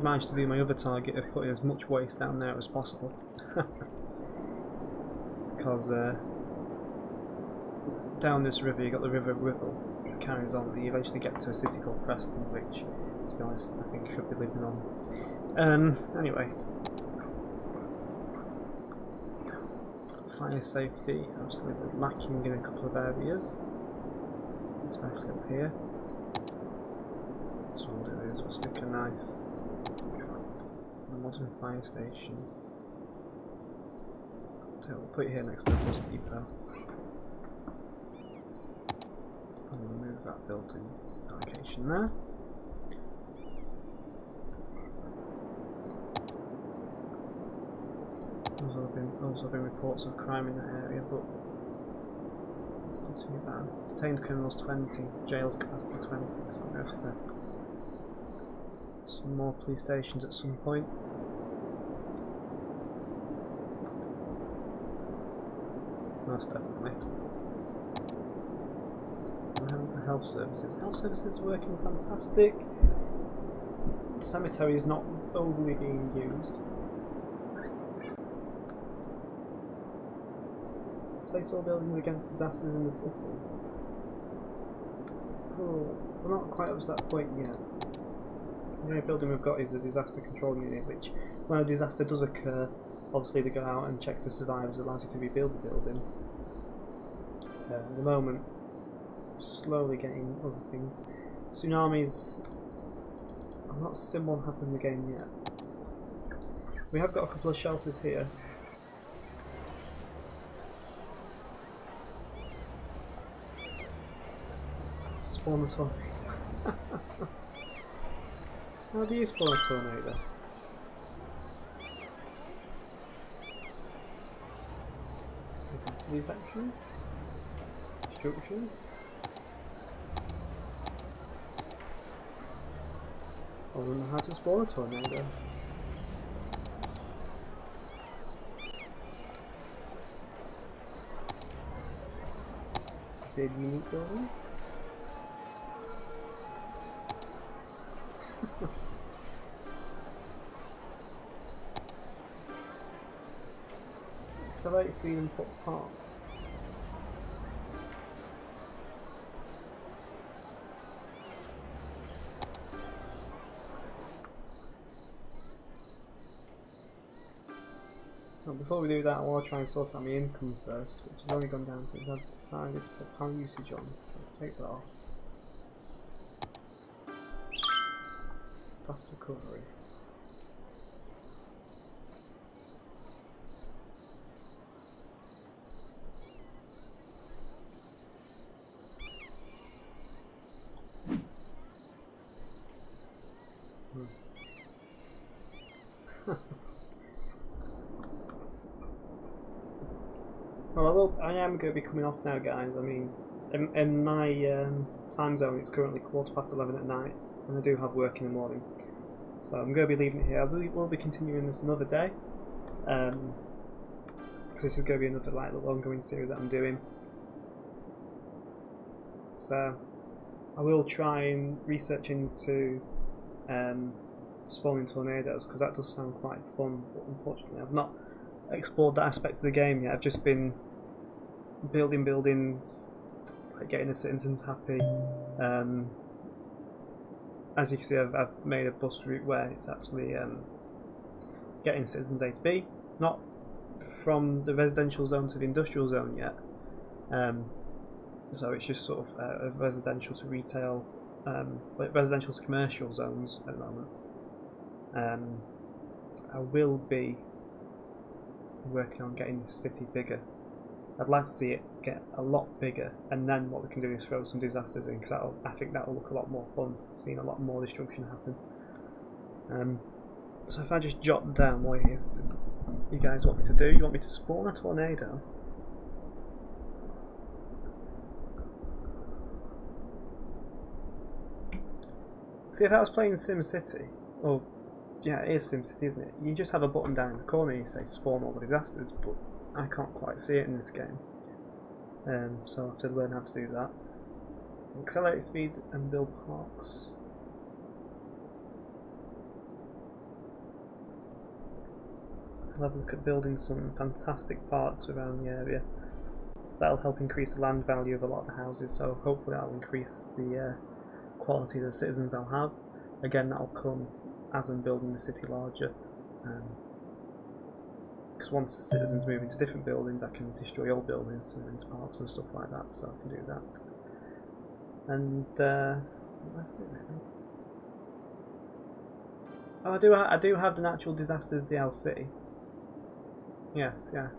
managed to do my other target of putting as much waste down there as possible. Because down this river you got the River Ribble that carries on, and you eventually get to a city called Preston, which, to be honest, I think should be living on. Anyway. Fire safety, absolutely lacking in a couple of areas, especially up here. So what we'll do is we'll stick a nice modern fire station. So we'll put it here next to the bus depot. And we'll move that building allocation there. There's also been reports of crime in that area, but it's not too bad. Detained criminals 20, jail's capacity 20, so I'm going to have some more police stations at some point. Most definitely. And how's the health services? Health services are working fantastic. The cemetery is not overly being used. Place all buildings against disasters in the city. Oh, we're not quite up to that point yet. The only building we've got is a disaster control unit, which when a disaster does occur, obviously they go out and check for survivors, allows you to rebuild the building. At the moment, slowly getting other things. Tsunamis, I've not seen one happen in the game yet. We have got a couple of shelters here. Spawn a tornado. How do you spawn a tornado? Disaster detection? Destruction? I don't know how to spawn a tornado. Is it unique buildings? Accelerate speed and put parts. Well, before we do that, I want to try and sort out my income first, which has only gone down since I've decided to put power usage on, so I'll take that off. Fast recovery. Well, I am going to be coming off now, guys. I mean, in my time zone, it's currently 11:15 at night, and I do have work in the morning. So I'm going to be leaving it here. I will be continuing this another day, because this is going to be another little ongoing series that I'm doing. So I will try and research into spawning tornadoes, because that does sound quite fun, but unfortunately I've not explored that aspect of the game yet. I've just been building buildings, like getting the citizens happy. As you can see, I've made a bus route where it's actually getting citizens A to B, not from the residential zone to the industrial zone yet. So it's just sort of a residential to retail, like residential to commercial zones at the moment. I will be working on getting this city bigger. I'd like to see it get a lot bigger, and then what we can do is throw some disasters in, because I think that will look a lot more fun, seeing a lot more destruction happen. So if I just jot down what it is you guys want me to do. You want me to spawn a tornado? See, if I was playing SimCity, or yeah, it is SimCity, isn't it? You just have a button down in the corner and you say spawn all the disasters, but I can't quite see it in this game. So I'll have to learn how to do that. Accelerate speed and build parks. I'll have a look at building some fantastic parks around the area. That'll help increase the land value of a lot of the houses, so hopefully that'll increase the quality of the citizens I'll have. Again, that'll come as I'm building the city larger. Because once citizens move into different buildings, I can destroy old buildings and into parks and stuff like that, so I can do that. And that's it really. Oh, I do have the Natural Disasters DLC. Yes, yeah.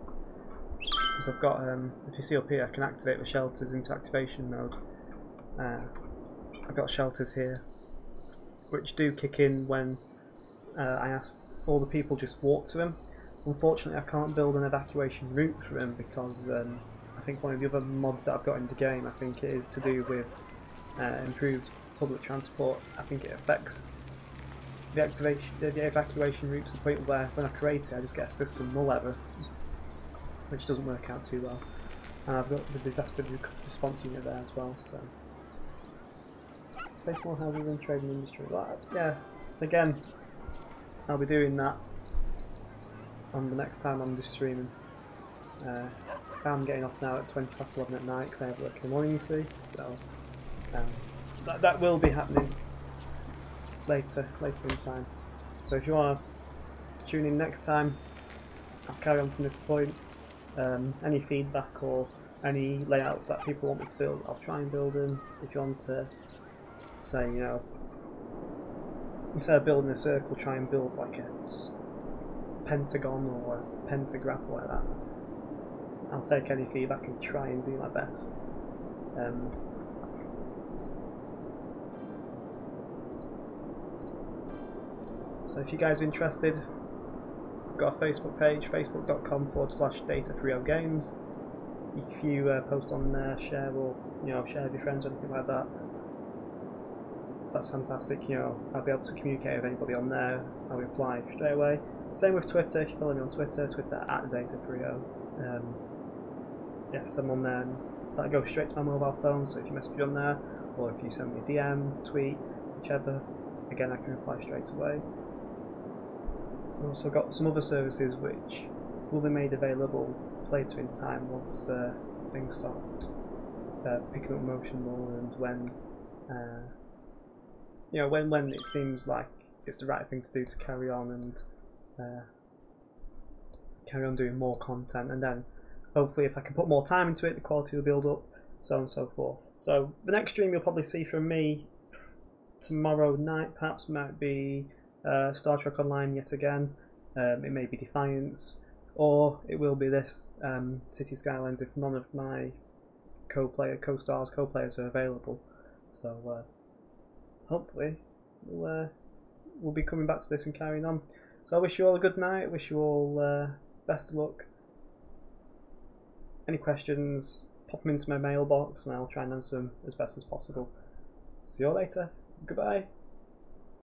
Because I've got, if you see up here, I can activate the shelters into activation mode. I've got shelters here, which do kick in when I ask all the people just walk to them. Unfortunately, I can't build an evacuation route for them because I think one of the other mods that I've got in the game, I think it is to do with improved public transport. I think it affects the evacuation route to the point where when I create it, I just get a system null error, which doesn't work out too well. And I've got the disaster response unit there as well, so. Place more houses in trade and industry. But, yeah, again, I'll be doing that on the next time I'm just streaming. So I'm getting off now at 11 at night because I have work in the morning, you see. So that will be happening later in time. So if you want to tune in next time, I'll carry on from this point. Any feedback or any layouts that people want me to build, I'll try and build them. If you want to say, you know, instead of building a circle, try and build like a pentagon or a pentagraph or like that. I'll take any feedback and try and do my best. So if you guys are interested, I've got a Facebook page, facebook.com/data3ogames. If you post on there, share or share with your friends or anything like that, that's fantastic. I'll be able to communicate with anybody on there. I'll reply straight away. Same with Twitter. If you follow me on Twitter, @data3o. Yes, I'm on there. And that goes straight to my mobile phone. So if you message me on there, or if you send me a DM, tweet, whichever, again I can reply straight away. I've also got some other services which will be made available later in time once things start picking up motion more, and when when it seems like it's the right thing to do to carry on and carry on doing more content, and then hopefully if I can put more time into it, the quality will build up, so on and so forth. So the next stream you'll probably see from me tomorrow night perhaps might be Star Trek Online yet again. It may be Defiance, or it will be this City Skylines if none of my co-players are available. So hopefully we'll be coming back to this and carrying on. So I wish you all a good night, wish you all best of luck. Any questions, pop them into my mailbox and I'll try and answer them as best as possible. See you all later. Goodbye.